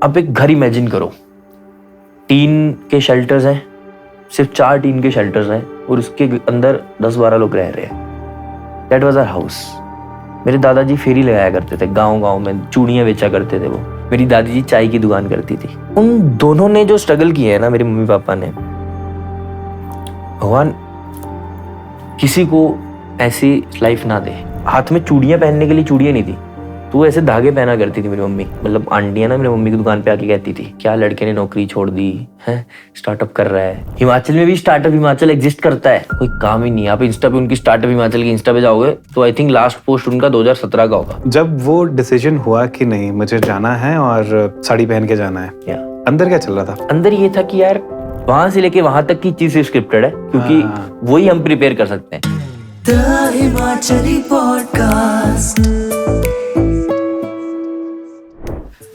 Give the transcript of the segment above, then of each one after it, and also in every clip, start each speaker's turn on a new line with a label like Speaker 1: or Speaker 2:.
Speaker 1: आप एक घर इमेजिन करो, टीन के शेल्टर्स हैं, सिर्फ 4 टीन के शेल्टर्स हैं और उसके अंदर 10-12 लोग रह रहे हैं। That was our house. मेरे दादाजी फेरी लगाया करते थे, गांव में चूड़ियाँ बेचा करते थे वो। मेरी दादी जी चाय की दुकान करती थी। उन दोनों ने जो स्ट्रगल किए है ना, मेरे मम्मी पापा ने, भगवान किसी को ऐसी लाइफ ना दे। हाथ में चूड़ियाँ पहनने के लिए चूड़ियाँ नहीं थी, तो वो ऐसे धागे पहना करती थी मेरी मम्मी। मतलब आंटियाँ ना मेरी मम्मी की दुकान पे आके कहती थी, क्या लड़के ने नौकरी छोड़ दी है, स्टार्टअप कर रहा है। हिमाचल में भी स्टार्टअप हिमाचल एग्जिस्ट करता है, कोई काम ही नहीं है। आप इंस्टा पे उनकी स्टार्टअप हिमाचल की इंस्टा पे जाओगे तो आई थिंक लास्ट पोस्ट उनका 2017 का होगा।
Speaker 2: जब वो डिसीजन हुआ कि नहीं मुझे जाना है और साड़ी पहन के जाना है, अंदर क्या चल रहा था?
Speaker 1: अंदर ये था कि यार वहां से लेके वहां तक की चीज स्क्रिप्टेड है, क्योंकि वही हम प्रिपेयर कर सकते हैं।
Speaker 3: The Himachali podcast.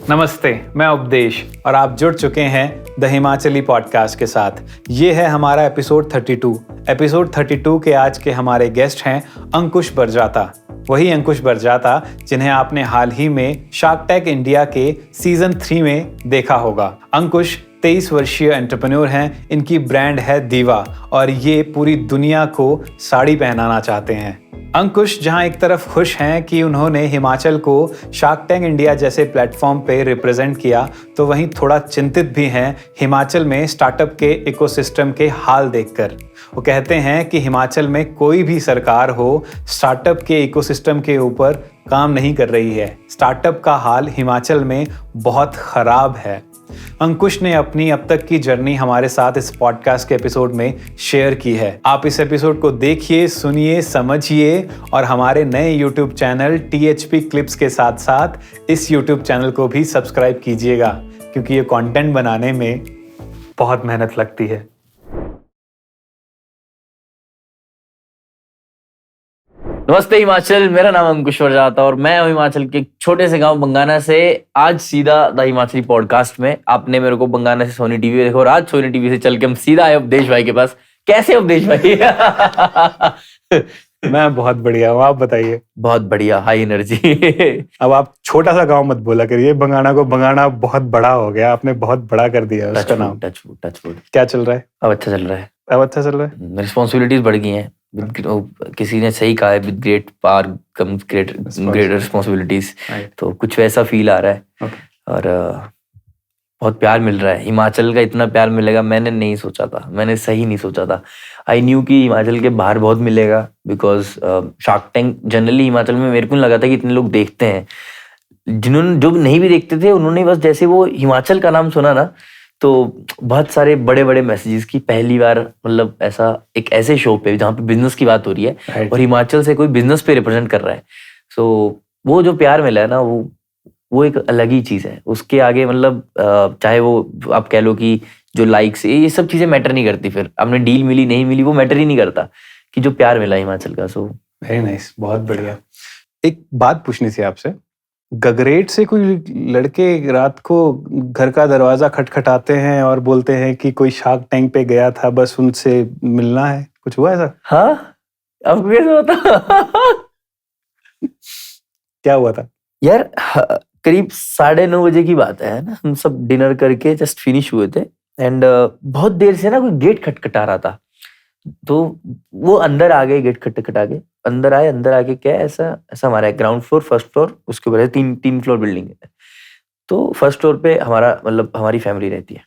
Speaker 2: नमस्ते, मैं उपदेश और आप जुड़ चुके हैं द हिमाचली पॉडकास्ट के साथ। ये है हमारा एपिसोड 32। एपिसोड 32 के आज के हमारे गेस्ट हैं अंकुश बरजाता। वही अंकुश बरजाता जिन्हें आपने हाल ही में शार्क टैंक इंडिया के सीजन 3 में देखा होगा। अंकुश 23 वर्षीय एंटरप्रेन्योर हैं। इनकी ब्रांड है दीवा और ये पूरी दुनिया को साड़ी पहनाना चाहते हैं। अंकुश जहां एक तरफ खुश हैं कि उन्होंने हिमाचल को शार्क टैंक इंडिया जैसे प्लेटफॉर्म पे रिप्रेजेंट किया, तो वहीं थोड़ा चिंतित भी हैं हिमाचल में स्टार्टअप के इकोसिस्टम के हाल देखकर। वो कहते हैं कि हिमाचल में कोई भी सरकार हो, स्टार्टअप के इकोसिस्टम के ऊपर काम नहीं कर रही है। स्टार्टअप का हाल हिमाचल में बहुत खराब है। अंकुश ने अपनी अब तक की जर्नी हमारे साथ इस पॉडकास्ट के एपिसोड में शेयर की है। आप इस एपिसोड को देखिए, सुनिए, समझिए और हमारे नए YouTube चैनल THP क्लिप्स के साथ साथ इस YouTube चैनल को भी सब्सक्राइब कीजिएगा, क्योंकि ये कंटेंट बनाने में बहुत मेहनत लगती है।
Speaker 1: नमस्ते हिमाचल, मेरा नाम अंकुश बरजाता और मैं हूं हिमाचल के छोटे से गांव बंगाना से। आज सीधा द हिमाचली पॉडकास्ट में आपने मेरे को बंगाना से सोनी टीवी देखो और आज सोनी टीवी से चल के हम सीधा आए उपदेश भाई के पास। कैसे उपदेश भाई?
Speaker 2: मैं बहुत बढ़िया हूँ, आप बताइए।
Speaker 1: बहुत बढ़िया, हाई एनर्जी।
Speaker 2: अब आप छोटा सा गांव मत बोला करिए बंगाना को, बंगाना बहुत बड़ा हो गया, आपने बहुत बड़ा कर दिया उसका नाम।
Speaker 1: टचवुड।
Speaker 2: क्या चल रहा है?
Speaker 1: अब अच्छा चल रहा है।
Speaker 2: अब अच्छा चल रहा है।
Speaker 1: रिस्पॉन्सिबिलिटीज बढ़ गई हैं। किसी ने सही कहा है, with great power comes great responsibilities. तो कुछ वैसा फील आ रहा है। और बहुत प्यार मिल रहा है। हिमाचल का इतना प्यार मिलेगा मैंने नहीं सोचा था, मैंने सही नहीं सोचा था। आई न्यू कि हिमाचल के बाहर बहुत मिलेगा, because shark tank generally Himachal में मेरे को नहीं लगा था कि इतने लोग देखते हैं। जिन्होंने जो नहीं भी देखते थे उन्होंने बस जैसे वो हिमाचल का नाम सुना ना, तो बहुत सारे बड़े बड़े मैसेजेस की पहली बार, मतलब ऐसा एक ऐसे शो पे जहाँ पे बिजनेस की बात हो रही है और हिमाचल से कोई बिजनेस पे रिप्रेजेंट कर रहा है। सो वो जो प्यार मिला है ना, वो एक अलग ही चीज है। उसके आगे मतलब चाहे वो आप कह लो कि जो लाइक्स ये सब चीजें मैटर नहीं करती। फिर आपने डील मिली नहीं मिली वो मैटर ही नहीं करता, कि जो प्यार मिला हिमाचल का। सो
Speaker 2: वेरी नाइस, बहुत बढ़िया। एक बात पूछनी थी आपसे। गगरेट से कोई लड़के रात को घर का दरवाजा खटखटाते हैं और बोलते हैं कि कोई शार्क टैंक पे गया था, बस उनसे मिलना है, कुछ हुआ ऐसा?
Speaker 1: हाँ, अब कैसे होता?
Speaker 2: क्या हुआ था
Speaker 1: यार? करीब 9:30 बजे की बात है ना, हम सब डिनर करके जस्ट फिनिश हुए थे एंड बहुत देर से ना कोई गेट खटखटा रहा था। तो वो अंदर आ गए, गेट खटखटा के अंदर आए। अंदर आके क्या ऐसा हमारा ग्राउंड फ्लोर, फर्स्ट फ्लोर, उसके ऊपर तीन फ्लोर बिल्डिंग है। तो फर्स्ट फ्लोर पे हमारा मतलब हमारी फैमिली रहती है।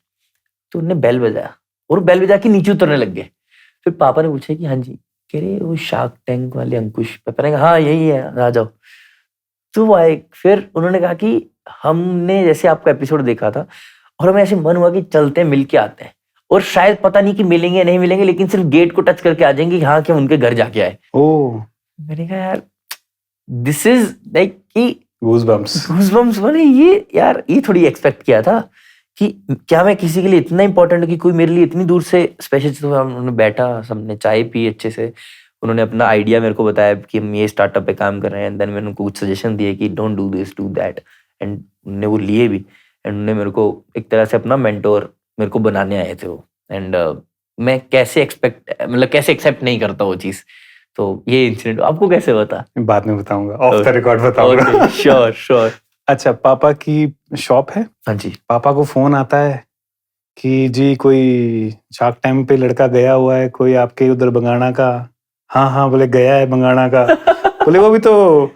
Speaker 1: तो उन्होंने बेल बजाया और बेल बजा के नीचे उतरने लग गए। फिर पापा ने पूछा कि हाँ जी, कह रहे वो शार्क टैंक वाले अंकुश? पापा ने कहा हाँ यही है, आ जाओ। तो वो आए। फिर उन्होंने कहा कि हमने जैसे आपका एपिसोड देखा था और हमें ऐसे मन हुआ कि चलते हैं, मिल के आते हैं, और शायद पता नहीं कि मिलेंगे या नहीं मिलेंगे, लेकिन सिर्फ गेट को टच करके आ जाएंगे कि हाँ कि हम उनके घर जाके आए। मैंने कहा यार दिस इज लाइक कि गूज़बम्प्स बने ये। यार ये थोड़ी एक्सपेक्ट किया था कि क्या मैं किसी के लिए इतना इंपॉर्टेंट कि कोई मेरे लिए इतनी दूर से स्पेशल। तो उन्होंने बैठा, सबने चाय पी अच्छे से, उन्होंने अपना आइडिया मेरे को बताया कि हम ये स्टार्टअप पे काम कर रहे हैं। एंड देन मैंने उनको कुछ सजेशन दिए कि don't do this, do that. And उन्होंने वो लिए भी। एंड उन्होंने मेरे को एक तरह से अपना मेंटोर मेरे को बनाने आए थे वो। एंड मैं कैसे एक्सेप्ट नहीं करता वो चीज़। तो ये इंसिडेंट आपको कैसे बता?
Speaker 2: बाद में बताऊंगा, ऑफ द रिकॉर्ड बताऊंगा।
Speaker 1: श्योर।
Speaker 2: अच्छा, पापा की शॉप है,
Speaker 1: हाँ जी।
Speaker 2: पापा को फोन आता है कि जी कोई शार्क टैंक पे लड़का गया हुआ है, कोई आपके उधर बंगाणा का। हाँ हाँ बोले गया है बंगाणा का। बोले वो भी तो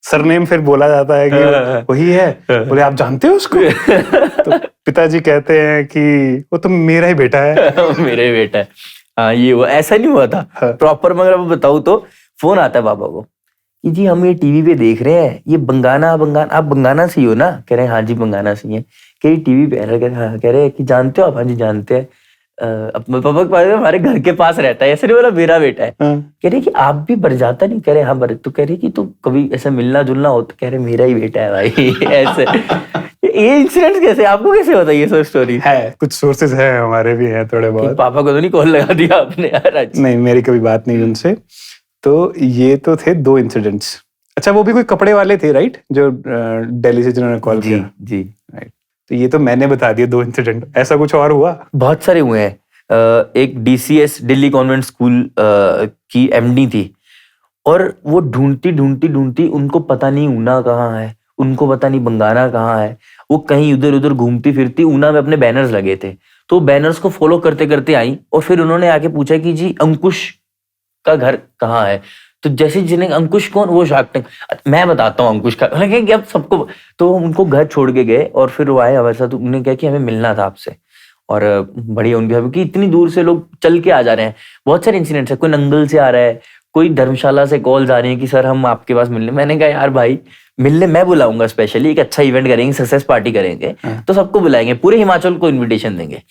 Speaker 2: सरनेम फिर बोला जाता है कि वही है। बोले आप जानते हो उसको? तो पिताजी कहते हैं कि वो तो मेरा ही बेटा है।
Speaker 1: मेरा ही बेटा है। हाँ, ये हुआ। ऐसा नहीं हुआ था
Speaker 2: हाँ।
Speaker 1: प्रॉपर, मगर मैं बताऊँ तो फोन आता है पापा को कि जी हम ये टीवी पे देख रहे हैं, ये बंगाना आप बंगाना से ही हो ना? कह रहे हैं हाँ जी बंगाना से ही है। कह टीवी पे कह रहे हाँ, कह रहे कि जानते हो आप? हाँ जी जानते हैं। अपने पापा के पास हमारे घर के पास रहता है। ऐसे नहीं बोला मेरा बेटा है। कह रहे कि आप भी बरजाता नहीं? कह रहे हाँ बर। तो कह रहे कि तो कभी ऐसा मिलना जुलना हो? तो कह रहे मेरा ही बेटा है भाई। ऐसे ये इंसिडेंट कैसे, आपको कैसे पता ये सब स्टोरी?
Speaker 2: है कुछ सोर्सेज है, हमारे भी हैं थोड़े बहुत।
Speaker 1: पापा को तो नहीं कॉल लगा दिया आपने यार आज?
Speaker 2: नहीं, मेरी कभी बात नहीं उनसे। तो ये तो थे 2 इंसिडेंट्स। अच्छा, वो भी कोई कपड़े वाले थे राइट, जो दिल्ली से जिन्होंने कॉल किया?
Speaker 1: जी
Speaker 2: राइट। तो ये तो मैंने बता दिया 2 इंसिडेंट, ऐसा कुछ और हुआ?
Speaker 1: बहुत सारे हुए हैं। एक DCS दिल्ली कॉन्वेंट स्कूल की MD थी, और वो ढूंढती उनको पता नहीं ऊना कहाँ है, उनको पता नहीं बंगाना कहाँ है। वो कहीं उधर उधर घूमती फिरती, ऊना में अपने बैनर्स लगे थे, तो बैनर्स को फॉलो करते करते आई, और फिर उन्होंने आके पूछा कि जी अंकुश का घर कहाँ है? तो जैसे जिन्हें अंकुश कौन? वो शार्क टैंक। मैं बताता हूँ अंकुश का। लगे कि अब सबको, तो उनको घर छोड़ के गए, और फिर वो आए हमारे साथ। उन्होंने कहा कि हमें मिलना था आपसे, और बढ़िया उनकी हमें कि इतनी दूर से लोग चल के आ जा रहे हैं। बहुत सारे इंसिडेंट्स है, कोई नंगल से आ रहा है, कोई धर्मशाला से कॉल्स आ रही है कि सर हम आपके पास मिलने। मैंने कहा यार भाई मिलने मैं बुलाऊंगा, स्पेशली एक अच्छा इवेंट करेंगे, सक्सेस पार्टी करेंगे, तो सबको बुलाएंगे, पूरे हिमाचल को इन्विटेशन देंगे।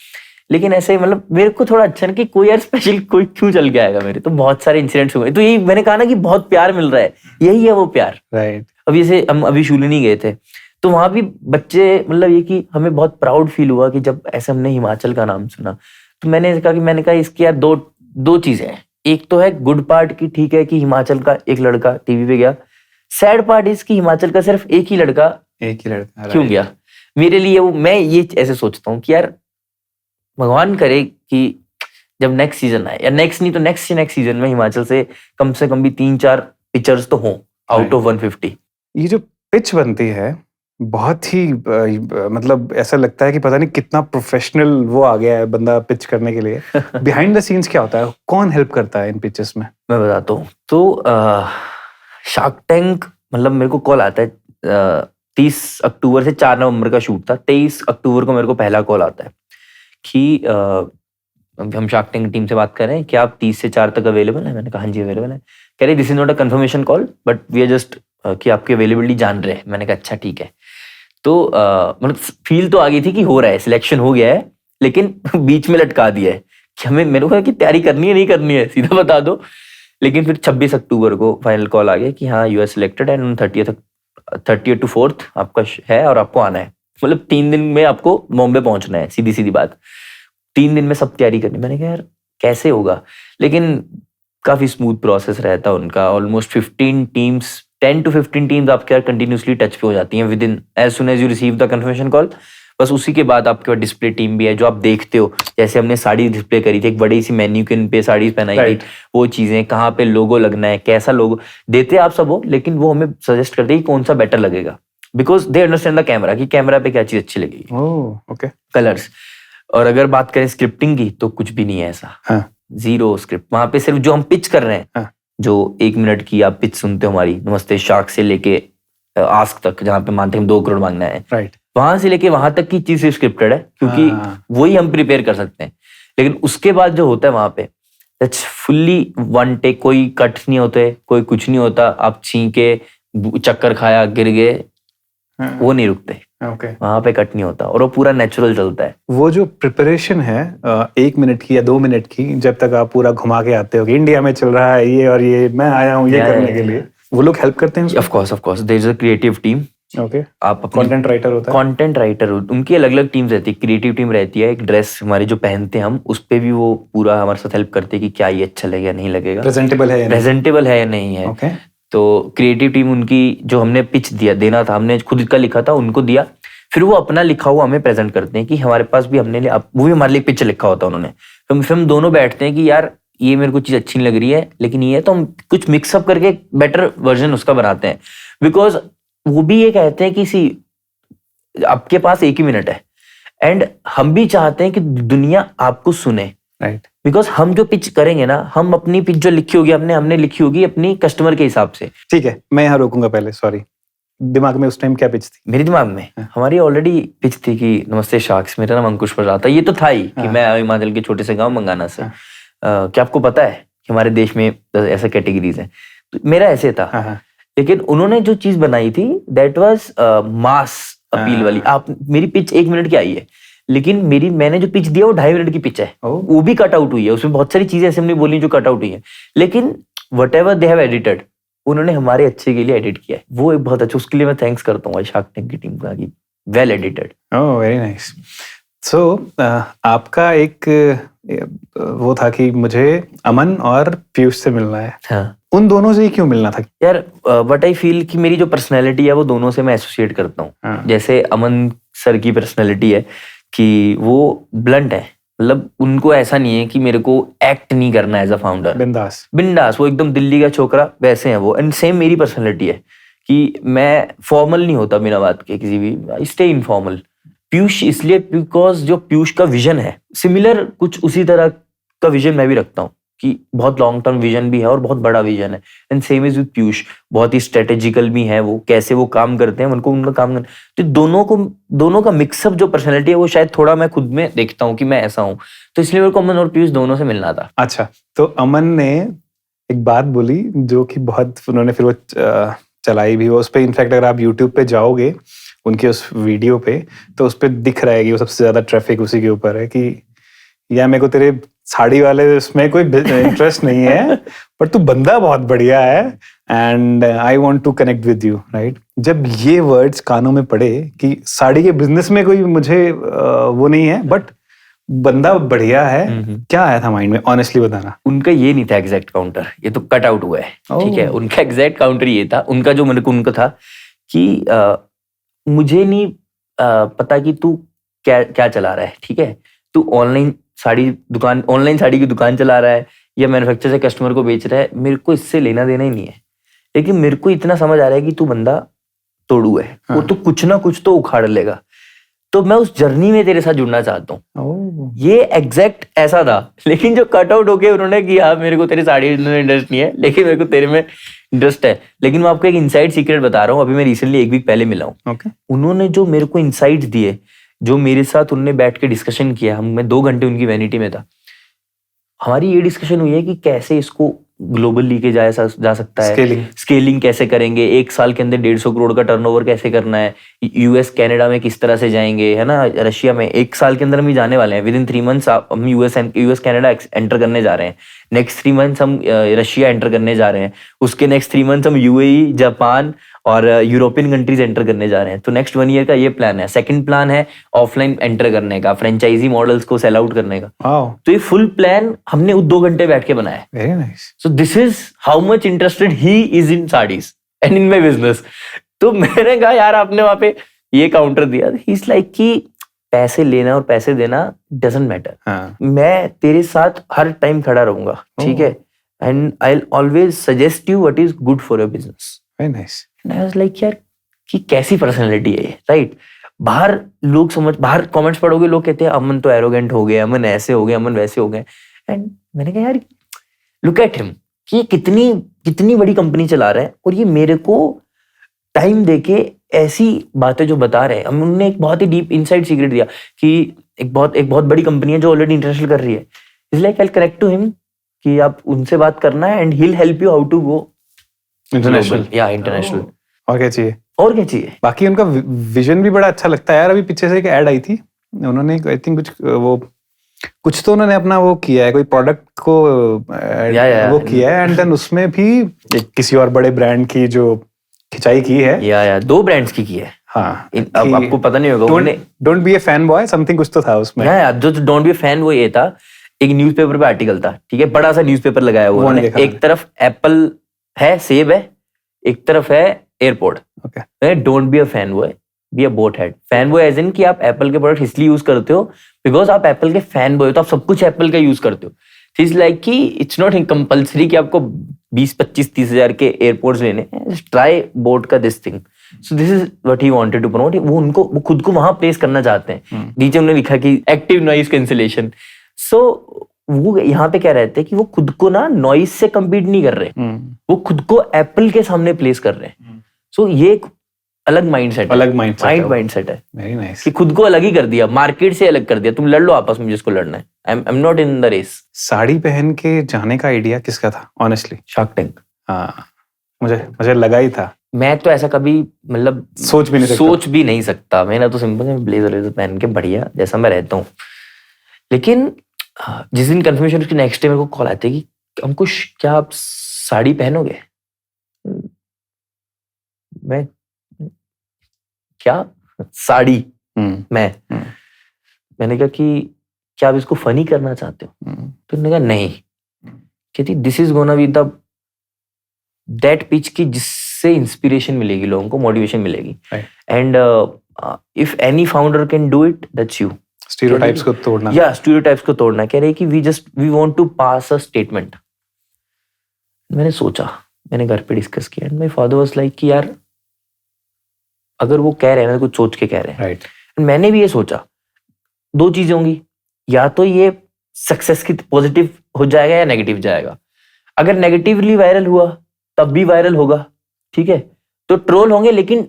Speaker 1: लेकिन ऐसे मतलब मेरे को थोड़ा अच्छा नहीं कि कोई यार स्पेशल कोई क्यों चल के आएगा मेरे। तो बहुत सारे इंसिडेंट्स हुए। तो यही मैंने कहा ना कि बहुत प्यार मिल रहा है, यही है वो प्यार।
Speaker 2: राइट।
Speaker 1: अभी जैसे हम अभी शूलिनी गए थे, तो वहां भी बच्चे, मतलब ये कि हमें बहुत प्राउड फील हुआ कि जब ऐसे हमने हिमाचल का नाम सुना। तो मैंने कहा इसकी यार दो चीजें हैं। एक तो है गुड पार्ट की, ठीक है कि हिमाचल का एक लड़का टीवी पे गया। सैड पार्ट इसकी हिमाचल का सिर्फ एक ही लड़का क्यों गया। मेरे लिए वो, मैं ये ऐसे सोचता हूँ कि यार भगवान करे कि जब नेक्स्ट सीजन आए, या नेक्स्ट नहीं तो नेक्स्ट सीजन में हिमाचल से कम भी 3-4 पिक्चर्स तो हों आउट ऑफ 150।
Speaker 2: ये जो पिच बनती है बहुत ही मतलब ऐसा लगता है कि पता नहीं कितना प्रोफेशनल वो आ गया है बंदा पिच करने के लिए। बिहाइंड द सीन्स क्या होता है, कौन हेल्प करता है इन पिचेस में?
Speaker 1: मैं बताता हूँ। तो शार्क टैंक, मतलब मेरे को कॉल आता है 30 अक्टूबर से 4 नवंबर का शूट था। 23 अक्टूबर को मेरे को पहला कॉल आता है कि हम शार्क टैंक टीम से बात कर रहे हैं, क्या आप 30 से 4 तक अवेलेबल है? मैंने कहा हाँ जी अवेलेबल है। कह रहे this is not a confirmation call but we are just कि आपकी अवेलेबिलिटी जान रहे हैं। मैंने कहा अच्छा ठीक है। तो मतलब फील तो आ गई थी कि हो रहा है, सिलेक्शन हो गया है, लेकिन बीच में लटका दिया है कि हमें, मेरे को कि तैयारी करनी है नहीं करनी है सीधा बता दो। लेकिन फिर 26 अक्टूबर को फाइनल कॉल आ गया कि हाँ you are selected and 30 to 4 आपका है और आपको आना है। मतलब 3 दिन में आपको बॉम्बे पहुंचना है, सीधी सीधी बात। 3 दिन में सब तैयारी करनी। मैंने कहा यार कैसे होगा, लेकिन काफी स्मूथ प्रोसेस रहता है उनका। ऑलमोस्ट 15 टीम्स, 10 to 15 टीम्स आपके यार कंटिन्यूसली टच पे हो जाती हैं within as soon as you receive the confirmation call. बस उसी के बाद आपके पास डिस्प्ले टीम भी है जो आप देखते हो। जैसे हमने साड़ी डिस्प्ले करी थी, एक बड़ी सी मैन्यूकिन पे साड़ी पहनाई थी, वो चीजें कहाँ पे लोगो लगना है, कैसा लोगो देते आप सब हो, लेकिन वो हमें सजेस्ट करते हैं कि कौन सा बेटर लगेगा, because they understand the camera कि कैमरा पे क्या चीज अच्छी लगेगी।
Speaker 2: ओके।
Speaker 1: कलर्स। और अगर बात करें स्क्रिप्टिंग की तो कुछ भी नहीं है ऐसा।
Speaker 2: हाँ।
Speaker 1: 0 स्क्रिप्ट वहां पे। सिर्फ जो हम पिच कर रहे हैं,
Speaker 2: हाँ।
Speaker 1: जो 1 मिनट की आप पिच सुनते हो हमारी, नमस्ते शार्क से लेके आस्क तक, जहाँ पे मानते हैं 2 करोड़ मांगना है,
Speaker 2: राइट,
Speaker 1: वहां से लेके वहां तक की चीज स्क्रिप्टेड है, क्योंकि वही हम प्रिपेयर कर सकते हैं। लेकिन उसके बाद जो होता है वहां पे दैट्स फुल्ली वन टेक। कोई कट नहीं होते, कोई कुछ नहीं होता। आप छींके, चक्कर खाया, गिर गए, वो नहीं रुकते।
Speaker 2: ओके।
Speaker 1: वहां पे कट नहीं होता और वो पूरा नेचुरल चलता है।
Speaker 2: वो जो प्रिपरेशन है 1 मिनट की या 2 मिनट की, जब तक आप पूरा घुमा के आते हो कि इंडिया में चल रहा है ये और ये, मैं आया हूँ ये करने के लिए, वो लोग हेल्प करते हैं?
Speaker 1: Of course there is a creative team.
Speaker 2: Okay.
Speaker 1: आप
Speaker 2: कंटेंट राइटर होता है?
Speaker 1: कंटेंट राइटर, उनकी अलग अलग टीम्स रहती है। क्रिएटिव टीम रहती है, एक ड्रेस हमारी जो पहनते हैं हम, उस पे भी वो पूरा हमारे साथ हेल्प करते हैं कि क्या ये अच्छा लगेगा नहीं लगेगा, प्रेजेंटेबल है या नहीं है।
Speaker 2: ओके।
Speaker 1: तो क्रिएटिव टीम उनकी, जो हमने पिच देना था, हमने खुद का लिखा था, उनको दिया। फिर वो अपना लिखा हुआ हमें प्रेजेंट करते हैं कि हमारे पास भी हमने वो भी हमारे लिए पिच लिखा होता है उन्होंने। फिर हम दोनों बैठते हैं कि यार ये मेरे को चीज अच्छी नहीं लग रही है, लेकिन ये तो हम कुछ मिक्सअप करके बेटर वर्जन उसका बनाते हैं। बिकॉज वो भी ये कहते हैं कि आपके पास 1 ही मिनट है, एंड हम भी चाहते हैं कि दुनिया आपको सुने,
Speaker 2: राइट।
Speaker 1: बिकॉज हम जो पिच करेंगे ना, हम अपनी पिच जो लिखी होगी हमने लिखी होगी अपनी कस्टमर के हिसाब से।
Speaker 2: ठीक है, मैं यहाँ रोकूंगा पहले, सॉरी। दिमाग में उस टाइम क्या पिच थी?
Speaker 1: मेरे दिमाग में हमारी ऑलरेडी पिच थी कि नमस्ते शार्क्स, मेरा नाम अंकुश प्रसाद था। ये तो था ही कि मैं हिमाचल के छोटे से गांव मंगाना से, क्या आपको पता है कि हमारे देश में ऐसा कैटेगरीज है, तो मेरा ऐसे था। लेकिन उन्होंने जो चीज बनाई थी दैट वाज मास अपील वाली। आप मेरी पिच 1 मिनट की आई है, लेकिन मैंने जो पिच दिया वो 2.5 मिनट की पिच है, वो भी कट आउट हुई है। उसमें बहुत सारी चीजें ऐसे हमने बोली जो कट आउट हुई है, लेकिन what ever they have edited, उन्होंने हमारे अच्छे के लिए एडिट किया है। वो एक बहुत अच्छा, उसके लिए मैं थैंक्स करता हूँ शार्क टैंक की टीम का कि well edited.
Speaker 2: Oh very nice. So आपका एक वो था कि मुझे अमन और पीयूष से मिलना है।
Speaker 1: हाँ।
Speaker 2: उन दोनों से ही क्यों मिलना था?
Speaker 1: यार बट आई फील कि मेरी जो पर्सनैलिटी है वो दोनों से मैं एसोसिएट करता हूँ। जैसे अमन सर की पर्सनैलिटी है कि वो ब्लंट है, मतलब उनको ऐसा नहीं है कि मेरे को एक्ट नहीं करना एज अ फाउंडर, बिंदास, वो एकदम दिल्ली का छोकरा वैसे हैं वो। एंड सेम मेरी पर्सनैलिटी है कि मैं फॉर्मल नहीं होता बिना बात के किसी भी, आई स्टे इनफॉर्मल। पीयूष इसलिए बिकॉज जो पीयूष का विजन है सिमिलर, कुछ उसी तरह का विजन मैं भी रखता हूँ कि बहुत लॉन्ग टर्म विजन भी है और बहुत बड़ा विजन है। And same is with Piyush, बहुत ही स्ट्रेटेजिकल भी है वो, कैसे वो काम करते हैं उनको उनका काम करना। तो दोनों का मिक्सअप जो पर्सनैलिटी है वो शायद थोड़ा मैं खुद में देखता हूँ कि मैं ऐसा हूँ, तो इसलिए मेरे को अमन और पीयूष दोनों से मिलना था।
Speaker 2: अच्छा, तो अमन ने एक बात बोली जो कि बहुत उन्होंने फिर वो चलाई भी, वो उस पर इनफैक्ट अगर आप यूट्यूब पे जाओगे उनके उस वीडियो पे तो उस पर दिख रहा है कि वो सबसे ज्यादा ट्रैफिक उसी के ऊपर है कि यार मेरे को तेरे साड़ी वाले उसमें कोई इंटरेस्ट नहीं है, पर तू बंदा बहुत बढ़िया है and I want to connect with you, right. जब ये वर्ड्स कानों में पड़े कि साड़ी के बिजनेस में कोई मुझे वो नहीं है बट बंदा बढ़िया है, क्या आया था माइंड में? ऑनेस्टली बताना।
Speaker 1: उनका ये नहीं था एग्जैक्ट काउंटर, ये तो कट आउट हुआ है, ठीक है। उनका एग्जैक्ट काउंटर ये था, उनका जो मेरे को उनका था कि मुझे नहीं पता कि तू क्या चला रहा है, ठीक है। तू ऑनलाइन साड़ी की दुकान चला रहा है या मैन्युफैक्चर से कस्टमर को बेच रहा है, मेरे को इससे लेना देना ही नहीं है। लेकिन मेरे को इतना समझ आ रहा है कि तू बंदा तोड़ू है, वो तो कुछ ना कुछ तो उखाड़ लेगा, तो मैं उस जर्नी में तेरे साथ जुड़ना चाहता हूँ। ये एग्जैक्ट ऐसा था। लेकिन जो कट आउट होके उन्होंने किया, मेरे को तेरे साड़ी में इंटरेस्ट नहीं है लेकिन मेरे को तेरे में इंटरेस्ट है। लेकिन मैं आपको एक इनसाइड सीक्रेट बता रहा हूँ, अभी मैं रिसेंटली 1 वीक पहले मिला हूँ। उन्होंने जो मेरे को इनसाइट्स दिए, जो मेरे साथ उन्होंने बैठ के डिस्कशन किया, मैं 2 घंटे उनकी वैनिटी में था। हमारी ये डिस्कशन हुई है कि कैसे इसको ग्लोबल लेके जा सकता है, स्केलिंग कैसे करेंगे, 1 साल के अंदर 150 करोड़ का टर्नओवर कैसे करना है, यूएस कनाडा में किस तरह से जाएंगे, है ना, रशिया में 1 साल के अंदर हम जाने वाले हैं। विदिन 3 मंथ्स हम यूएस कनाडा एंटर करने जा रहे हैं। नेक्स्ट 3 मंथ्स हम रशिया एंटर करने जा रहे हैं। उसके नेक्स्ट 3 मंथ्स हम यूएई, जापान और यूरोपियन कंट्रीज एंटर करने जा रहे हैं। तो नेक्स्ट 1 ईयर का ये प्लान है। सेकंड प्लान है ऑफलाइन एंटर करने का, फ्रेंचाइजी मॉडल्स को सेल आउट करने का। तो ये फुल प्लान हमने 2 घंटे बैठ के बनाया।
Speaker 2: Very nice.
Speaker 1: So this is how much interested he is in saris and in my business. तो मैंने कहा यार आपने वहां पे ये काउंटर दिया, ही इज लाइक कि पैसे लेना और पैसे देना डजंट मैटर, मैं तेरे साथ हर टाइम खड़ा रहूंगा, ठीक है, and I will always suggest you what is good for your business.
Speaker 2: Very nice.
Speaker 1: I was like यार कि कैसी पर्सनैलिटी है ये, राइट। बाहर कमेंट्स पढ़ोगे, लोग कहते हैं अमन तो एरोगेंट हो गए, अमन ऐसे हो गए, अमन वैसे हो गए। एंड मैंने कहा यार लुक एट हिम कि ये कितनी बड़ी कंपनी चला रहा है और ये मेरे को टाइम देके ऐसी बातें जो बता रहे हैं। उन्होंने एक बहुत ही डीप इनसाइड सीक्रेट दिया कि एक बहुत बड़ी कंपनी है जो ऑलरेडी इंटरनेशनल कर रही है। Is like I will connect to him कि आप उनसे बात करना है and he will help you how to go international. या इंटरनेशनल। और क्या चाहिए।
Speaker 2: बाकी उनका विजन भी बड़ा अच्छा लगता है यार। अभी पीछे से एक ऐड आई थी, उन्होंने आई थिंक कुछ तो उन्होंने अपना वो किया है, कोई प्रोडक्ट को वो किया है एंड देन उसमें भी किसी और बड़े ब्रांड की जो खिंचाई की है।
Speaker 1: या 2 ब्रांड्स की है।
Speaker 2: हाँ,
Speaker 1: अब आपको पता नहीं होगा।
Speaker 2: Don't be a fan boy something कुछ तो था उसमें।
Speaker 1: जो डोंट बी अ फैन वो ये था, एक न्यूज़पेपर पे आर्टिकल था, ठीक है, बड़ा सा न्यूज़पेपर लगाया हुआ है। एक तरफ एप्पल है, सेब है, एक तरफ है airport. Don't be a fan boy, be a boat head. Fan boy as in कि आप एप्पल के प्रोडक्ट इसलिए यूज करते हो बिकॉज आप एप्पल के फैन बॉय हो, तो आप सब कुछ एप्पल का यूज करते हो। इट्स लाइक कि इट्स नॉट कंपल्सरी कि आपको 20, 25, 30 हजार के एयरपोर्ट्स लेने हैं। ट्राई बोट का this thing. So this is what he wanted to promote. वो खुद को वहां प्लेस करना चाहते हैं। नीचे उन्होंने लिखा कि एक्टिव नॉइज कैंसिलेशन। सो वो यहाँ पे क्या रहते हैं कि वो खुद को ना नॉइज से कम्पीट नहीं कर रहे, वो खुद को एप्पल के सामने प्लेस कर रहे हैं। सो ये एक अलग माइंडसेट है, माइंडसेट है।
Speaker 2: Very nice.
Speaker 1: कि खुद को अलग ही कर दिया, मार्केट से अलग कर दिया। तुम लड़ लो आपस में जिसको लड़ना है, I am not in the race.
Speaker 2: Sari पहन के जाने का आइडिया किसका था ऑनेस्टली?
Speaker 1: Shark tank.
Speaker 2: हाँ, मुझे लगा ही था।
Speaker 1: मैं तो ऐसा कभी मतलब
Speaker 2: सोच भी नहीं सकता।
Speaker 1: मैंने तो सिंपल से ब्लेजर पहन के बढ़िया जैसा मैं रहता हूँ। लेकिन जिस दिन कंफर्मेशन, उसके नेक्स्ट डे मेरे को कॉल आते कि अंकुश क्या आप साड़ी पहनोगे? मैं क्या साड़ी? मैंने कहा कि क्या आप इसको फनी करना चाहते हो? तो उन्होंने कहा नहीं। कहती this is gonna be the that pitch की जिससे इंस्पिरेशन मिलेगी, लोगों को मोटिवेशन मिलेगी। And if any founder can do it, that's you.
Speaker 2: Stereotypes को तोड़ना।
Speaker 1: या स्टीरियोटाइप्स को तोड़ना। कह रहे कि we want to pass a statement. मैंने सोचा, मैंने घर पे डिस्कस किया and my father was like कि यार अगर वो कह रहे हैं ना, कुछ सोच के कह रहे हैं।
Speaker 2: राइट।
Speaker 1: मैंने भी ये सोचा, दो चीजें होंगी, या तो ये सक्सेस की पॉजिटिव हो जाएगा या नेगेटिव जाएगा। अगर नेगेटिवली वायरल हुआ तब भी वायरल होगा, ठीक है, तो ट्रोल होंगे, लेकिन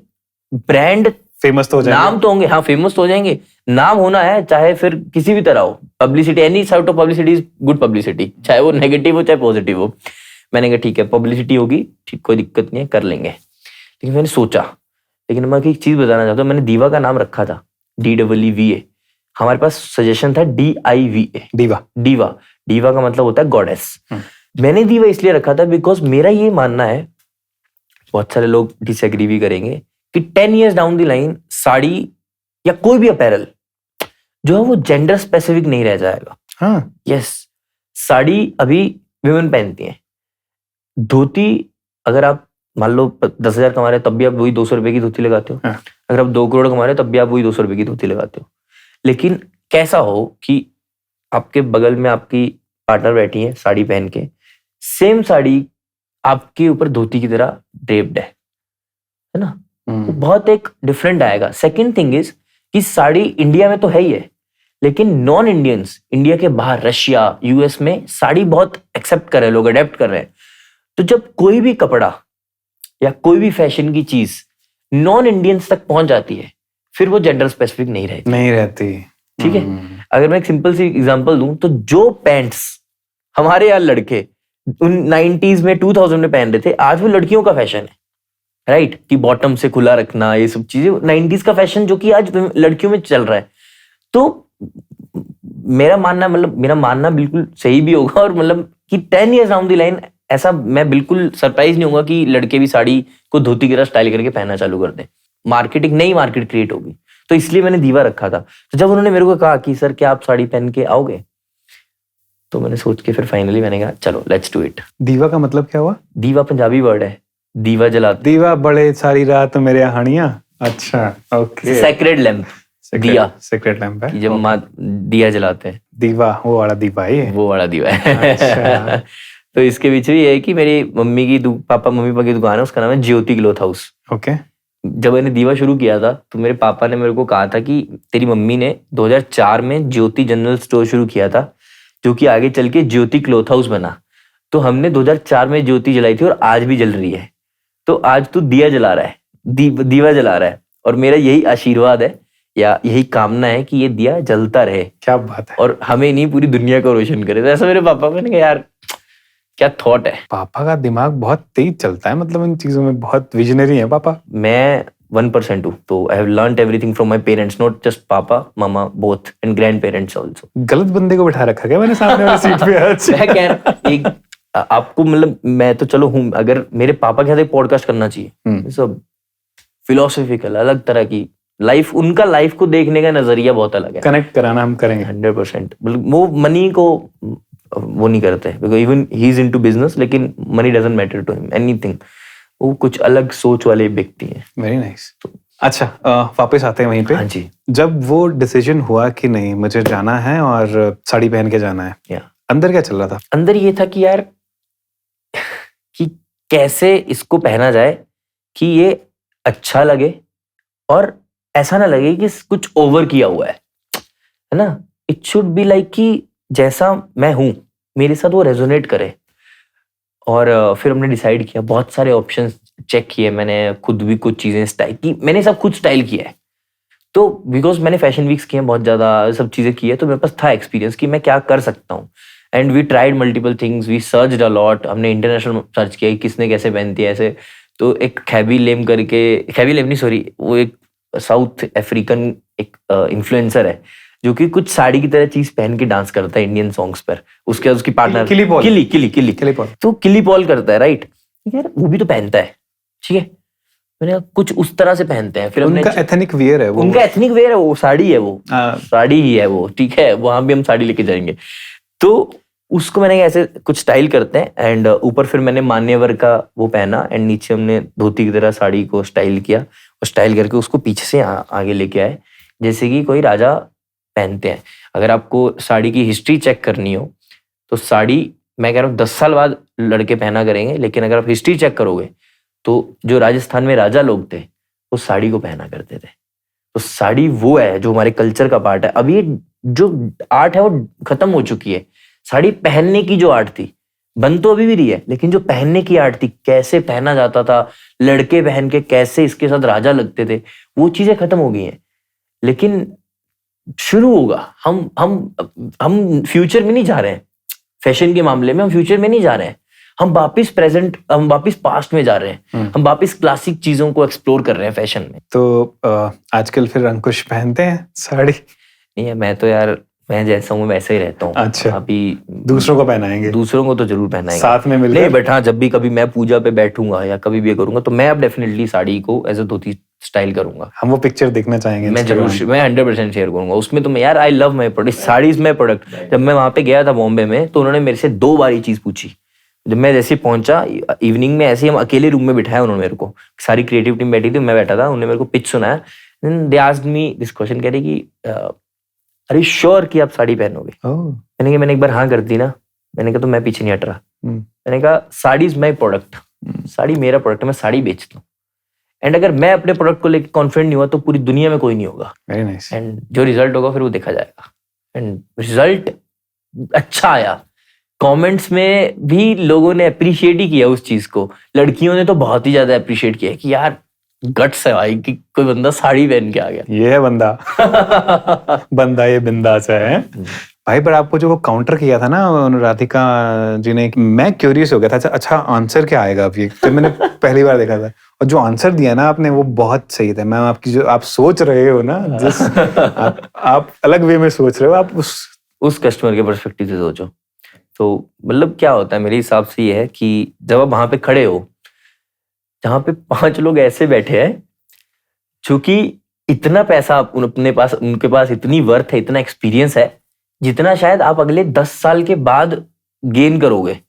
Speaker 1: ब्रांड
Speaker 2: फेमस तो हो जाएंगे,
Speaker 1: नाम तो होंगे। हाँ, फेमस तो हो जाएंगे। नाम होना है, चाहे फिर किसी भी तरह हो। Publicity, any sort of publicity is good publicity, चाहे वो नेगेटिव हो चाहे पॉजिटिव हो। मैंने कहा ठीक है, पब्लिसिटी होगी, ठीक, कोई दिक्कत नहीं है, कर लेंगे। लेकिन मैंने सोचा, लेकिन मैं एक चीज बताना चाहता हूँ, मैंने दीवा का नाम रखा था, DEEVA। हमारे पास सजेशन था DIVA, दीवा का मतलब होता है गॉडेस। मैंने दीवा इसलिए रखा था बिकॉज मेरा ये मानना है, बहुत सारे लोग डिसएग्री भी करेंगे, कि 10 years down the line sari या कोई भी अपैरल जो है वो जेंडर स्पेसिफिक नहीं रह जाएगा।
Speaker 2: हाँ,
Speaker 1: यस, साड़ी अभी विमेन पहनती हैं। धोती अगर आप मान लो 10,000 कमा रहे हो तब भी आप वही 200 रुपए की धोती लगाते हो।
Speaker 2: हाँ।
Speaker 1: अगर आप 2 करोड़ कमा रहे हो तब भी आप वही 200 रुपए की धोती लगाते हो। लेकिन कैसा हो कि आपके बगल में आपकी पार्टनर बैठी है साड़ी पहन के, सेम साड़ी आपके ऊपर धोती की तरह ड्रेप्ड है ना, तो बहुत एक डिफरेंट आएगा। सेकंड थिंग इज कि साड़ी इंडिया में तो है ही है, लेकिन नॉन इंडियंस, इंडिया के बाहर रशिया, यूएस में साड़ी बहुत एक्सेप्ट कर रहे हैं लोग, अडेप्ट कर रहे हैं। तो जब कोई भी कपड़ा या कोई भी फैशन की चीज नॉन इंडियंस तक पहुंच जाती है, फिर वो जेंडर स्पेसिफिक नहीं रहती। ठीक है, अगर मैं एक सिंपल सी एग्जांपल दूं, तो जो पैंट्स हमारे यहाँ लड़के उन 90s में 2000 में पहन रहे थे, आज वो लड़कियों का फैशन है, राइट, कि बॉटम से खुला रखना, ये सब चीजें 90s का फैशन जो कि आज लड़कियों में चल रहा है। तो मेरा मानना बिल्कुल सही भी होगा, और मतलब कि 10 years डाउन द लाइन ऐसा मैं बिल्कुल सरप्राइज नहीं होगा कि लड़के भी साड़ी को धोती की तरह स्टाइल करके पहनना चालू कर दें। नई मार्केट क्रिएट होगी। तो इसलिए मैंने दीवा रखा था। तो जब उन्होंने मेरे को कहा कि सर क्या आप साड़ी पहन के आओगे, तो मैंने सोच के फिर फाइनली मैंने कहा चलो लेट्स डू इट।
Speaker 2: दीवा का मतलब क्या हुआ?
Speaker 1: दीवा पंजाबी वर्ड है, दीवा जलाते,
Speaker 2: दीवा बड़े सारी रात मेरे हानिया। अच्छा, ओके।
Speaker 1: सेक्रेड लैंप, दिया,
Speaker 2: सेक्रेड लैंप है,
Speaker 1: जब माँ दिया जलाते हैं,
Speaker 2: दीवा वो वाला दीवा है,
Speaker 1: वो वाला दीवा है।
Speaker 2: अच्छा।
Speaker 1: तो इसके पीछे भी ये है कि मेरी मम्मी पापा की दुकान है, उसका नाम है ज्योति क्लॉथ हाउस।
Speaker 2: ओके।
Speaker 1: जब मैंने दीवा शुरू किया था तो मेरे पापा ने मेरे को कहा था कि तेरी मम्मी ने 2004 में ज्योति जनरल स्टोर शुरू किया था, जो कि आगे चल के ज्योति क्लॉथ हाउस बना। तो हमने 2004 में ज्योति जलाई थी और आज भी जल रही है। तो आज तू दिया जला रहा है, दीवा जला रहा है, और मेरा यही आशीर्वाद है या यही कामना है कि ये दिया जलता रहे।
Speaker 2: क्या बात है।
Speaker 1: और हमें नहीं, पूरी दुनिया को रोशन करे। तो ऐसा मेरे पापा, मैंने कहा यार क्या थॉट है।
Speaker 2: पापा का दिमाग बहुत तेज चलता है, मतलब इन चीजों में बहुत विजनरी है पापा।
Speaker 1: मैं 1% हूँ, तो I have learned everything from my parents, not just papa mama both, and grandparents also.
Speaker 2: गलत बंदे को बैठा रखा क्या मैंने सामने वाली सीट पे आज?
Speaker 1: मैं कह रहा एक आपको, मतलब मैं तो चलो हूँ, अगर मेरे पापा के साथ एक पॉडकास्ट करना चाहिए, सब फिलोसॉफिकल, अलग तरह की लाइफ, उनका लाइफ को देखने का नजरिया बहुत अलग है।
Speaker 2: कनेक्ट कराना हम करेंगे
Speaker 1: 100%। वो मनी को वो नहीं करते, because even he is into business, लेकिन money doesn't matter to him anything. वो कुछ अलग सोच वाले व्यक्ति हैं।
Speaker 2: Very nice. अच्छा, वापस आते हैं वहीं पे।
Speaker 1: हाँ जी।
Speaker 2: जब वो डिसीजन हुआ कि नहीं मुझे जाना है और साड़ी पहन के जाना है, अंदर क्या चल रहा था?
Speaker 1: अंदर ये था कि यार कि कैसे इसको पहना जाए कि ये अच्छा लगे और ऐसा ना लगे कि कुछ ओवर किया हुआ है ना। इट शुड बी लाइक कि जैसा मैं हूं मेरे साथ वो रेजोनेट करे। और फिर हमने डिसाइड किया, बहुत सारे ऑप्शंस चेक किए, मैंने खुद भी कुछ चीजें स्टाइल की, मैंने सब खुद स्टाइल किया है। तो बिकॉज मैंने फैशन वीक्स किए हैं, बहुत ज्यादा सब चीजें की है, तो मेरे पास था एक्सपीरियंस कि मैं क्या कर सकता हूँ। And we tried multiple things, we searched a lot, हमने इंटरनेशनल सर्च किया कि किसने कैसे पहनती है ऐसे। तो एक खैबी लेम करके, खैबी लेम नहीं सॉरी, वो एक साउथ अफ्रीकन एक इन्फ्लुएंसर है जो कि कुछ साड़ी की तरह चीज पहन के डांस करता है इंडियन सॉन्ग्स पर। उसकी पार्टनर
Speaker 2: किली पॉल।
Speaker 1: किली
Speaker 2: पॉल।
Speaker 1: तो किली पॉल करता है, राइट। यार वो भी तो पहनता है, ठीक है। मैंने कहा कुछ उस तरह से पहनते हैं। फिर
Speaker 2: उनका एथनिक वियर है वो,
Speaker 1: उनका एथनिक वेयर है वो, साड़ी है वो, साड़ी ही है वो, ठीक है। वहां भी हम साड़ी लेके जाएंगे। तो उसको मैंने ऐसे कुछ स्टाइल करते हैं। एंड ऊपर फिर मैंने मान्यवर का वो पहना एंड नीचे हमने धोती की तरह साड़ी को स्टाइल किया और स्टाइल करके उसको पीछे से आगे लेके आए जैसे कि कोई राजा पहनते हैं। अगर आपको साड़ी की हिस्ट्री चेक करनी हो तो साड़ी, मैं कह रहा हूँ 10 साल बाद लड़के पहना करेंगे, लेकिन अगर आप हिस्ट्री चेक करोगे तो जो राजस्थान में राजा लोग थे वो साड़ी को पहना करते थे। तो साड़ी वो है जो हमारे कल्चर का पार्ट है। अभी जो आर्ट है वो खत्म हो चुकी है। साड़ी पहनने की जो आर्ट थी, बन तो अभी भी रही है, लेकिन जो पहनने की आर्ट थी, कैसे पहना जाता था, लड़के पहन के कैसे इसके साथ राजा लगते थे, वो चीजें खत्म हो गई हैं। लेकिन शुरू होगा। हम फ्यूचर में नहीं जा रहे हैं फैशन के मामले में, हम फ्यूचर में नहीं जा रहे हैं, हम वापस पास्ट में जा रहे हैं। हम वापस क्लासिक चीजों को एक्सप्लोर कर रहे हैं फैशन में।
Speaker 2: तो आजकल फिर अंकुश पहनते हैं साड़ी?
Speaker 1: नहीं है, मैं तो यार मैं जैसा हूँ वैसे ही रहता हूँ।
Speaker 2: अच्छा,
Speaker 1: अभी
Speaker 2: दूसरों को पहनाएंगे?
Speaker 1: दूसरों को तो जरूर पहनाएंगे,
Speaker 2: साथ में मिलकर।
Speaker 1: नहीं बट हाँ, जब भी कभी मैं पूजा पे बैठूंगा या कभी भी ये करूंगा तो मैं अब डेफिनेटली साड़ी को एज अ धोती स्टाइल करूंगा।
Speaker 2: हम वो पिक्चर देखना चाहेंगे।
Speaker 1: मैं जरूर, मैं 100% शेयर करूंगा उसमें। तो मैं यार, I love my product, sari is my product. जब मैं वहां पे गया था बॉम्बे में तो उन्होंने मेरे से 2 बार ये चीज पूछी। जब मैं जैसे पहुंचा इवनिंग में, ऐसे ही हम अकेले रूम में बिठाया उन्होंने मेरे को, सारी क्रिएटिव टीम बैठी थी, मैं बैठा था, उन्होंने मेरे को पिच सुनाया। They asked me this question, कह रही कि अरे श्योर कि आप साड़ी पहनोगे? मैंने कहा मैंने एक बार हाँ कर दी ना, मैंने कहा तो मैं पीछे नहीं हट रहा। मैंने कहा sari is my product, sari मेरा प्रोडक्ट है, मैं साड़ी बेचता हूँ। एंड अगर मैं अपने प्रोडक्ट को लेकर कॉन्फिडेंट नहीं हुआ तो पूरी दुनिया में कोई नहीं होगा।
Speaker 2: Very nice.
Speaker 1: एंड जो रिजल्ट होगा फिर वो देखा जाएगा। एंड रिजल्ट अच्छा आया। कमेंट्स में भी लोगों ने अप्रिशिएट ही किया उस चीज को। लड़कियों ने तो बहुत ही ज्यादा अप्रिशिएट किया कि यार गट्स है भाई कि कोई बंदा साड़ी पहन के आ गया।
Speaker 2: ये है बंदा। बंदा ये बिंदास है भाई। पर आपको जो वो काउंटर किया था ना राधिका जी ने, मैं क्यूरियस हो गया था। अच्छा आंसर क्या आएगा अब ये, तो मैंने पहली बार देखा था। और जो आंसर दिया ना आपने वो बहुत सही था। मैम आपकी जो आप सोच रहे हो ना, जिस आप अलग वे में सोच रहे हो, आप
Speaker 1: उस कस्टमर के पर्सपेक्टिव से सोचो। तो मतलब क्या होता है मेरे हिसाब से ये है कि जब आप वहां पे खड़े हो जहां पे 5 लोग ऐसे बैठे हैं जो कि इतना पैसा अपने पास, उनके पास इतनी वर्थ है, इतना एक्सपीरियंस है जितना शायद आप अगले 10 साल के बाद गेन करोगे।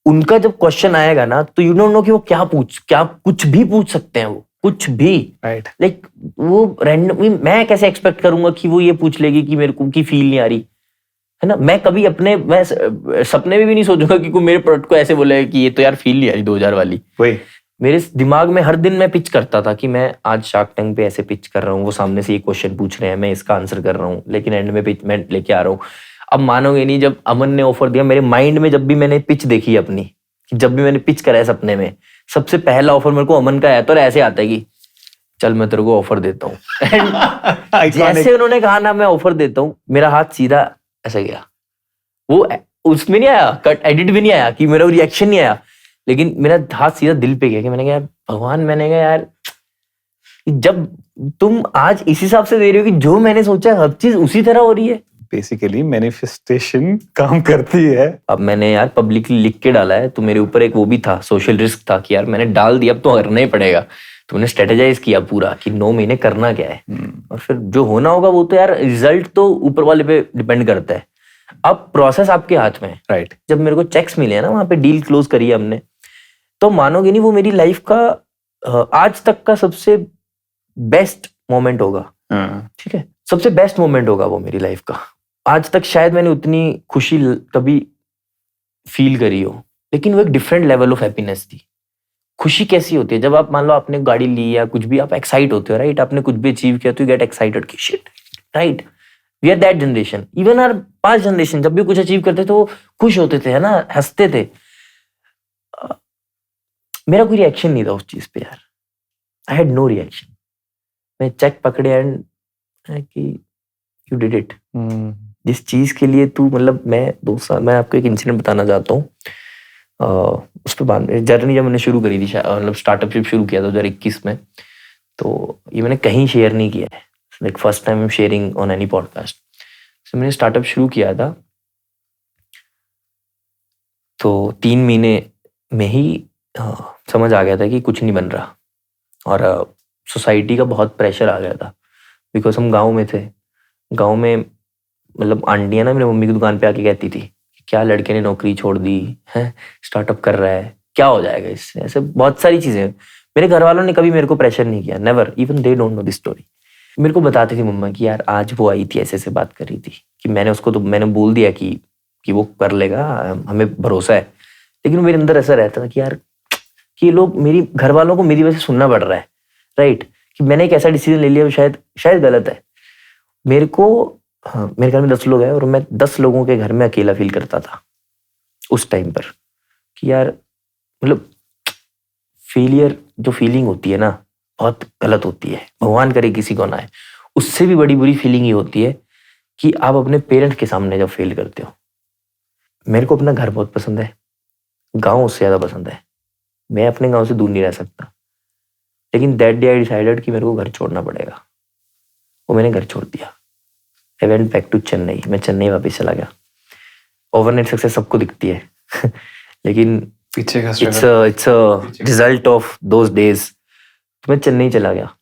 Speaker 1: उनका जब क्वेश्चन आएगा ना तो यू डोंट नो कि वो क्या कुछ भी पूछ सकते हैं, वो कुछ भी,
Speaker 2: राइट।
Speaker 1: लाइक वो रैंडम, मैं कैसे एक्सपेक्ट करूंगा कि वो ये पूछ लेगी कि मेरे को की फील नहीं आ रही है ना। मैं कभी मैं सपने में भी नहीं सोचूंगा कि कोई मेरे प्रोडक्ट को ऐसे बोले कि ये तो यार फील नहीं आ रही 2000 वाली।
Speaker 2: वही
Speaker 1: मेरे दिमाग में हर दिन मैं पिच करता था कि मैं आज शार्क टैंक पे ऐसे पिच कर रहा हूँ, वो सामने से ये क्वेश्चन पूछ रहे हैं, मैं इसका आंसर कर रहा हूँ, लेकिन एंड में पिच मैं लेके आ रहा हूँ। अब मानोगे नहीं, जब अमन ने ऑफर दिया मेरे माइंड में, जब भी मैंने पिच देखी अपनी, जब भी मैंने पिच करा है सपने में, सबसे पहला ऑफर मेरे को अमन का आया। तो ऐसे आता है कि चल मैं तेरे को ऑफर देता हूँ। जैसे उन्होंने कहा ना मैं ऑफर देता हूँ, मेरा हाथ सीधा ऐसे गया। वो उसमें नहीं आया, कट एडिट भी नहीं आया कि मेरा रिएक्शन नहीं आया, लेकिन मेरा हाथ सीधा दिल पे गया कि मैंने कहा यार भगवान, मैंने कहा यार जब तुम आज इस हिसाब से दे रहे हो कि जो मैंने सोचा हर चीज उसी तरह हो रही है।
Speaker 2: बेसिकली मैनिफेस्टेशन काम करती है।
Speaker 1: अब मैंने यार पब्लिकली लिख के डाला है तो मेरे ऊपर एक वो भी था, सोशल रिस्क था कि यार मैंने डाल दिया अब तो करना ही पड़ेगा। तो मैंने स्ट्रेटेजाइज किया पूरा कि 9 महीने करना क्या है, और फिर जो होना होगा वो तो यार रिजल्ट तो ऊपर वाले पे डिपेंड करता है। अब प्रोसेस आपके हाथ में है,
Speaker 2: राइट।
Speaker 1: जब मेरे को चेक्स मिले हैं ना, वहां पे डील क्लोज करी है हमने, तो मानोगे नहीं वो मेरी लाइफ का आज तक का सबसे बेस्ट मोमेंट होगा। ठीक है, सबसे बेस्ट मोमेंट होगा वो मेरी लाइफ का। आज तक शायद मैंने उतनी खुशी कभी फील करी हो, लेकिन वो एक डिफरेंट लेवल ऑफ हैप्पीनेस थी। खुशी कैसी होती है जब आप मान लो आपने गाड़ी ली या कुछ भी, आप एक्साइट होते हो, राइट? आपने कुछ भी अचीव किया तो यू गेट एक्साइटेड कि shit, right? We are that generation, even our past generation जब भी कुछ अचीव करते तो खुश होते थे, है ना, हंसते थे। मेरा कोई रिएक्शन नहीं था उस चीज पे यार, आई हैड नो रिएक्शन। मैं चेक पकड़े एंड कि यू डिड इट। जिस चीज के लिए तू, मतलब मैं आपको एक इंसिडेंट बताना चाहता हूँ। उस पर बाद में जर्नी जब मैंने शुरू करी थी, मतलब स्टार्टअप जब शुरू किया था 2021 में, तो ये मैंने कहीं शेयर नहीं किया है, like first time I am sharing on any podcast. तो मैंने स्टार्टअप शुरू किया था तो 3 महीने में ही समझ आ गया था कि कुछ नहीं बन रहा, और सोसाइटी का बहुत प्रेशर आ गया था, बिकॉज हम गाँव में थे। गाँव में मतलब आंटियां ना मेरी मम्मी की दुकान पे आके कहती थी क्या लड़के ने नौकरी छोड़ दी है, स्टार्टअप कर रहा है, क्या हो जाएगा इससे, ऐसे बहुत सारी चीजें। मेरे घर वालों ने कभी मेरे को प्रेशर नहीं किया, never, even they don't know this story. मेरे को बताती थी मम्मा कि यार आज वो आई थी ऐसे बात कर रही थी, कि मैंने उसको तो मैंने बोल दिया कि वो कर लेगा, हमें भरोसा है। लेकिन मेरे अंदर ऐसा रहता था कि यार कि लोग, मेरी घर वालों को मेरी वजह से सुनना पड़ रहा है, राइट? कि मैंने एक ऐसा डिसीजन ले लिया शायद गलत है। मेरे को, हाँ, मेरे घर में 10 लोग हैं और मैं 10 लोगों के घर में अकेला फील करता था उस टाइम पर, कि यार मतलब फेलियर जो फीलिंग होती है ना बहुत गलत होती है, भगवान करे किसी को ना आए। उससे भी बड़ी बुरी फीलिंग ये होती है कि आप अपने पेरेंट्स के सामने जब फेल करते हो। मेरे को अपना घर बहुत पसंद है, गाँव उससे ज़्यादा पसंद है, मैं अपने गाँव से दूर नहीं रह सकता। लेकिन दैट डे आई डिसाइडेड कि मेरे को घर छोड़ना पड़ेगा, वो मैंने घर छोड़ दिया। I went back to Chennai, मैं चेन्नई वापस चला गया। ओवरनाइट सक्सेस सबको दिखती है लेकिन
Speaker 2: पीछे का
Speaker 1: it's a result of those days. तो मैं चेन्नई चला गया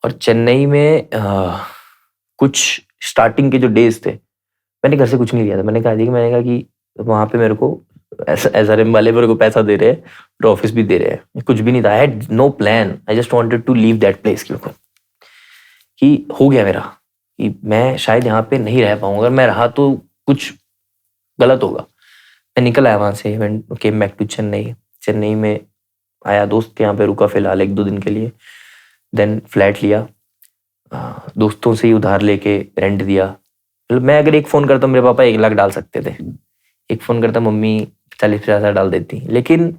Speaker 1: और चेन्नई में कुछ स्टार्टिंग के जो डेज थे मैंने घर से कुछ नहीं लिया था। मैंने कहा कि वहाँ पे मेरे को SRM वाले मेरे को पैसा दे रहे हैं और ऑफिस भी दे रहे हैं, कुछ भी नहीं था। I had no plan, I just wanted to leave that place. कि हो गया मेरा कि मैं शायद यहाँ पे नहीं रह पाऊंगा, अगर मैं रहा तो कुछ गलत होगा। मैं निकल आया वहाँ से, came back to Chennai. Chennai में आया, दोस्त के यहाँ पे रुका फिलहाल 1-2 दिन के लिए, देन फ्लैट लिया, दोस्तों से ही उधार लेके रेंट दिया। मतलब मैं अगर एक फ़ोन करता मेरे पापा 1 लाख डाल सकते थे, एक फ़ोन करता मम्मी 40-50 हज़ार डाल देती। लेकिन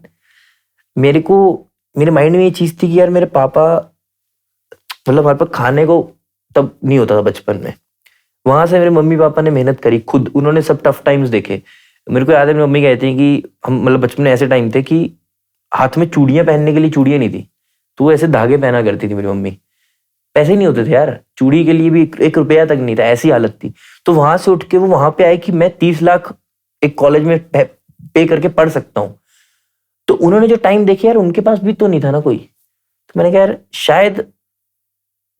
Speaker 1: मेरे माइंड में ये चीज़ थी कि यार मेरे पापा, मतलब हमारे पास खाने को तब नहीं होता था बचपन में। वहां से मेरे मम्मी पापा ने मेहनत करी खुद, उन्होंने सब टफ टाइम्स देखे। मेरे को याद है मेरी मम्मी कहती है कि हम, मतलब बचपन में ऐसे टाइम थे कि हाथ में चूड़ियां पहनने के लिए चूड़ियां नहीं थी, तो वो ऐसे धागे पहना करती थी मेरी मम्मी। पैसे नहीं होते थे यार, चूड़ी के लिए भी 1 रुपया तक नहीं था, ऐसी हालत थी। तो वहां से उठ के वो वहां पे आए कि मैं 30 लाख एक कॉलेज में पे करके पढ़ सकता हूँ। तो उन्होंने जो टाइम देखे यार, उनके पास भी तो नहीं था ना कोई। तो मैंने कहा यार शायद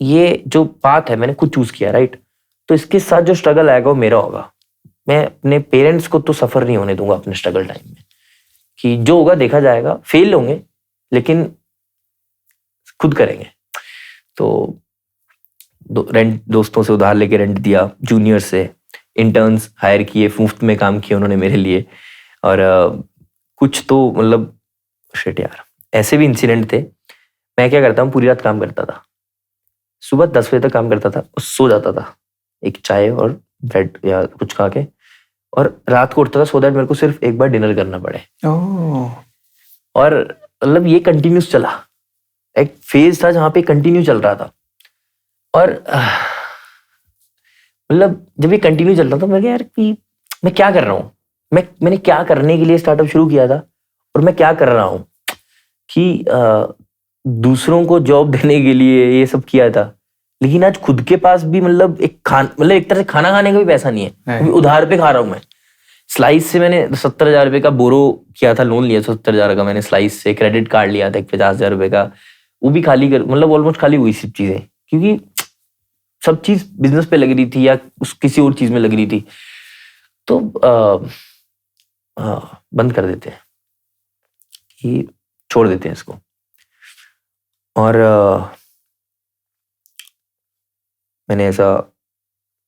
Speaker 1: ये जो पाथ है मैंने खुद चूज किया, राइट? तो इसके साथ जो स्ट्रगल आएगा वो मेरा होगा। मैं अपने पेरेंट्स को तो सफर नहीं होने दूंगा अपने स्ट्रगल टाइम में, कि जो होगा देखा जाएगा, फेल होंगे लेकिन खुद करेंगे। तो दोस्तों से उधार लेके रेंट दिया, जूनियर से इंटर्न्स हायर किए, मुफ्त में काम किए उन्होंने मेरे लिए। और कुछ तो मतलब शिट यार, ऐसे भी इंसिडेंट थे। मैं क्या करता हूँ, पूरी रात काम करता था, सुबह 10 बजे तक काम करता था और सो जाता था, एक चाय और ब्रेड या कुछ खा के, और रात को उठता था सो दैट मेरे को सिर्फ एक बार डिनर करना पड़े। और मतलब ये कंटिन्यूस चला, एक फेज था जहाँ पे कंटिन्यू चल रहा था। और मतलब जब ये कंटिन्यू चल रहा था, मैं यार कि मैं क्या कर रहा हूँ, मैंने क्या करने के लिए स्टार्टअप शुरू किया था और मैं क्या कर रहा हूँ, कि दूसरों को जॉब देने के लिए ये सब किया था, लेकिन आज खुद के पास भी मतलब एक तरह से खाना खाने का भी पैसा नहीं है, क्योंकि उधार पे खा रहा हूँ मैं। स्लाइस से मैंने 70,000 रुपए का बोरो किया था, लोन लिया 70,000 का मैंने स्लाइस से, क्रेडिट कार्ड लिया था एक 50,000 रुपए का, वो भी खाली कर, मतलब ऑलमोस्ट खाली हुई सब चीजें, क्योंकि सब चीज बिजनेस पे लग रही थी या किसी और चीज में लग रही थी। तो बंद कर देते हैं, कि छोड़ देते हैं इसको। और मैंने ऐसा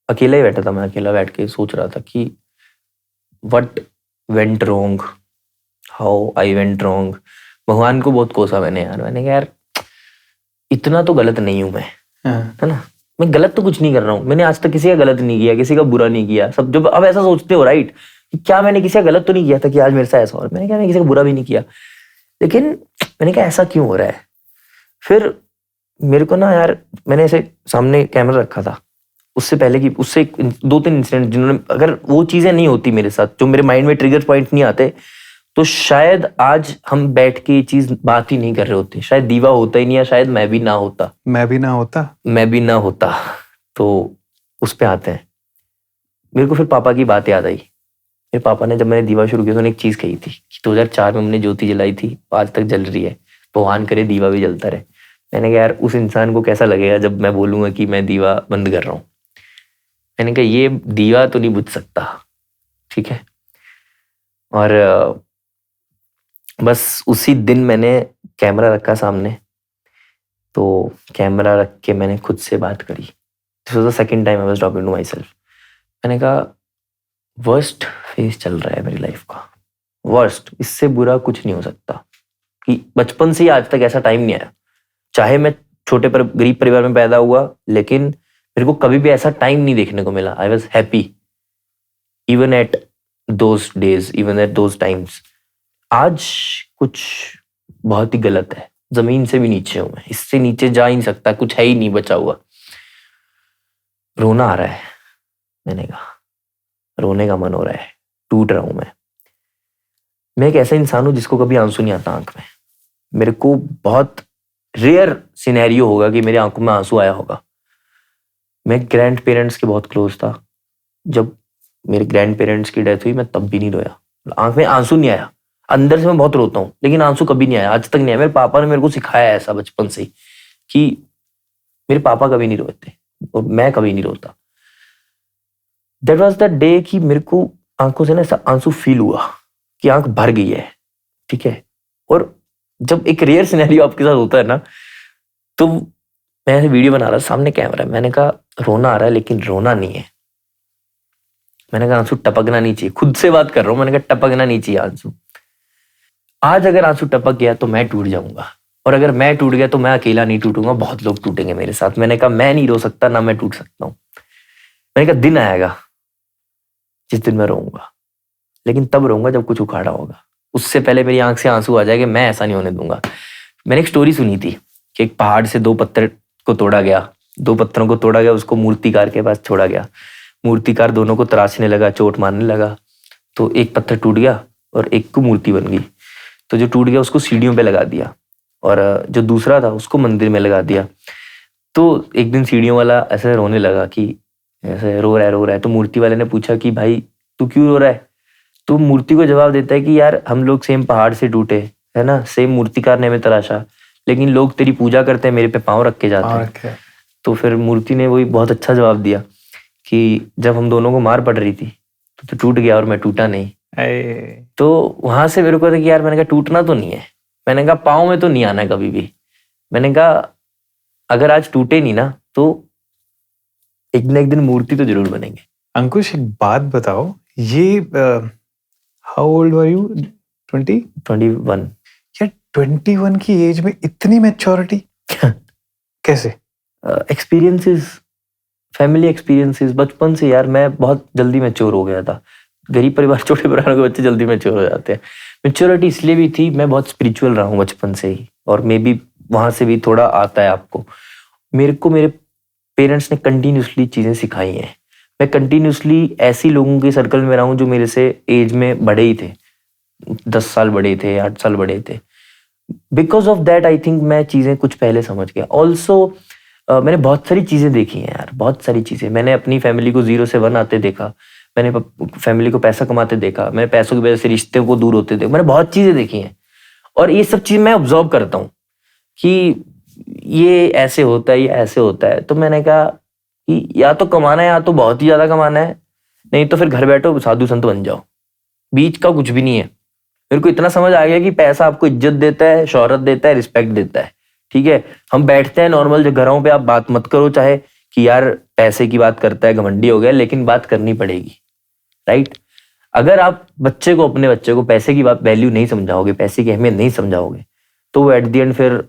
Speaker 1: अकेला ही बैठा था, मैं अकेला बैठ के सोच रहा था कि what went wrong, how I went wrong, भगवान को बहुत कोसा मैंने यार, मैंने कहा यार इतना तो गलत नहीं हूं मैं, है ना, मैं गलत तो कुछ नहीं कर रहा हूँ, मैंने आज तक किसी का गलत नहीं किया, किसी का बुरा नहीं किया। सब जब अब ऐसा सोचते हो राइट, क्या मैंने किसी का गलत तो नहीं किया था कि आज मेरे साथ ऐसा हो रहा है, मैंने कहा मैंने किसी का बुरा भी नहीं किया, लेकिन मैंने कहा ऐसा क्यों हो रहा है। फिर मेरे को ना यार, मैंने ऐसे सामने कैमरा रखा था, उससे पहले कि उससे 2-3 इंसिडेंट जिन्होंने, अगर वो चीजें नहीं होती मेरे साथ, जो मेरे माइंड में ट्रिगर पॉइंट नहीं आते, तो शायद आज हम बैठ के ये चीज बात ही नहीं कर रहे होते, शायद दीवा होता ही नहीं, या शायद मैं भी ना होता। तो उस पे आते हैं, मेरे को फिर पापा की बात याद आई। मेरे पापा ने जब मैंने दीवा शुरू किया तो एक चीज कही थी कि 2004 में हमने ज्योति जलाई थी, आज तक जल रही है, भगवान करे दीवा भी जलता रहे। मैंने कहा यार उस इंसान को कैसा लगेगा जब मैं बोलूंगा कि मैं दीवा बंद कर रहा हूँ। मैंने कहा ये दीवा तो नहीं बुझ सकता, ठीक है। और बस उसी दिन मैंने कैमरा रखा सामने, तो कैमरा रख के मैंने खुद से बात करी। This was the second time I was talking to myself. मैंने कहा वर्स्ट फेज चल रहा है मेरी लाइफ का, वर्स्ट, इससे बुरा कुछ नहीं हो सकता। कि बचपन से ही आज तक ऐसा टाइम नहीं आया, चाहे मैं छोटे पर गरीब परिवार में पैदा हुआ, लेकिन मेरे को कभी भी ऐसा टाइम नहीं देखने को मिला। I was happy even at those days, even at those times. आज कुछ बहुत ही गलत है, जमीन से भी नीचे हूं मैं, इससे नीचे जा ही नहीं सकता, कुछ है ही नहीं बचा हुआ। रोना आ रहा है, मैंने कहा रोने का मन हो रहा है, टूट रहा हूं मैं एक ऐसा इंसान हूं जिसको कभी आंसू नहीं आता आंख में। मेरे को बहुत रेयर सिनेरियो होगा कि मेरी आंखों में आंसू आया होगा। मैं ग्रैंड पेरेंट्स के बहुत क्लोज था, जब मेरे ग्रैंड पेरेंट्स की डेथ हुई मैं तब भी नहीं रोया, आंख में आंसू नहीं आया। अंदर से मैं बहुत रोता हूँ, लेकिन आंसू कभी नहीं आया, आज तक नहीं आया। मेरे पापा ने मेरे को सिखाया ऐसा बचपन से ही कि मेरे पापा कभी नहीं रोते और मैं कभी नहीं रोता। दैट वाज द डे कि मेरे को आंखों से ना ऐसा आंसू फील हुआ कि आंख भर गई है, ठीक है। और जब एक रेयर सिनेरियो आपके साथ होता है ना, तो मैं ऐसे वीडियो बना रहा, सामने कैमरा है, मैंने कहा रोना आ रहा है लेकिन रोना नहीं है। मैंने कहा आंसू टपकना नहीं चाहिए, खुद से बात कर रहा हूं, मैंने कहा टपकना नहीं चाहिए आंसू। आज अगर आंसू टपक गया तो मैं टूट जाऊंगा, और अगर मैं टूट गया तो मैं अकेला नहीं टूटूंगा, बहुत लोग टूटेंगे मेरे साथ। मैंने कहा मैं नहीं रो सकता, ना मैं टूट सकता हूं। मैंने कहा दिन आएगा जिस दिन मैं रोऊंगा, लेकिन तब रोऊंगा जब कुछ उखाड़ा होगा, उससे पहले मेरी आंख से आंसू आ जाएगा, मैं ऐसा नहीं होने दूंगा। मैंने एक स्टोरी सुनी थी कि एक पहाड़ से 2 पत्थर को तोड़ा गया, 2 पत्थरों को तोड़ा गया, उसको मूर्तिकार के पास छोड़ा गया। मूर्तिकार दोनों को तराशने लगा, चोट मारने लगा, तो एक पत्थर टूट गया और एक को मूर्ति बन गई। तो जो टूट गया उसको सीढ़ियों पे लगा दिया, और जो दूसरा था उसको मंदिर में लगा दिया। तो एक दिन सीढ़ियों वाला ऐसे रोने लगा कि ऐसे रो रहा है। तो मूर्ति वाले ने पूछा कि भाई तू क्यों रो रहा है? तो मूर्ति को जवाब देता है कि यार हम लोग सेम पहाड़ से टूटे, है ना, सेम मूर्तिकार ने हमें तराशा, लेकिन लोग तेरी पूजा करते हैं, मेरे पे पाँव रख के जाते हैं। तो फिर मूर्ति ने वही बहुत अच्छा जवाब दिया कि जब हम दोनों को मार पड़ रही थी तो टूट गया और मैं टूटा नहीं। तो वहां से मेरे को था कि यार, मैंने कहा टूटना तो नहीं है, मैंने कहा पाँव में तो नहीं आना कभी भी। मैंने कहा अगर आज टूटे नहीं ना तो एक ना एक दिन मूर्ति तो जरूर बनेंगे।
Speaker 2: अंकुश एक बात बताओ, ये हाउ ओल्ड वर यू?
Speaker 1: 21।
Speaker 2: यार 21 की एज में इतनी मैच्योरिटी कैसे?
Speaker 1: Experiences, family experiences. बचपन से यार मैं बहुत जल्दी मैच्योर हो गया था। गरीब परिवार, छोटे परिवार के बच्चे जल्दी मैच्योर हो जाते हैं। मैच्योरिटी इसलिए भी थी, मैं बहुत स्पिरिचुअल रहा हूँ बचपन से ही, और मे बी वहां से भी थोड़ा आता है आपको। मेरे को मेरे पेरेंट्स ने कंटिन्यूसली चीजें सिखाई हैं। मैं कंटिन्यूसली ऐसी लोगों के सर्कल में रहा हूँ जो मेरे से एज में बड़े ही थे, 10 साल बड़े थे, 8 साल बड़े थे। Because of that I think मैं चीजें कुछ पहले समझ गया। ऑल्सो मैंने बहुत सारी चीजें देखी हैं यार, बहुत सारी चीजें। मैंने अपनी फैमिली को 0 से 1 आते देखा, मैंने फैमिली को पैसा कमाते देखा, मैंने पैसों की वजह से रिश्ते को दूर होते देखा, मैंने बहुत चीजें देखी हैं। और ये सब चीज मैं ऑब्जर्व करता हूँ कि ये ऐसे होता है, ये ऐसे होता है। तो मैंने कहा कि या तो कमाना है, या तो बहुत ही ज्यादा कमाना है, नहीं तो फिर घर बैठो साधु संत बन जाओ। बीच का कुछ भी नहीं है। मेरे को इतना समझ आ गया कि पैसा आपको इज्जत देता है, शोहरत देता है, रिस्पेक्ट देता है, ठीक है। हम बैठते हैं नॉर्मल घरों पे, आप बात मत करो चाहे कि यार पैसे की बात करता है, घमंडी हो गया, लेकिन बात करनी पड़ेगी, राइट। अगर आप अपने बच्चे को पैसे की बात वैल्यू नहीं समझाओगे, पैसे की अहमियत नहीं समझाओगे, तो वो एट द एंड फिर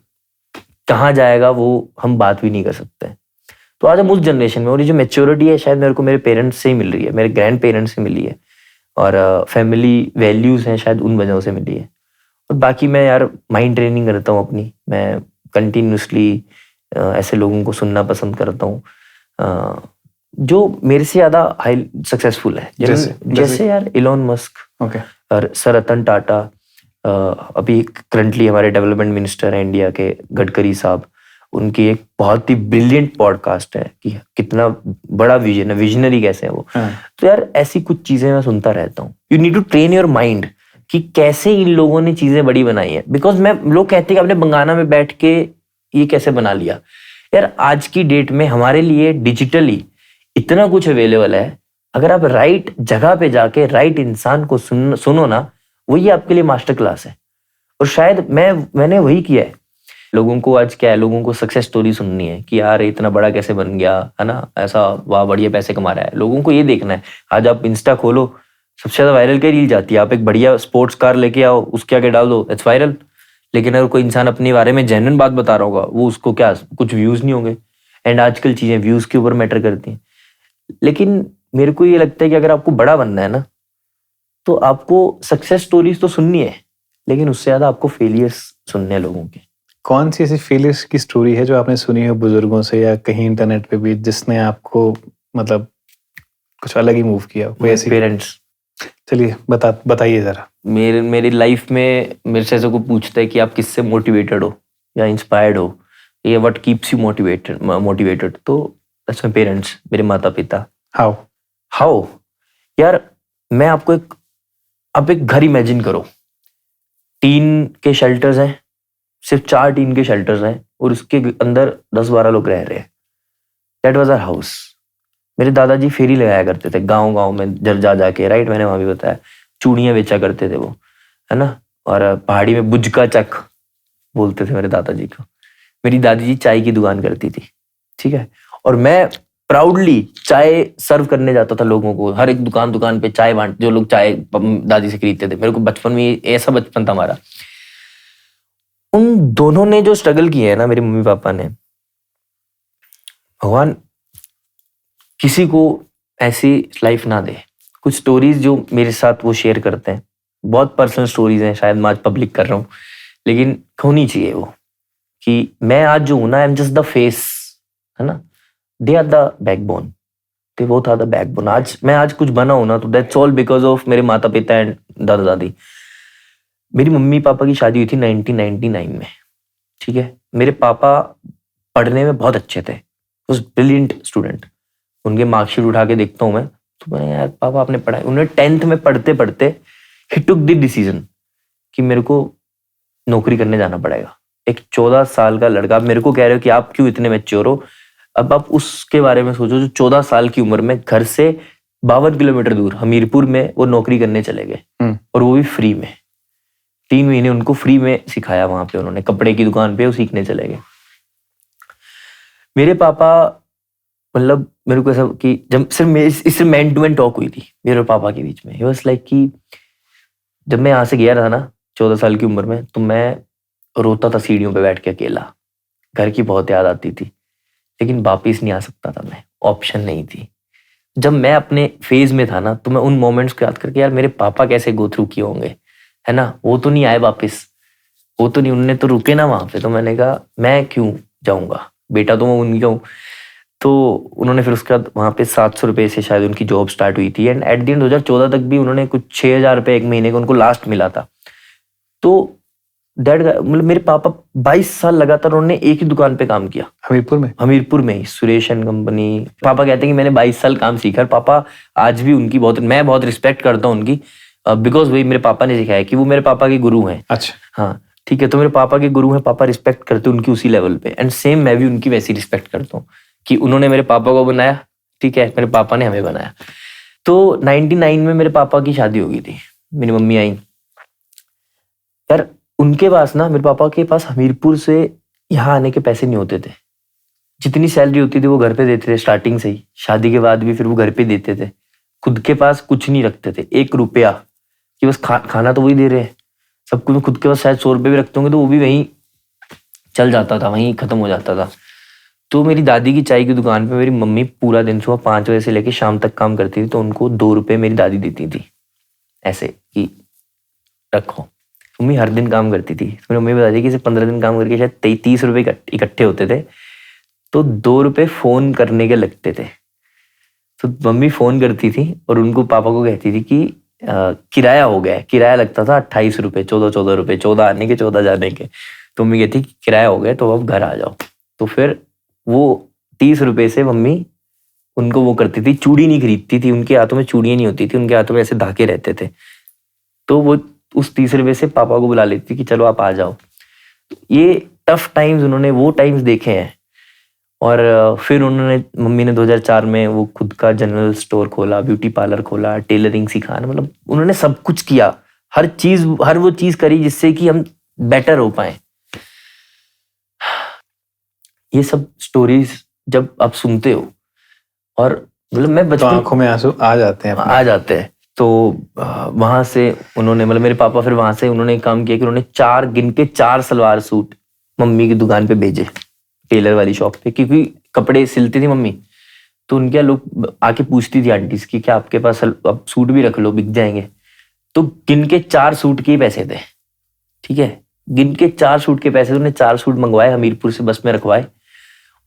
Speaker 1: कहाँ जाएगा वो हम बात भी नहीं कर सकते। तो आज हम उस जनरेशन में, और ये जो मेच्योरिटी है शायद मेरे को मेरे पेरेंट्स से ही मिल रही है, मेरे ग्रैंड पेरेंट्स से मिली है, और फैमिली वैल्यूज हैं शायद उन वजहों से मिली है। और बाकी मैं यार माइंड ट्रेनिंग करता हूँ अपनी, मैं कंटिन्यूसली ऐसे लोगों को सुनना पसंद करता हूँ जो मेरे से ज़्यादा हाई सक्सेसफुल है, जैसे यार इलॉन मस्क और सर रतन टाटा, अभी करंटली हमारे डेवलपमेंट मिनिस्टर हैं इंडिया के, गडकरी साहब, उनकी एक बहुत ही ब्रिलियंट पॉडकास्ट है कि कितना बड़ा विजन है, विजनरी कैसे है वो। तो यार ऐसी कुछ चीजें मैं सुनता रहता हूँ। You need to train your mind कि कैसे इन लोगों ने चीजें बड़ी बनाई है। बिकॉज लोग कहते हैं कि आपने बंगाना में बैठ के ये कैसे बना लिया। यार आज की डेट में हमारे लिए डिजिटली इतना कुछ अवेलेबल है, अगर आप राइट जगह पे जाके राइट इंसान को सुनो ना, वही आपके लिए मास्टर क्लास है। और शायद मैंने वही किया है। लोगों को आज क्या है, लोगों को सक्सेस स्टोरी सुननी है कि यार इतना बड़ा कैसे बन गया, है ना, ऐसा वाह बढ़िया पैसे कमा रहा है। लोगों को ये देखना है। आज आप इंस्टा खोलो, सबसे ज्यादा वायरल क्या रील जाती है, आप एक बढ़िया स्पोर्ट्स कार लेके आओ, उसके आगे डाल दो, इट्स वायरल। लेकिन अगर कोई इंसान अपने बारे में जेन्युइन बात बता रहा होगा, वो उसको क्या कुछ व्यूज नहीं होंगे। एंड आजकल चीजें व्यूज के ऊपर मैटर करती हैं। लेकिन मेरे को ये लगता है कि अगर आपको बड़ा बनना है ना, तो आपको सक्सेस स्टोरीज तो सुननी है, लेकिन उससे ज्यादा आपको फेलियर्स सुनने हैं लोगों के।
Speaker 2: कौन सी ऐसी फेलियर्स की स्टोरी है जो आपने सुनी हो बुजुर्गों से या कहीं इंटरनेट पे भी, जिसने आपको मतलब कुछ अलग ही मूव किया? कोई ऐसी?
Speaker 1: पेरेंट्स।
Speaker 2: चलिए बताइए जरा।
Speaker 1: मेरी लाइफ में मेरे से ऐसे कोई पूछता है कि आप किससे मोटिवेटेड हो या इंस्पायर्ड हो, या व्हाट कीप्स यू मोटिवेटेड, तो दैट्स माय पेरेंट्स, मेरे माता पिता। हाउ यार, मैं आपको आप एक घर इमेजिन करो, टीन के शेल्टर्स हैं, सिर्फ 4 टीन के शेल्टर्स हैं, और उसके अंदर 10-12 लोग रह रहे हैं। That was our house. मेरे दादाजी फेरी लगाया करते थे गांव में जब जाके, राइट, मैंने वहां भी बताया, चूड़ियां बेचा करते थे वो, है ना। और पहाड़ी में बुजका चक बोलते थे मेरे दादाजी को। मेरी दादी जी चाय की दुकान करती थी, ठीक है, और मैं प्राउडली चाय सर्व करने जाता था लोगों को। हर एक दुकान पे चाय बांट, जो लोग चाय दादी से खरीदते थे। मेरे को बचपन में ऐसा बचपन था हमारा। उन दोनों ने जो स्ट्रगल किए है ना, मेरे मम्मी पापा ने, भगवान किसी को ऐसी लाइफ ना दे। कुछ स्टोरीज जो मेरे साथ वो शेयर करते हैं, बहुत पर्सनल स्टोरीज हैं, शायद मैं आज पब्लिक कर रहा हूँ, लेकिन होनी चाहिए वो, कि मैं आज जो हूं ना, I am just the face, है ना, they are the backbone, they both are the backbone. मैं आज कुछ बना हूं ना, तो दैट्स ऑल बिकॉज ऑफ मेरे माता पिता एंड दादा दादी। मेरी मम्मी पापा की शादी हुई थी 1999 में, ठीक है। मेरे पापा पढ़ने में बहुत अच्छे थे, उस ब्रिलियंट स्टूडेंट। उनके मार्कशीट उठा के देखता हूँ मैं, तो मैं यार पापा आपने पढ़ाई। उन्होंने 10th में पढ़ते पढ़ते ही टुक द डिसीजन कि मेरे को नौकरी करने जाना पड़ेगा। एक 14 साल का लड़का, आप मेरे को कह रहे हो कि आप क्यों इतने मैच्योर हो, अब आप उसके बारे में सोचो जो 14 साल की उम्र में घर से 52 किलोमीटर दूर हमीरपुर में वो नौकरी करने चले गए, और वो भी फ्री में। 3 महीने उनको फ्री में सिखाया वहां पे, उन्होंने कपड़े की दुकान पे वो सीखने चले गए। मेरे पापा, मतलब मेरे को ऐसा कि जब सिर्फ इससे मैन टू मैन टॉक हुई थी मेरे और पापा के बीच में, ही वाज लाइक कि जब मैं यहाँ से गया था ना 14 साल की उम्र में, तो मैं रोता था सीढ़ियों पे बैठ के अकेला। घर की बहुत याद आती थी, लेकिन वापिस नहीं आ सकता था मैं, ऑप्शन नहीं थी। जब मैं अपने फेज में था ना, तो मैं उन मोमेंट्स को याद करके, यार मेरे पापा कैसे गो थ्रू किए होंगे, है ना, वो तो नहीं आए वापिस, वो तो नहीं, उनने तो रुके ना वहां पे। तो मैंने कहा मैं क्यों जाऊंगा, बेटा तो मैं उनका हूँ। तो उन्होंने फिर उसके बाद वहाँ पे 700 रुपये से शायद उनकी जॉब स्टार्ट हुई थी, एंड एट द एंड 2014 तक भी उन्होंने कुछ 6000 रुपये एक महीने का उनको लास्ट मिला था। तो दैट, मतलब मेरे पापा 22 साल लगातार उन्होंने एक ही दुकान पे काम किया, हमीरपुर में ही, सुरेश एंड कंपनी। पापा कहते हैं कि मैंने 22 साल काम सीखा। पापा आज भी उनकी मैं बहुत रिस्पेक्ट करता हूँ उनकी, बिकॉज वही मेरे पापा ने सिखाया कि वो मेरे पापा के गुरु हैं।
Speaker 2: अच्छा,
Speaker 1: हाँ ठीक है, तो मेरे पापा के गुरु हैं, पापा रिस्पेक्ट करते उनकी उसी लेवल पे, एंड सेम मैं भी उनकी वैसी रिस्पेक्ट करता हूँ कि उन्होंने मेरे पापा को बनाया, ठीक है, मेरे पापा ने हमें बनाया। तो 99 में मेरे पापा की शादी हो गई थी, मेरी मम्मी आई। यार उनके पास ना, मेरे पापा के पास हमीरपुर से यहाँ आने के पैसे नहीं होते थे। जितनी सैलरी होती थी वो घर पे देते थे स्टार्टिंग से ही, शादी के बाद भी फिर वो घर पे देते थे। खुद के पास कुछ नहीं रखते थे, 1 रुपया, कि बस खाना तो वही दे रहे हैं। सब कुछ मैं खुद के पास शायद 100 रुपये भी रखते होंगे तो वो भी वहीं चल जाता था, वहीं खत्म हो जाता था। तो मेरी दादी की चाय की दुकान पे मेरी मम्मी पूरा दिन सुबह 5 बजे से लेकर शाम तक काम करती थी, तो उनको 2 रुपये मेरी दादी देती थी ऐसे कि रखो। मम्मी हर दिन काम करती थी, मेरी मम्मी बताती थी कि 15 दिन काम करके शायद 30 रुपये इकट्ठे होते थे, तो 2 रुपये फोन करने के लगते थे। तो मम्मी फोन करती थी और उनको पापा को कहती थी कि किराया हो गया है। किराया लगता था 28 रुपये, 14 रुपये, 14 आने के 14 जाने के। तो मम्मी कहती किराया हो गया तो अब घर आ जाओ। तो फिर वो 30 रुपये से मम्मी उनको वो करती थी, चूड़ी नहीं खरीदती थी, उनके हाथों में चूड़ियाँ नहीं होती थी, उनके हाथों में ऐसे धागे रहते थे। तो वो उस 30 रुपये से पापा को बुला लेती कि चलो आप आ जाओ। ये टफ टाइम्स उन्होंने वो टाइम्स देखे हैं। और फिर उन्होंने मम्मी ने 2004 में वो खुद का जनरल स्टोर खोला, ब्यूटी पार्लर खोला, टेलरिंग सिखाना, मतलब उन्होंने सब कुछ किया, हर वो चीज करी जिससे कि हम बेटर हो पाए। ये सब स्टोरीज जब आप सुनते हो और मतलब मैं बचपन
Speaker 2: तो आंखों में आंसू आ जाते हैं। तो वहां से उन्होंने मतलब मेरे पापा फिर वहां से उन्होंने काम किया कि उन्होंने 4 सलवार सूट मम्मी की दुकान पे भेजे, टेलर वाली शॉप पे, क्योंकि कपड़े सिलती थी मम्मी। तो उनके लोग आके पूछती थी आंटीज की क्या आपके पास अब सूट भी रख लो, बिक जाएंगे। तो गिन के 4 सूट के पैसे थे, ठीक है, गिन के 4 सूट के पैसे, उन्होंने 4 सूट मंगवाए, हमीरपुर से बस में रखवाए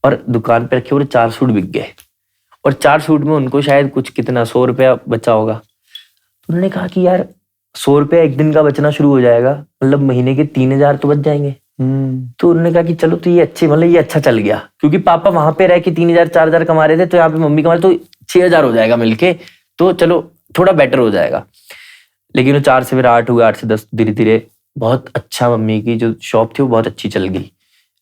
Speaker 2: और दुकान पे रखे और 4 सूट बिक गए। और 4 सूट में उनको शायद कुछ कितना 100 रुपया बचा होगा। तो उन्होंने कहा कि यार 100 रुपया एक दिन का बचना शुरू हो जाएगा, मतलब महीने के 3000 तो बच जाएंगे। तो उन्होंने कहा कि चलो तो ये अच्छा चल गया, क्योंकि पापा वहां पे रह के 3000 4000 कमा रहे थे, तो यहाँ पे मम्मी कमा रहे, तो 6000 हो जाएगा मिलके, तो चलो थोड़ा बेटर हो जाएगा। लेकिन वो 4 से फिर 8 हुआ, 8 से 10, धीरे धीरे बहुत अच्छा मम्मी की जो शॉप थी वो बहुत अच्छी चल गई।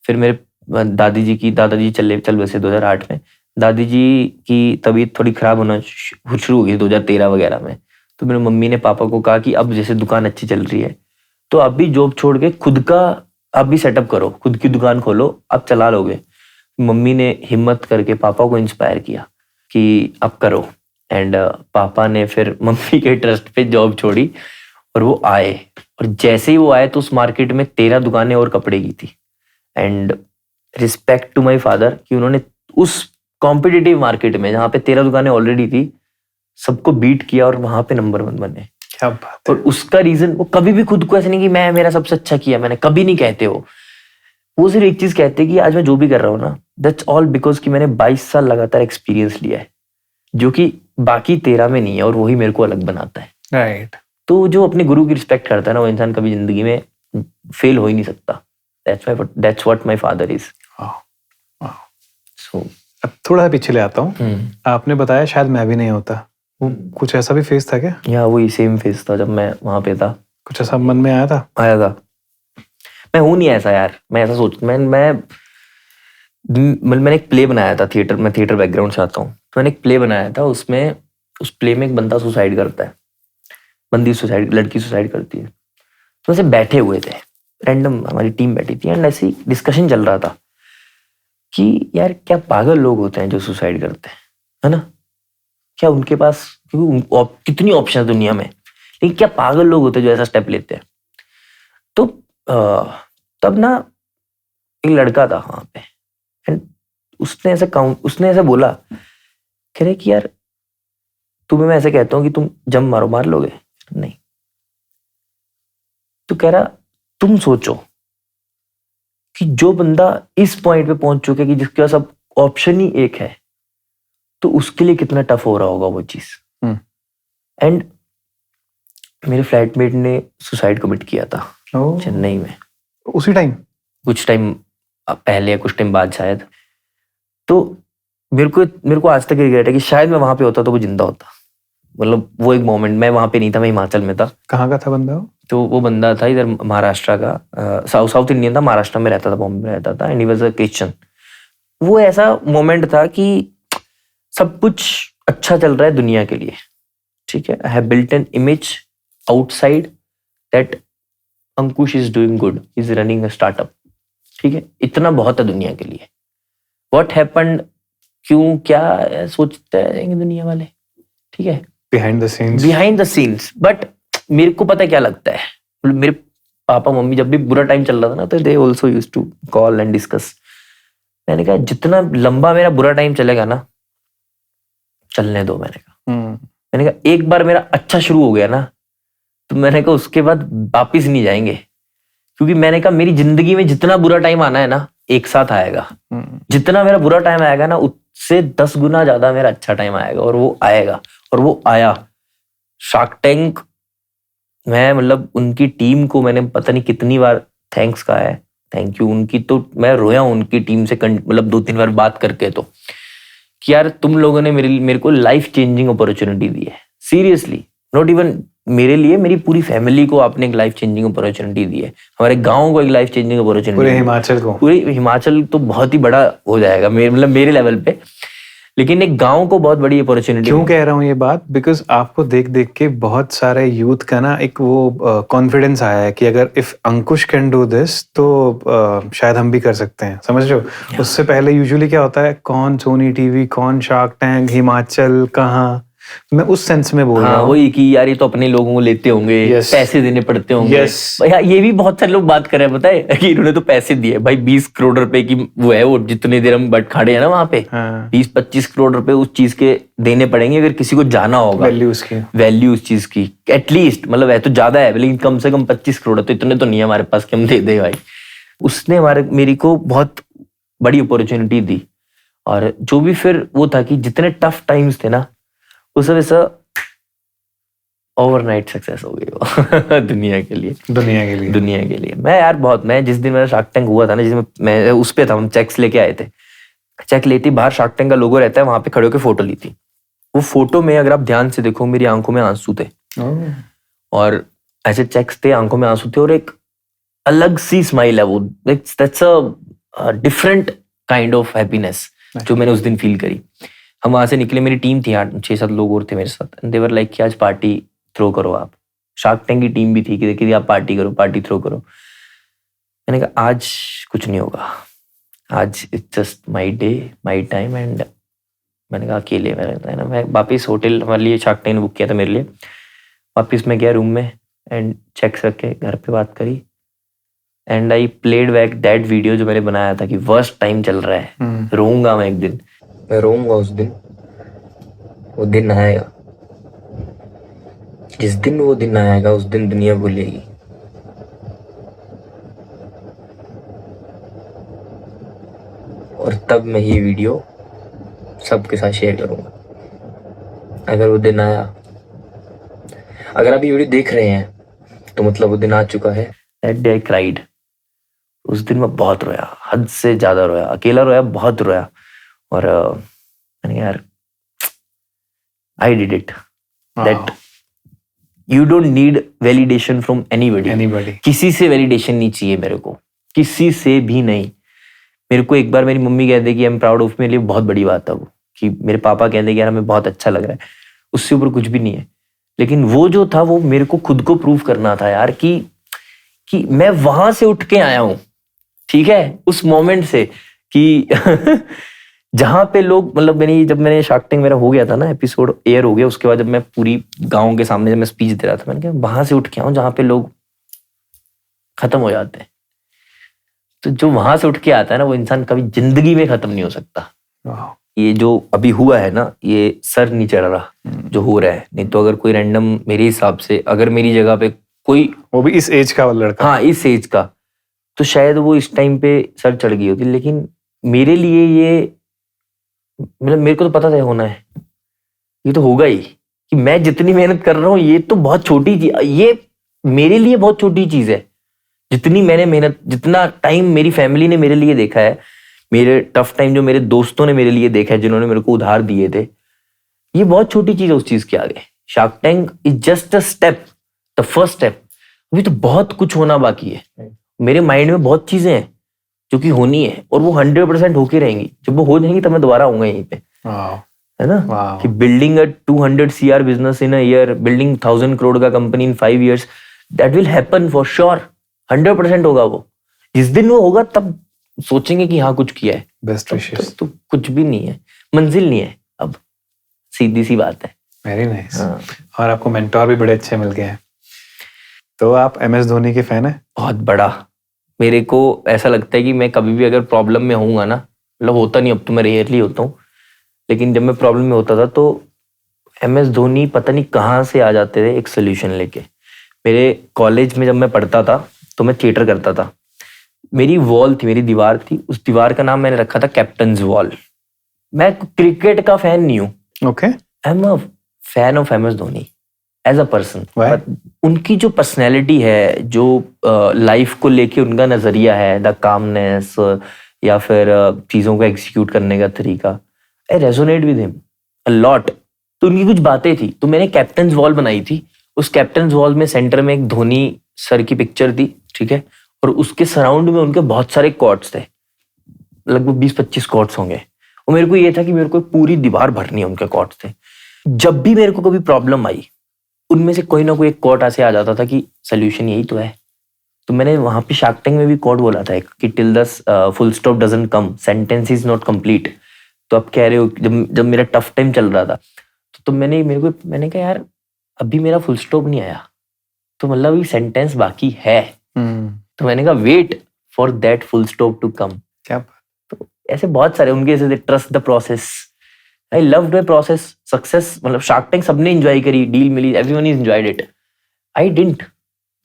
Speaker 2: फिर मेरे दादाजी चल बसे 2008 में। दादी जी की तबीयत थोड़ी खराब होना शुरू हो गई 2013 वगैरह में। तो मेरी मम्मी ने पापा को कहा कि अब जैसे दुकान अच्छी चल रही है तो अब भी जॉब छोड़ के खुद का आप भी सेटअप करो, खुद की दुकान खोलो, आप चला लोगे। मम्मी ने हिम्मत करके पापा को इंस्पायर किया कि अब करो। एंड पापा ने फिर मम्मी के ट्रस्ट पे जॉब छोड़ी और वो आए। और जैसे ही वो आए तो उस मार्केट में 13 दुकानें और कपड़े की थी। And respect to my father कि उन्होंने उस कॉम्पिटिटिव मार्केट में जहाँ पे 13 दुकानें ऑलरेडी थी सबको बीट किया और वहां पे नंबर 1 बने। क्या बात है।
Speaker 1: और उसका रीजन वो कभी भी खुद को ऐसे नहीं कि मैं मेरा सबसे अच्छा किया, मैंने कभी नहीं कहते हो। वो सिर्फ एक चीज कहते हैं कि आज मैं जो भी कर रहा हूँ ना, दैट्स ऑल बिकॉज कि मैंने 22 साल लगातार एक्सपीरियंस लिया है जो कि बाकी 13 में नहीं है, और वही मेरे को अलग बनाता है।
Speaker 2: राइट।
Speaker 1: तो जो अपने गुरु की रिस्पेक्ट करता है ना, वो इंसान कभी जिंदगी में फेल हो ही नहीं सकता। That's what my father is. So
Speaker 2: अब थोड़ा पीछे ले आता हूँ। आपने बताया शायद मैं भी नहीं होता, वो कुछ ऐसा भी फेस था क्या?
Speaker 1: या वही सेम फेस था जब मैं वहां पे था।
Speaker 2: कुछ ऐसा मन में आया था?
Speaker 1: मैं हूं नहीं ऐसा यार, मैं ऐसा मैंने एक प्ले बनाया था थिएटर, मैं थिएटर बैकग्राउंड से आता हूँ। तो मैंने एक प्ले बनाया था, उसमें उस प्ले में एक बंदा सुसाइड करता है, लड़की सुसाइड करती है। तो ऐसे बैठे हुए थे, रैंडम हमारी टीम बैठी थी एंड ऐसी डिस्कशन चल रहा था कि यार क्या पागल लोग होते हैं जो सुसाइड करते हैं, है ना? क्या उनके पास कितनी ऑप्शन है दुनिया में, लेकिन क्या पागल लोग होते हैं जो ऐसा स्टेप लेते हैं। तो तब ना एक लड़का था वहां पे एंड उसने ऐसे बोला, कह रहे कि यार तुम्हें मैं ऐसे कहता हूं कि तुम जम मारो, मार लोगे? नहीं। तो कह रहा तुम सोचो कि जो बंदा इस पॉइंट पे पहुंच चुका है कि जिसके पास अब ऑप्शन ही एक है, तो उसके लिए कितना टफ हो रहा होगा वो चीज। एंड मेरे फ्लैटमेट ने सुसाइड कमिट किया था चेन्नई में
Speaker 2: उसी टाइम,
Speaker 1: कुछ टाइम पहले या कुछ टाइम बाद शायद। तो मेरे को आज तक रिग्रेट है कि शायद मैं वहां पे होता तो वो जिंदा होता। मतलब वो एक मोमेंट, मैं वहां पे नहीं था, मैं हिमाचल में था।
Speaker 2: कहाँ का था बंदा वो?
Speaker 1: तो वो बंदा था इधर महाराष्ट्र का, साउथ इंडियन था, महाराष्ट्र में रहता था, बॉम्बे में रहता था and he was a Christian. वो ऐसा मोमेंट था कि सब कुछ अच्छा चल रहा है दुनिया के लिए, ठीक है, I have built an image outside that Ankush is doing good, is running a startup, ठीक है, इतना बहुत है दुनिया के लिए। व्हाट हैपेंड, क्यों क्या सोचते हैं दुनिया वाले, ठीक है,
Speaker 2: बिहाइंड द सीन्स।
Speaker 1: बट मेरे को पता है क्या लगता है, मेरे पापा मम्मी जब भी बुरा टाइम चल रहा था ना तो they also used to call and discuss. मैंने कहा जितना लंबा मेरा बुरा टाइम चलेगा ना चलने दो। मैंने कहा एक बार मेरा अच्छा शुरू हो गया ना तो मैंने कहा उसके बाद वापिस नहीं जाएंगे, क्योंकि मैंने कहा मेरी जिंदगी में जितना बुरा टाइम आना है ना एक साथ आएगा। जितना मेरा बुरा टाइम आएगा ना उससे 10 गुना ज्यादा मेरा अच्छा टाइम आएगा, और वो आएगा। और वो आया। शार्क टैंक, मैं मतलब उनकी टीम को मैंने पता नहीं कितनी बार थैंक्स कहा है, थैंक यू उनकी। तो मैं रोया उनकी टीम से मतलब 2-3 बार बात करके, तो कि यार तुम लोगों ने मेरे को लाइफ चेंजिंग अपॉर्चुनिटी दी है। सीरियसली, नॉट इवन मेरे लिए, मेरी पूरी फैमिली को आपने एक लाइफ चेंजिंग अपॉर्चुनिटी दी है, हमारे गांव को एक लाइफ चेंजिंग अपॉर्चुनिटी,
Speaker 2: पूरे हिमाचल को,
Speaker 1: पूरे हिमाचल तो बहुत ही बड़ा हो जाएगा मतलब मेरे लेवल पे, लेकिन एक गांव को बहुत बड़ी अपॉर्चुनिटी।
Speaker 2: क्यों कह रहा हूँ ये बात? बिकॉज आपको देख देख के बहुत सारे यूथ का ना एक वो कॉन्फिडेंस आया है कि अगर if Ankush can do this तो शायद हम भी कर सकते हैं, समझ रहे हो? उससे पहले यूजुअली क्या होता है, कौन सोनी टीवी, कौन शार्क टैंक, हिमाचल कहाँ, मैं उस सेंस में बोल रहा हूँ।
Speaker 1: वही कि यार ये तो अपने लोगों को लेते होंगे, पैसे देने पड़ते होंगे। ये भी बहुत सारे लोग बात कर रहे हैं, पता है कि इन्होंने तो पैसे दिए भाई, 20 करोड़ रुपए की वो है, वो जितने देर हम बट खड़े हैं ना वहां पे, 20-25 करोड़ रुपए उस चीज के देने पड़ेंगे अगर किसी को जाना होगा, वैल्यू उस चीज की एटलीस्ट, मतलब है तो ज्यादा है लेकिन कम से कम 25 करोड़ है, तो इतने तो नहीं है हमारे पास कि हम दे दे भाई। उसने मेरी को बहुत बड़ी अपॉर्चुनिटी दी। और जो भी फिर वो था कि जितने टफ टाइम्स थे ना उस वजह ओवरनाइट सक्सेस हो गई वो दुनिया के लिए। मैं जिस दिन मेरा शार्क टैंक हुआ था ना, जिसमें मैं उस पे था, हम चेक्स लेके आए थे, चेक लेती बाहर शार्क टैंक का लोगो रहता है, वहां पे खड़े होकर फोटो ली थी। वो फोटो में अगर आप ध्यान से देखो मेरी आंखों में आंसू थे, और ऐसे चेक्स थे, आंखों में आंसू थे, और एक अलग सी स्माइल है वो, that's a different kind of happiness जो मैंने उस दिन फील करी। हम वहां से निकले, मेरी टीम थी 6-7 लोग और थे मेरे साथ, देवर लाइक कि आज पार्टी थ्रो करो आप। शार्क टैंक की टीम भी थी कि देखिए आप पार्टी करो, पार्टी थ्रो करो। मैंने कहा आज कुछ नहीं होगा, आज it's just my day, my time. And मैंने कहा अकेले में रहता है ना, मैं वापिस होटल हमारे लिए शार्क टैंक ने बुक किया था मेरे लिए, वापिस मैं गया रूम में एंड चेक्स रख के घर पे बात करी, and I played back that video जो मैंने बनाया था कि वर्स्ट टाइम चल रहा है, रोऊंगा मैं एक दिन, मैं रोऊंगा उस दिन। वो दिन आएगा, जिस दिन वो दिन आएगा उस दिन दुनिया भूलेगी। और तब मैं ये वीडियो सबके साथ शेयर करूंगा। अगर वो दिन आया, अगर आप ये वीडियो देख रहे हैं तो मतलब वो दिन आ चुका है। That day I cried. उस दिन मैं बहुत रोया, हद से ज्यादा रोया, अकेला रोया, बहुत रोया। और मैंने यार I did it. That you don't need validation from anybody. किसी से validation नहीं चाहिए मेरे को, किसी से भी नहीं। मेरे को एक बार मेरी मम्मी कहते कि आई एम प्राउड ऑफ, मेरे लिए बहुत बड़ी बात था वो, कि मेरे पापा कहते कि यार हमें बहुत अच्छा लग रहा है, उससे ऊपर कुछ भी नहीं है। लेकिन वो जो था वो मेरे को खुद को प्रूव करना था यार कि मैं वहां से उठ के आया हूं, ठीक है, उस मोमेंट से कि जहां पे लोग, मतलब जब मैंने शार्क टैंक मेरा हो गया था ना, एपिसोड एयर हो गया, उसके बाद जब मैं पूरी गांव के सामने जब मैं स्पीच दे रहा था, मैंने कहा वहां से उठ के आऊं जहां पे लोग खत्म हो जाते हैं। तो जो वहां से उठ के आता है ना वो इंसान कभी जिंदगी में खत्म नहीं हो सकता। ये जो अभी हुआ है ना, ये सर नहीं चढ़ रहा जो हो रहा है। नहीं तो अगर कोई रैंडम, मेरे हिसाब से अगर मेरी जगह पे कोई, वो भी इस एज का लड़का, हाँ इस एज का, तो शायद वो इस टाइम पे सर चढ़ गई होती। लेकिन मेरे लिए ये, मतलब मेरे को तो पता था होना है, ये तो होगा ही, कि मैं जितनी मेहनत कर रहा हूँ ये तो बहुत छोटी चीज, ये मेरे लिए बहुत छोटी चीज है। जितनी मैंने मेहनत, जितना टाइम मेरी फैमिली ने मेरे लिए देखा है, मेरे टफ टाइम जो मेरे दोस्तों ने मेरे लिए देखा है, जिन्होंने मेरे को उधार दिए थे, ये बहुत छोटी चीज है उस चीज के आगे। Shark tank is just a step, the first step. अभी तो बहुत कुछ होना बाकी है। मेरे माइंड में बहुत चीजें हैं जो कि होनी है, और वो 100% होके रहेंगी। जब वो हो जाएंगी तब मैं दोबारा आऊंगा यहीं पे, है ना, कि building a 200 CR business in a year, building 1000 crore का company in 5 years, that will happen for sure, 100% होगा वो। जिस दिन वो होगा तब सोचेंगे कि हाँ कुछ किया है। Best wishes. तो कुछ भी नहीं है, मंजिल नहीं है, अब सीधी सी बात है। Very nice. और आपको मेंटोर भी बड़े अच्छे मिल गए हैं।
Speaker 2: तो आप MS धोनी के फैन हैं?
Speaker 1: बहुत बड़ा। मेरे को ऐसा लगता है कि मैं कभी भी अगर प्रॉब्लम में होऊंगा ना, मतलब होता नहीं, अब तो मैं रेयरली होता हूँ, लेकिन जब मैं प्रॉब्लम में होता था तो MS धोनी पता नहीं कहाँ से आ जाते थे एक सोल्यूशन लेके। मेरे कॉलेज में जब मैं पढ़ता था तो मैं थिएटर करता था। मेरी वॉल थी, मेरी दीवार थी, उस दीवार का नाम मैंने रखा था कैप्टन्स वॉल। मैं क्रिकेट का फैन नहीं हूँ,
Speaker 2: okay.
Speaker 1: I am a fan of MS Dhoni as a person.
Speaker 2: Why?
Speaker 1: उनकी जो पर्सनैलिटी है, जो लाइफ को लेके उनका नजरिया है, द कामनेस, या फिर चीजों को एग्जीक्यूट करने का तरीका, I resonate with him a lot. तो उनकी कुछ बातें थी, तो मैंने कैप्टन्स वॉल बनाई थी। उस कैप्टन्स वॉल में सेंटर में एक धोनी सर की पिक्चर थी, ठीक है, और उसके सराउंड में उनके बहुत सारे कॉट्स थे, लगभग 20-25 कॉट्स होंगे। और मेरे को ये था कि मेरे को पूरी दीवार भरनी है उनके कॉट्स थे। जब भी मेरे को कभी प्रॉब्लम आई, उनमें से कोई ना कोई एक कोट ऐसे आ जाता था कि सोल्यूशन यही तो है। तो मैंने वहां पे शार्क टैंक में भी कोट बोला था एक, कि till the full stop doesn't come sentence is not complete. तो आप कह रहे हो, जब मेरा टफ टाइम चल रहा था तो मैंने कहा यार अभी मेरा फुल स्टॉप नहीं आया, तो मतलब ये सेंटेंस बाकी है। तो मैंने कहा wait for that full stop to come.
Speaker 2: क्या?
Speaker 1: तो ऐसे बहुत सारे उनके ऐसे, trust the process, I loved my process, success. मतलब शार्क टैंक सबने एंजॉय करी, डील मिली, everyone is enjoyed it, I didn't.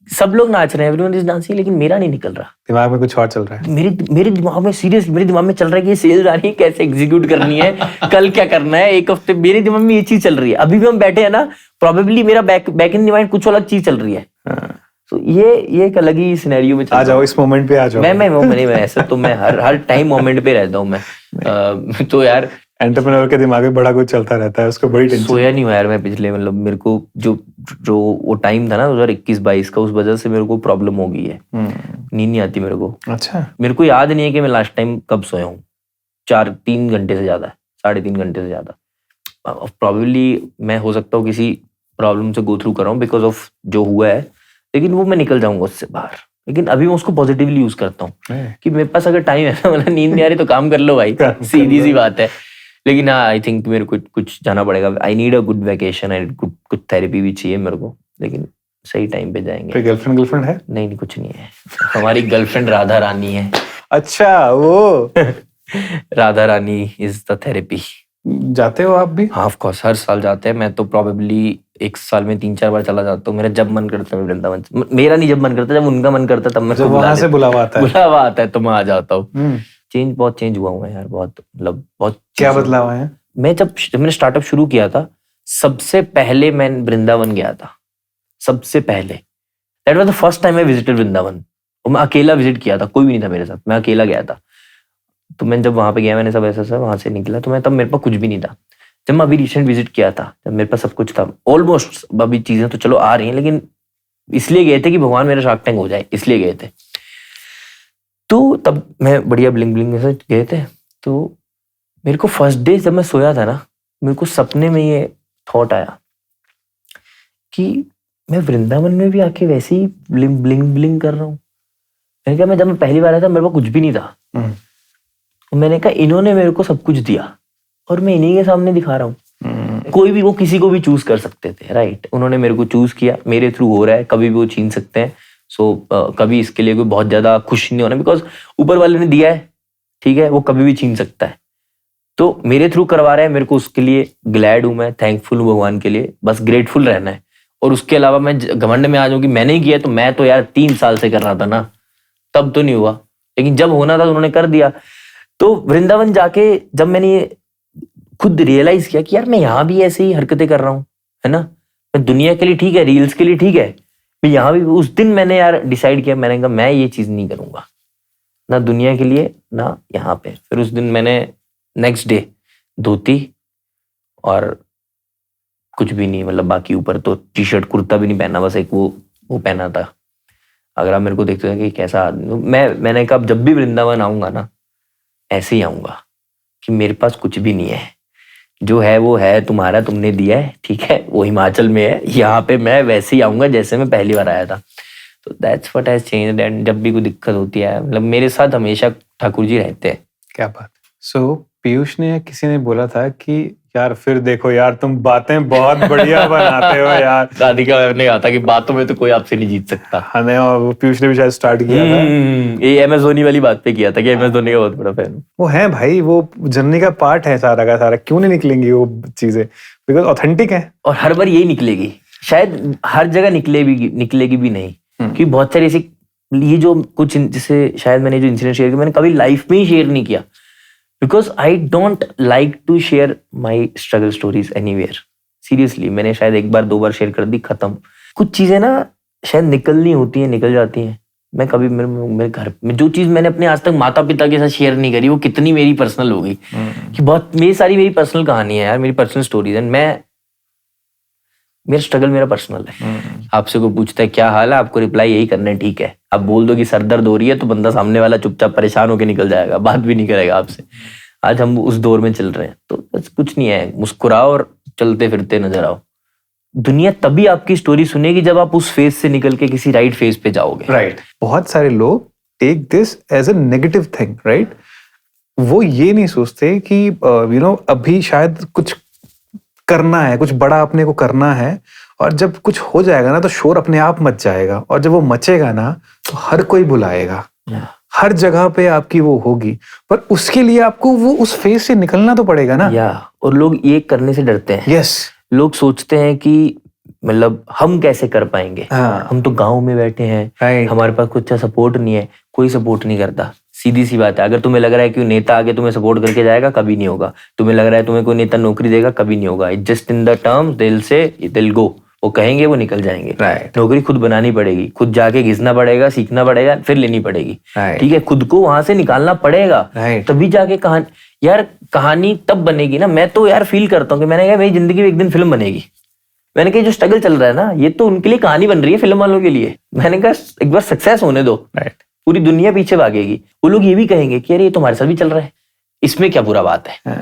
Speaker 1: सब लोग नाच रहे हैं, एवरीवन इज डांसिंग, लेकिन मेरा नहीं निकल रहा।
Speaker 2: दिमाग में कुछ और चल रहा है।
Speaker 1: मेरे दिमाग में सीरियस, मेरे दिमाग में चल रहा है कि ये सेल्स आ रही है, कैसे एग्जीक्यूट करनी है, कल क्या करना है, एक हफ्ते, मेरे दिमाग में ये चीज चल रही है। अभी भी हम बैठे हैं ना, प्रोबेबली मेरा बैक इन माइंड कुछ अलग चीज चल रही है। तो ये एक अलग ही सिनेरियो में
Speaker 2: आ जाओ, इस मोमेंट पे आ जाओ।
Speaker 1: मैं ऐसा तो मैं हर टाइम मोमेंट पे रहता हूँ मैं। तो यार
Speaker 2: एंटरप्रेन्योर के दिमाग में बड़ा कुछ चलता रहता है, उसको बड़ी टेंशन।
Speaker 1: सोया नहीं हुआ यार मैं पिछले, मतलब मेरे को जो वो टाइम था ना 2021-22 का, उस वजह से मेरे को प्रॉब्लम हो गई है, नींद नहीं आती मेरे को।
Speaker 2: अच्छा।
Speaker 1: मेरे को याद नहीं है कि मैं लास्ट टाइम कब सोया हूँ। 3 घंटे से ज्यादा, 3.5 घंटे से ज्यादा। प्रॉबेबली मैं हो सकता हूँ किसी प्रॉब्लम से गो थ्रू कर रहा हूँ बिकॉज ऑफ जो हुआ है, लेकिन वो मैं निकल जाऊंगा उससे बाहर। लेकिन अभी मैं उसको पॉजिटिवली यूज करता हूँ कि मेरे पास अगर टाइम है ना, मतलब नींद नहीं आ रही तो काम कर लो भाई, सीधी सी बात है। लेकिन हाँ, आई थिंक मेरे को कुछ जाना पड़ेगा। I need a good vacation and कुछ थेरेपी भी चाहिए मेरे को, लेकिन सही टाइम पे जाएंगे।
Speaker 2: गर्लफ्रेंड है?
Speaker 1: नहीं, कुछ नहीं है। हमारी गर्लफ्रेंड राधा रानी है।
Speaker 2: अच्छा, वो
Speaker 1: Radha Rani is the therapy.
Speaker 2: जाते हो आप भी?
Speaker 1: हाँ, ऑफ कोर्स, हर साल जाते हैं। मैं तो प्रोबेबली एक साल में 3-4 बार चला जाता हूँ। मेरा जब मन करता है वृंदावन, मेरा नहीं जब मन करता, जब उनका मन करता तब मैं
Speaker 2: वहां से बुलावा आता है
Speaker 1: तो मैं आ जाता हूँ। बहुत चेंज हुआ हूँ यार, बहुत, मतलब बहुत।
Speaker 2: क्या बदलाव है?
Speaker 1: मैं जब मैंने स्टार्टअप शुरू किया था, सबसे पहले मैं वृंदावन गया था, सबसे पहले। That was the first time I visited Vrindavan. और मैं अकेला विजिट किया था, कोई भी नहीं था मेरे साथ, मैं अकेला गया था। तो मैं जब वहां पे गया, मैंने सब ऐसा वहां से निकला, तो मैं तब मेरे पास कुछ भी नहीं था। जब मैं अभी रिसेंट विजिट किया था, जब मेरे पास सब कुछ था ऑलमोस्ट, अभी चीजें तो चलो आ रही हैं, लेकिन इसलिए गए थे कि भगवान मेरा शार्क टैंक हो जाए, इसलिए गए थे। तो तब मैं बढ़िया ब्लिंग ब्लिंग से गए थे। तो मेरे को फर्स्ट डे जब मैं सोया था ना, मेरे को सपने में ये थॉट आया कि मैं वृंदावन में भी आके वैसे ही ब्लिंग ब्लिंग ब्लिंग कर रहा हूँ। मैंने कहा, मैं जब मैं पहली बार आया था मेरे पास कुछ भी नहीं था। मैंने कहा इन्होंने मेरे को सब कुछ दिया और मैं इन्हीं के सामने दिखा रहा हूँ। कोई भी, वो किसी को भी चूज कर सकते थे, राइट? उन्होंने मेरे को चूज किया, मेरे थ्रू हो रहा है, कभी भी वो छीन सकते हैं। सो कभी इसके लिए कोई बहुत ज्यादा खुश नहीं होना, बिकॉज ऊपर वाले ने दिया है, ठीक है, वो कभी भी छीन सकता है। तो मेरे थ्रू करवा रहे हैं, मेरे को उसके लिए ग्लैड हूं, मैं थैंकफुल हूँ भगवान के लिए। बस ग्रेटफुल रहना है। और उसके अलावा मैं घमंड में आ जाऊं कि मैंने ही किया, तो मैं तो यार 3 साल से कर रहा था ना, तब तो नहीं हुआ, लेकिन जब होना था तो उन्होंने कर दिया। तो वृंदावन जाके जब मैंने खुद रियलाइज किया कि यार मैं यहाँ भी ऐसे ही हरकतें कर रहा हूँ, है ना, मैं दुनिया के लिए ठीक है, रील्स के लिए ठीक है, मैं यहाँ भी, उस दिन मैंने यार डिसाइड किया, मैंने कहा मैं ये चीज नहीं करूंगा, ना दुनिया के लिए ना यहाँ पे। फिर उस दिन मैंने नेक्स्ट डे धोती और कुछ भी नहीं, मतलब बाकी ऊपर तो टी शर्ट कुर्ता भी नहीं पहना, बस एक वो पहना था। अगर आप मेरे को देखते हैं कि कैसा आदमी, मैंने कहा जब भी वृंदावन आऊंगा ना, ऐसे ही आऊंगा कि मेरे पास कुछ भी नहीं है, जो है वो है तुम्हारा, तुमने दिया है, ठीक है, वो हिमाचल में है, यहाँ पे मैं वैसे ही आऊंगा जैसे मैं पहली बार आया था। तो that's what has changed. And जब भी कोई दिक्कत होती है, मतलब मेरे साथ हमेशा ठाकुर जी रहते हैं।
Speaker 2: क्या बात। सो पीयूष ने या किसी ने बोला था कि यार फिर देखो यार तुम बातें बहुत बढ़िया बनाते हो यार।
Speaker 1: राधिका मैम ने कहा था कि बातों में तो कोई आपसे नहीं जीत सकता।
Speaker 2: हाँ नहीं, और वो पीयूष ने भी शायद स्टार्ट किया था।
Speaker 1: ये एमएस धोनी वाली बात पे किया था कि एमएस धोनी का बहुत बड़ा फैन।
Speaker 2: वो है भाई, वो जर्नी का पार्ट है सारा का सारा। क्यों नहीं निकलेंगी वो चीजें, बिकॉज ऑथेंटिक है।
Speaker 1: और हर बार यही निकलेगी, शायद हर जगह निकलेगी भी नहीं, क्योंकि बहुत सारे ऐसे ये जो कुछ जैसे शायद मैंने जो इंसिडेंट शेयर किया मैंने कभी लाइफ में ही शेयर नहीं किया, because I don't like to share my struggle stories anywhere. Seriously मैंने शायद एक बार 2 बार शेयर कर दी, खत्म। कुछ चीजें ना शायद निकलनी होती हैं, निकल जाती हैं। मैं कभी मेरे घर में जो चीज मैंने अपने आज तक माता पिता के साथ शेयर नहीं करी, वो कितनी मेरी पर्सनल होगी कि बहुत मेरी पर्सनल कहानी है यार, मेरी पर्सनल स्टोरीज है। मेरा स्ट्रगल मेरा पर्सनल है। आपसे कोई पूछता है क्या हाल है, आपको रिप्लाई यही करना है ठीक है। आप बोल दो कि सर दर्द हो रही है तो बंदा सामने वाला चुपचाप परेशान होकर निकल जाएगा, बात भी नहीं करेगा आपसे। आज हम उस दौर में चल रहे हैं, तो बस कुछ नहीं है, मुस्कुराओ और चलते फिरते नजर आओ। दुनिया तभी आपकी स्टोरी सुनेगी जब आप उस फेज से निकल के किसी राइट फेज पे जाओगे।
Speaker 2: राइट। बहुत सारे लोग take this as a negative thing, right. वो ये नहीं सोचते कि अभी शायद कुछ करना है, कुछ बड़ा अपने को करना है, और जब कुछ हो जाएगा ना तो शोर अपने आप मच जाएगा, और जब वो मचेगा ना तो हर कोई बुलाएगा, हर जगह पे आपकी वो होगी। पर उसके लिए आपको वो उस फेज से निकलना तो पड़ेगा ना।
Speaker 1: और लोग ये करने से डरते हैं।
Speaker 2: यस।
Speaker 1: लोग सोचते हैं कि मतलब हम कैसे कर पाएंगे। हम तो गांव में बैठे हैं, हमारे पास कुछ अच्छा सपोर्ट नहीं है। कोई सपोर्ट नहीं करता, सीधी सी बात है। अगर तुम्हें लग रहा है कि नेता आगे तुम्हें सपोर्ट करके जाएगा, कभी नहीं होगा। तुम्हें लग रहा है तुम्हें कोई नेता नौकरी देगा, कभी नहीं होगा। जस्ट इन द टर्म्स दिल से दिल गो, वो कहेंगे वो निकल जाएंगे। नौकरी खुद बनानी पड़ेगी, खुद जाके घिसना पड़ेगा, सीखना पड़ेगा, फिर लेनी पड़ेगी। ठीक है, खुद को वहां से निकालना पड़ेगा, तभी जाके कहानी तब बनेगी ना। मैं तो यार फील करता हूँ कि मैंने कहा मेरी जिंदगी में एक दिन फिल्म बनेगी। मैंने कहा जो स्ट्रगल चल रहा है ना, ये तो उनके लिए कहानी बन रही है, फिल्म वालों के लिए। मैंने कहा एक बार सक्सेस होने दो, पूरी दुनिया पीछे भागेगी। वो लोग ये भी कहेंगे कि अरे ये तो हमारे साथ भी चल रहा है, इसमें क्या बुरा बात है।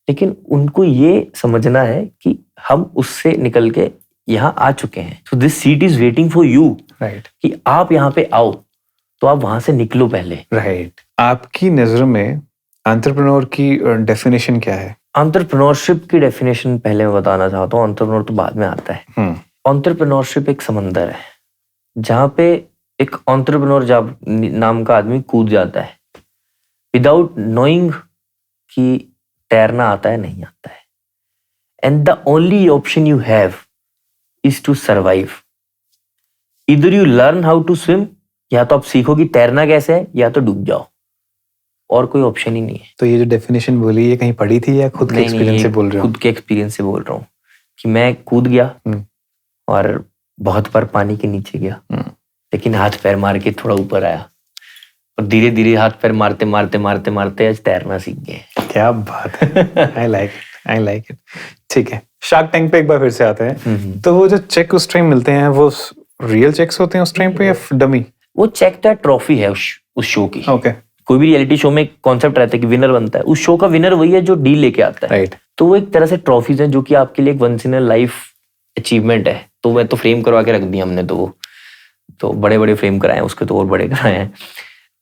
Speaker 1: लेकिन उनको ये समझना है कि हम उससे निकल के यहाँ आ चुके हैं। So this seat is waiting for you, right, कि आप यहाँ पे आओ, तो आप वहां से निकलो पहले।
Speaker 2: राइट। आपकी नजर में एंटरप्रेन्योर की डेफिनेशन क्या है?
Speaker 1: एंटरप्रेन्योरशिप की डेफिनेशन पहले मैं बताना चाहता हूँ, एंटरप्रेन्योर तो बाद में आता है। एंटरप्रेन्योरशिप एक समंदर है जहाँ पे एक एंटरप्रेन्योर जब नाम का आदमी कूद जाता है विदाउट नोइंग कि तैरना आता है नहीं आता है। And the only option you have is to survive. Either you learn how to swim, या तो आप सीखो कि तैरना कैसे है, या तो डूब जाओ, और कोई ऑप्शन ही नहीं है।
Speaker 2: तो ये जो डेफिनेशन बोली ये कहीं पढ़ी थी या खुद के एक्सपीरियंस से बोल रहे हो?
Speaker 1: खुद के एक्सपीरियंस से बोल रहा हूँ कि मैं कूद गया और बहुत बार पानी के नीचे गया, लेकिन हाथ पैर मार के थोड़ा ऊपर आया, और धीरे धीरे हाथ पैर मारते मारते मारते मारते आज तैरना सीख गए।
Speaker 2: क्या बात है, आई लाइक इट। ठीक है, शार्क टैंक पे एक बार फिर से आते हैं। तो वो जो चेक उस टाइम मिलते हैं, वो रियल चेक्स होते हैं उस टाइम पे या डमी?
Speaker 1: वो चेक तो ट्रॉफी है उस शो की।
Speaker 2: ओके।
Speaker 1: कोई भी रियलिटी शो में कॉन्सेप्ट रहता है कि विनर बनता है, उस शो का विनर वही है जो डील लेके आता है।
Speaker 2: राइट।
Speaker 1: तो वो एक तरह से ट्रॉफीज हैं जो कि आपके लिए एक once in a life achievement है। तो मैं तो फ्रेम करवा के रख दी हमने, तो बड़े बड़े फ्रेम कराए हैं, उसके तो और बड़े कराए हैं।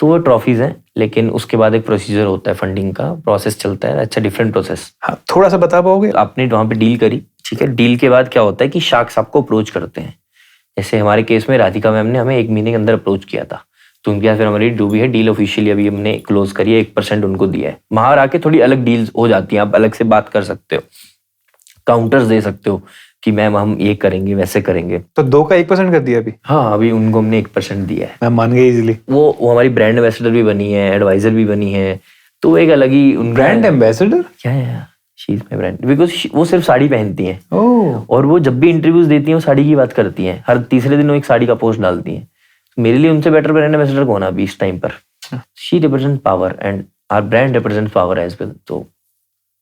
Speaker 1: तो वो ट्रॉफीज हैं, लेकिन उसके बाद एक प्रोसीजर होता है, फंडिंग का प्रोसेस चलता है। अच्छा, डिफरेंट प्रोसेस।
Speaker 2: हाँ, थोड़ा सा बता पाओगे?
Speaker 1: आपने वहां पे डील करी, ठीक है। डील के बाद क्या होता है कि शार्क्स आपको अप्रोच करते हैं। जैसे हमारे केस में राधिका मैम ने हमें 1 महीने के अंदर अप्रोच किया था, तो उनके साथ फिर हमारी डूबी है डील ऑफिशियली अभी हमने क्लोज करी है, 1% उनको दिया है। बाहर आके थोड़ी अलग डील्स हो जाती हैं, आप अलग से बात कर सकते हो, काउंटर्स दे सकते हो कि मैम हम ये करेंगे वैसे करेंगे।
Speaker 2: तो 2 का 1% कर दिया अभी?
Speaker 1: हाँ, अभी उनको हमने 1% दिया है।
Speaker 2: मैं मान गई इजीली।
Speaker 1: वो हमारी ब्रांड एम्बेसडर भी बनी है, एडवाइजर भी बनी है, तो एक अलग ही
Speaker 2: ब्रांड एम्बेसडर क्या
Speaker 1: है? She is my brand, because वो सिर्फ साड़ी पहनती हैं।
Speaker 2: और
Speaker 1: वो जब भी इंटरव्यूज देती हैं वो साड़ी की बात करती हैं, हर तीसरे दिन वो एक साड़ी का पोस्ट डालती हैं। मेरे लिए उनसे बेटर ब्रांड एम्बेसडर कौन है अभी इस टाइम पर? She represent power and our brand represent power as well, तो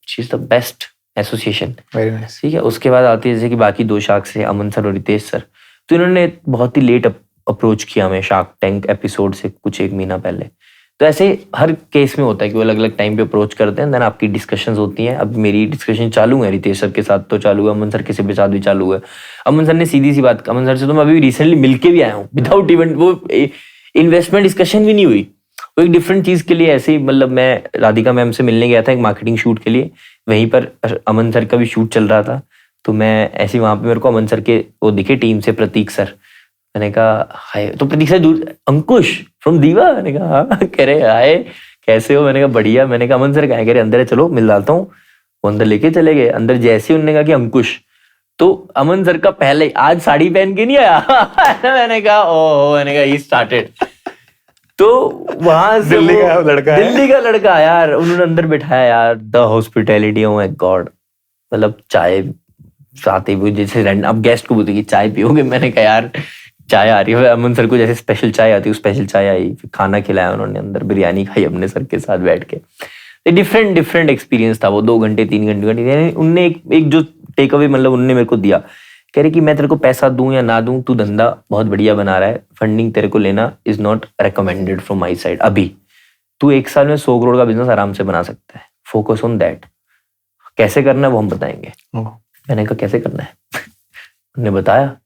Speaker 1: she is the best association.
Speaker 2: Very nice.
Speaker 1: ठीक है, उसके बाद आती है जैसे कि बाकी 2 शार्क्स हैं, अमन सर और रितेश सर। तो इन्होंने बहुत ही लेट अप्रोच किया हमें शार्क टैंक एपिसोड से कुछ 1 महीना पहले। तो ऐसे हर केस में होता है कि वो अलग अलग टाइम पे अप्रोच करते हैं, देन आपकी डिस्कशंस होती हैं। अब मेरी डिस्कशन चालू है, रितेश सर के साथ तो चालू है, अमन सर के साथ भी चालू है। अमन सर ने सीधी सी बात, अमन सर से तो मैं अभी रिसेंटली मिलके भी आया हूँ विदाउट इवन वो इन्वेस्टमेंट डिस्कशन भी नहीं हुई। तो एक डिफरेंट चीज के लिए ऐसे ही, मतलब मैं राधिका मैम से मिलने गया था एक मार्केटिंग शूट के लिए, वहीं पर अमन सर का भी शूट चल रहा था। तो मैं ऐसे ही वहां पे मेरे को अमन सर के वो दिखे टीम से, प्रतीक सर। मैंने कहा हाय, तो प्रतीक सर दूर, अंकुश फ्रॉम दीवा। मैंने कहा हाँ। कह रहे हाय कैसे हो? मैंने कहा बढ़िया। मैंने कहा अमन सर कहाँ? कह रहे अंदर है, चलो मिल डालता हूँ। वो अंदर लेके चले गए। अंदर जैसे उन्होंने कहा कि अंकुश, तो अमन सर का पहले आज साड़ी पहन के नहीं आया। मैंने कहा ओह, मैंने कहा ही स्टार्टेड। तो वहां से
Speaker 2: दिल्ली का लड़का है।
Speaker 1: दिल्ली का लड़का यार, उन्होंने अंदर बिठाया यार, the hospitality, oh my God. मतलब चाय साथ ही जैसे अब गेस्ट को बोलते कि चाय पियोगे, मैंने कहा यार चाय आ रही है। अमन सर को जैसे स्पेशल चाय आती है, स्पेशल चाय आई, फिर खाना खिलाया उन्होंने, अंदर बिरयानी खाई अपने सर के साथ बैठ के। डिफरेंट एक्सपीरियंस था वो, 2 घंटे 3 घंटे। उनने एक जो टेक अवे मतलब उनने मेरे को दिया, कह रहे कि मैं तेरे को पैसा दूं या ना दूं, तू धंधा बहुत बढ़िया बना रहा है, फंडिंग तेरे को लेना is not recommended from my side. अभी तू 1 साल में 100 करोड़ का बिजनेस आराम से बना सकता है, फोकस ऑन दैट। कैसे करना है वो हम बताएंगे। मैंने कहा कैसे करना है? उन्होंने बताया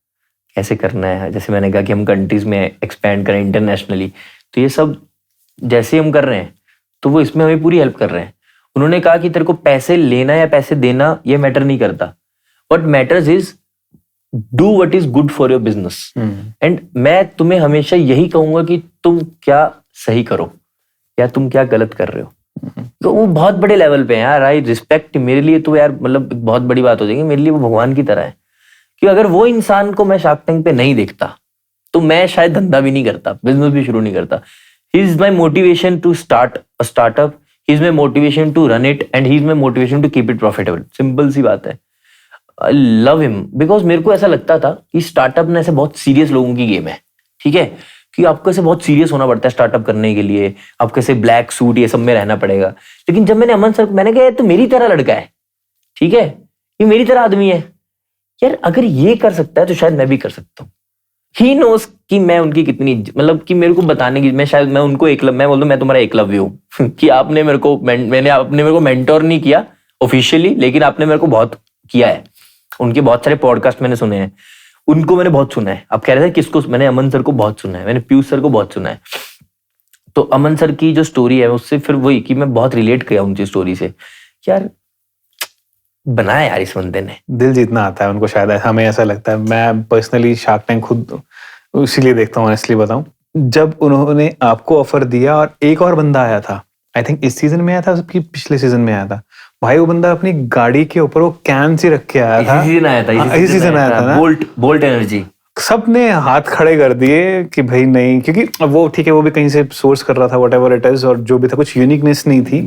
Speaker 1: कैसे करना है। जैसे मैंने कहा कि हम कंट्रीज में एक्सपैंड करें इंटरनेशनली, तो ये सब जैसे हम कर रहे हैं तो वो इसमें हमें पूरी हेल्प कर रहे हैं। उन्होंने कहा कि तेरे को पैसे लेना या पैसे देना ये मैटर नहीं करता, what matters is do what is good for your business. And मैं तुम्हें हमेशा यही कहूंगा कि तुम क्या सही करो या तुम क्या गलत कर रहे हो। तो वो बहुत बड़े लेवल पे है यार, आई रिस्पेक्ट। मेरे लिए तो यार मतलब बहुत बड़ी बात हो जाएगी, मेरे लिए वो भगवान की तरह है। कि अगर वो इंसान को मैं शार्क टैंक पे नहीं देखता तो मैं शायद धंधा भी नहीं करता, बिजनेस भी शुरू नहीं करता। He is my motivation to start a startup, he is my motivation to run it, and he is my motivation to keep it profitable. Simple सी बात है। आई लव हिम बिकॉज मेरे को ऐसा लगता था कि स्टार्टअप ना ऐसे बहुत सीरियस लोगों की गेम है, ठीक है, कि आपको ऐसे बहुत सीरियस होना पड़ता है स्टार्टअप करने के लिए, आपको ऐसे ब्लैक सूट ये सब में रहना पड़ेगा। लेकिन जब मैंने अमन सर को मैंने कहा तो मेरी तरह लड़का है, ठीक है, ये मेरी तरह आदमी है यार, अगर ये कर सकता है तो शायद मैं भी कर सकता हूँ। ही नोस कि मैं उनकी कितनी, मतलब कि मेरे को बताने की, मैं शायद मैं उनको मैं बोलता मैं तुम्हारा एकलव्य हूँ। कि आपने मेरे को मेंटोर नहीं किया ऑफिशियली, लेकिन आपने मेरे को बहुत किया है। उनके बहुत सारे पॉडकास्ट मैंने सुने हैं, उनको मैंने बहुत सुना है। आप कह रहे थे किसको? मैंने अमन सर को बहुत सुना है, मैंने पीयूष सर को बहुत सुना है। तो अमन सर की जो स्टोरी है उससे फिर वही कि मैं बहुत रिलेट किया उनकी स्टोरी से। यार बनाया यार इस बंदे ने,
Speaker 2: दिल जीतना आता है उनको शायद, हमें ऐसा लगता है। मैं पर्सनली शार्क टैंक खुद इसीलिए देखता हूँ, इसलिए बताऊं। जब उन्होंने आपको ऑफर दिया और एक और बंदा आया था, आई थिंक इस सीजन में आया था, सबकी पिछले सीजन में आया था भाई, वो बंदा अपनी गाड़ी के ऊपर वो कैन सी रख के आया था।
Speaker 1: इसी सीजन आया था ना, बोल्ट एनर्जी।
Speaker 2: सबने हाथ खड़े कर दिए कि भाई नहीं, क्योंकि वो ठीक है, वो भी कहीं से सोर्स कर रहा था, व्हाटएवर इट इज, और जो भी था कुछ यूनिकनेस नहीं थी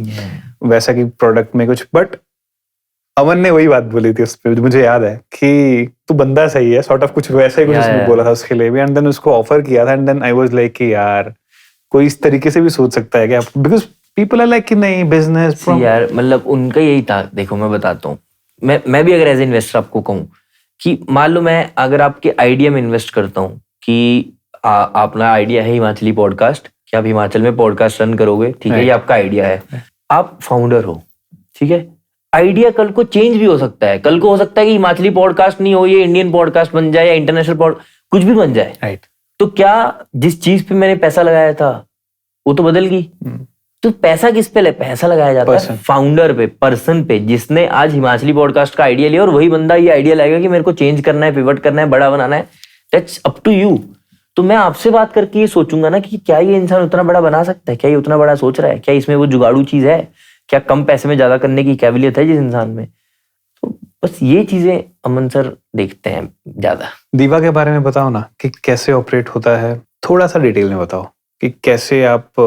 Speaker 2: वैसा कि प्रोडक्ट में कुछ। बट अमन ने वही बात बोली थी उस पर, मुझे याद है कि तू बंदा सही है, सॉर्ट ऑफ कुछ वैसा ही कुछ उसने बोला था उसके लिए भी। एंड देन उसको ऑफर किया था, and then I was like कि यार कोई इस तरीके से भी सोच सकता है क्या? बिकॉज पीपल आर लाइक कि नहीं बिजनेस
Speaker 1: यार, मतलब उनका यही था। देखो मैं बताता हूँ, मैं भी अगर एज इन्वेस्टर आपको कहूँ कि मान लो मैं अगर आपके आइडिया में इन्वेस्ट करता हूँ कि अपना आइडिया है हिमाचली पॉडकास्ट, कि आप हिमाचल में पॉडकास्ट रन करोगे, ठीक है, ये आपका आइडिया है, आप फाउंडर हो, ठीक है। आइडिया कल को चेंज भी हो सकता है, कल को हो सकता है कि हिमाचली पॉडकास्ट नहीं हो, ये इंडियन पॉडकास्ट बन जाए या इंटरनेशनल कुछ भी बन जाए,
Speaker 2: राइट।
Speaker 1: तो क्या जिस चीज पे मैंने पैसा लगाया था वो तो बदल गई। तो पैसा किस पे पैसा लगाया जाता है? फाउंडर पे, पर्सन पे, जिसने आज हिमाचली पॉडकास्ट का आइडिया लिया, और वही बंदा ये आइडिया लाएगा कि मेरे को चेंज करना है, पिवट करना है, बड़ा बनाना है, दैट्स अप टू यू। तो मैं आपसे बात करके ये सोचूंगा ना कि क्या ये इंसान उतना बड़ा बना सकता है, क्या ये उतना बड़ा सोच रहा है, क्या इसमें वो जुगाड़ू चीज है, क्या कम पैसे में ज्यादा करने की काबिलियत है जिस इंसान में। तो बस ये चीजें अमन सर देखते हैं ज्यादा।
Speaker 2: दीवा के बारे में बताओ ना कि कैसे ऑपरेट होता है, थोड़ा सा डिटेल में बताओ कि कैसे आप।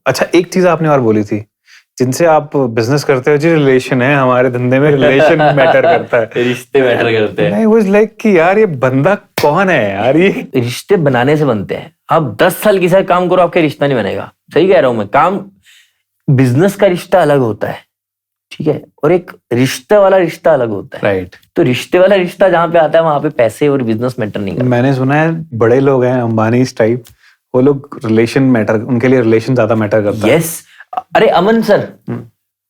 Speaker 2: अच्छा, एक चीज आपने और बोली थी, जिनसे आप बिजनेस करते हो जी, रिलेशन है, हमारे धंधे में रिलेशन मैटर करता है,
Speaker 1: रिश्ते मैटर करते हैं।
Speaker 2: आई वाज लाइक कि यार ये बंदा कौन है यार, ये
Speaker 1: रिश्ते बनाने से बनते हैं। आप 10 साल किसी काम करो, आपका रिश्ता नहीं बनेगा। सही कह रहा हूं मैं। काम, बिजनेस का रिश्ता अलग होता है, ठीक है, और एक रिश्ते वाला रिश्ता अलग होता है,
Speaker 2: राइट।
Speaker 1: तो रिश्ते वाला रिश्ता जहां पे आता है वहां पे पैसे और बिजनेस मैटर नहीं करता।
Speaker 2: मैंने सुना है बड़े लोग हैं अंबानी इस टाइप, वो लोग रिलेशन मैटर, उनके लिए रिलेशन ज्यादा मैटर करता है।
Speaker 1: यस, अरे अमन सर,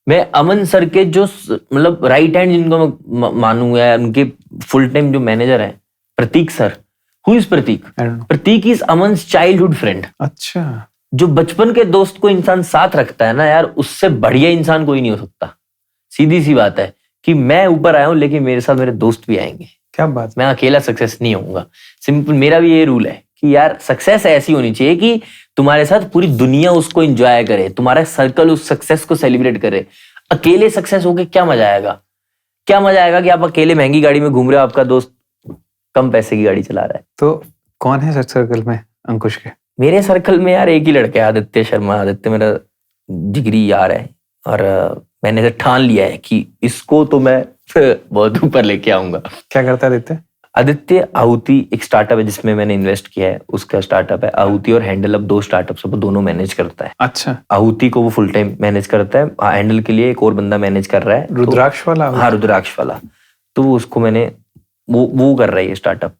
Speaker 1: मैं अमन सर के जो मतलब राइट हैंड जिनको मैं मानूंगा, उनके फुल टाइम जो मैनेजर है Prateek sir. Who is Prateek? Prateek is Aman's childhood friend.
Speaker 2: अच्छा।
Speaker 1: जो बचपन के दोस्त को इंसान साथ रखता है ना यार, उससे बढ़िया इंसान कोई नहीं हो सकता। सीधी सी बात है कि मैं ऊपर आया हूं लेकिन मेरे साथ मेरे दोस्त भी आएंगे।
Speaker 2: क्या बात।
Speaker 1: मैं अकेला सक्सेस नहीं होऊंगा। सिंपल मेरा भी ये रूल है कि यार सक्सेस ऐसी होनी चाहिए कि तुम्हारे साथ पूरी दुनिया उसको एंजॉय करे, तुम्हारा सर्कल उस सक्सेस को सेलिब्रेट करे। अकेले सक्सेस होके क्या मजा आएगा? क्या मजा आएगा कि आप अकेले महंगी गाड़ी में घूम रहे हो, आपका दोस्त कम पैसे की गाड़ी चला रहा है।
Speaker 2: तो कौन है सर्कल में अंकुश के?
Speaker 1: मेरे सर्कल में यार एक ही लड़का है, आदित्य शर्मा। आदित्य मेरा जिगरी यार है और मैंने ऐसे ठान लिया है कि इसको तो मैं बहुत ऊपर लेके आऊंगा।
Speaker 2: क्या करता है आदित्य?
Speaker 1: आदित्य आहुति एक स्टार्टअप है जिसमें मैंने इन्वेस्ट किया है, उसका स्टार्टअप है आहुति और हैंडल अप, 2 स्टार्टअप्स वो दोनों मैनेज करता है।
Speaker 2: अच्छा।
Speaker 1: आहुति को वो फुल टाइम मैनेज करता है, हैंडल के लिए एक और बंदा मैनेज कर रहा है,
Speaker 2: रुद्राक्ष वाला?
Speaker 1: हाँ रुद्राक्ष वाला। तो वो उसको मैंने वो कर रहा है ये स्टार्टअप।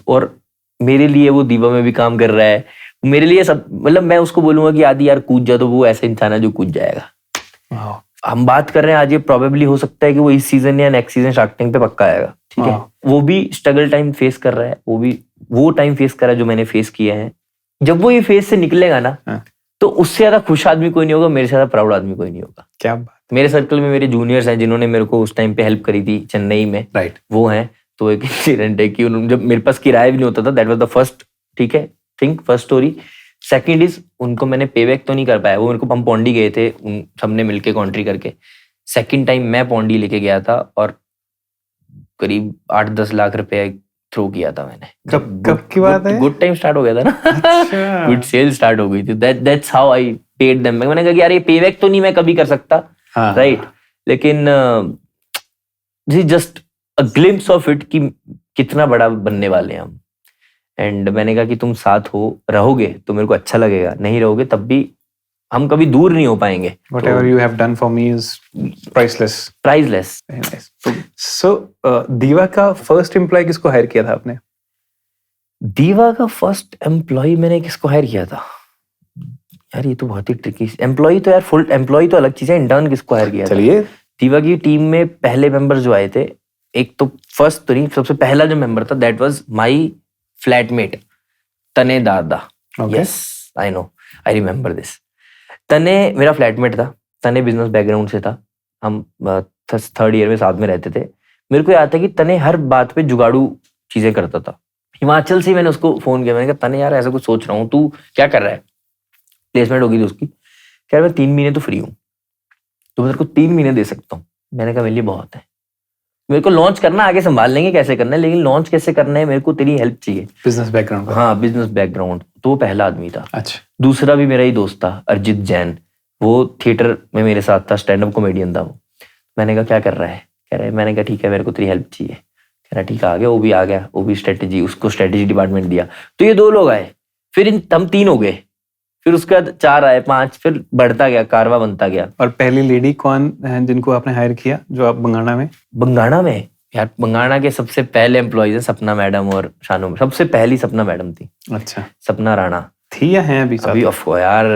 Speaker 1: और मेरे लिए वो दीवा में भी काम कर रहा है। मेरे लिए सब, मतलब मैं उसको बोलूंगा कि आदि यार कूद जा, तो वो ऐसा इंसान है जो कूद जाएगा। हम बात कर रहे हैं आज, ये प्रोबेबली हो सकता है कि वो इस सीजन या नेक्स्ट सीजन शार्क टैंक पे पक्का आएगा। ठीक है, वो भी स्ट्रगल टाइम फेस कर रहा है, वो भी वो टाइम फेस कर रहा है जो मैंने फेस किया है। जब वो ये फेस से निकलेगा ना तो उससे ज्यादा खुश आदमी कोई नहीं होगा, मेरे से ज्यादा प्राउड आदमी कोई नहीं होगा।
Speaker 2: क्या बात।
Speaker 1: मेरे सर्कल में मेरे जूनियर्स हैं जिन्होंने मेरे को उस टाइम पे हेल्प करी थी चेन्नई में,
Speaker 2: राइट,
Speaker 1: वो हैं। तो एक इंसिडेंट है कि जब मेरे पास किराया भी नहीं होता था, दैट वाज द फर्स्ट, ठीक है, फर्स्ट स्टोरी। सेकंड इज उनको मैंने पे बैक तो नहीं कर पाया, वो मेरे को, हम पौंडी गए थे उन सबने मिलके कॉन्ट्री करके। सेकंड टाइम मैं पौंडी लेके गया था और करीब 8-10 लाख रुपए थ्रो किया था मैंने।
Speaker 2: कब की बात है?
Speaker 1: गुड टाइम स्टार्ट हो गया था ना।
Speaker 2: अच्छा।
Speaker 1: गुड सेल स्टार्ट हो गई थी। That's how I paid them. मैंने कहा कि यार ये पे बैक तो नहीं मैं कभी कर सकता, राइट, लेकिन this just a glimpse of it कि कितना बड़ा बनने वाले हैं हम। एंड मैंने कहा कि तुम साथ रहोगे तो मेरे को अच्छा लगेगा, नहीं रहोगे तब भी हम कभी दूर नहीं हो पाएंगे।
Speaker 2: Whatever you have done for me is priceless.
Speaker 1: Priceless.
Speaker 2: Very nice. So, दीवा का फर्स्ट एम्प्लॉय किसको हायर किया था आपने?
Speaker 1: दीवा का फर्स्ट एम्प्लॉय मैंने किसको हायर किया था यार, ये तो बहुत ही ट्रिकी। एम्प्लॉय तो यार फुल एम्प्लॉय तो अलग चीज है, इंटर्न किसको हायर किया?
Speaker 2: चलिए,
Speaker 1: दीवा की टीम में पहले मेंबर जो आए थे, एक तो फर्स्ट तो नहीं, सबसे पहला जो मेंबर था दैट वाज माय फ्लैटमेट तने दादा। Yes, I know, I remember this. तने मेरा फ्लैटमेट था, तने बिजनेस बैकग्राउंड से था, हम 3rd ईयर में साथ में रहते थे। मेरे को याद था कि तने हर बात पे जुगाड़ू चीजें करता था। हिमाचल से मैंने उसको फोन किया, मैंने कहा तने यार ऐसा कुछ सोच रहा हूँ, तू क्या कर रहा है? प्लेसमेंट होगी थी उसकी, कह रहा मैं 3 महीने तो फ्री हूँ, तो मैं तेरे को 3 महीने दे सकता हूँ। मैंने कहा मेरे लिए बहुत है, मेरे को लॉन्च करना आगे संभाल लेंगे कैसे करना है, लेकिन लॉन्च कैसे करना है मेरे को तेरी हेल्प चाहिए।
Speaker 2: Business background?
Speaker 1: हाँ, बिजनेस बैकग्राउंड। तो वो पहला आदमी था।
Speaker 2: अच्छा। दूसरा
Speaker 1: भी मेरा ही दोस्त था, अरिजीत जैन, वो थिएटर में मेरे साथ था, स्टैंड अप कॉमेडियन था वो। मैंने कहा क्या कर रहा है? कह रहा है, मैंने कहा ठीक है मेरे को तेरी हेल्प चाहिए। कह रहा ठीक है, आ गया, वो भी आ गया, वो भी स्ट्रेटेजी, उसको स्ट्रेटेजी डिपार्टमेंट दिया। तो ये 2 लोग आए, फिर हम 3 हो गए, फिर उसके बाद 4 आए, 5, फिर बढ़ता गया, कारवा बनता गया।
Speaker 2: और पहली लेडी कौन है जिनको आपने हायर किया, जो आप बंगाना में?
Speaker 1: बंगाना में यार, बंगाना के सबसे पहले एम्प्लॉइज है सपना मैडम और शानू। सबसे पहली सपना मैडम थी। अच्छा। सपना राणा
Speaker 2: थी या है अभी?
Speaker 1: अभी ऑफ यार,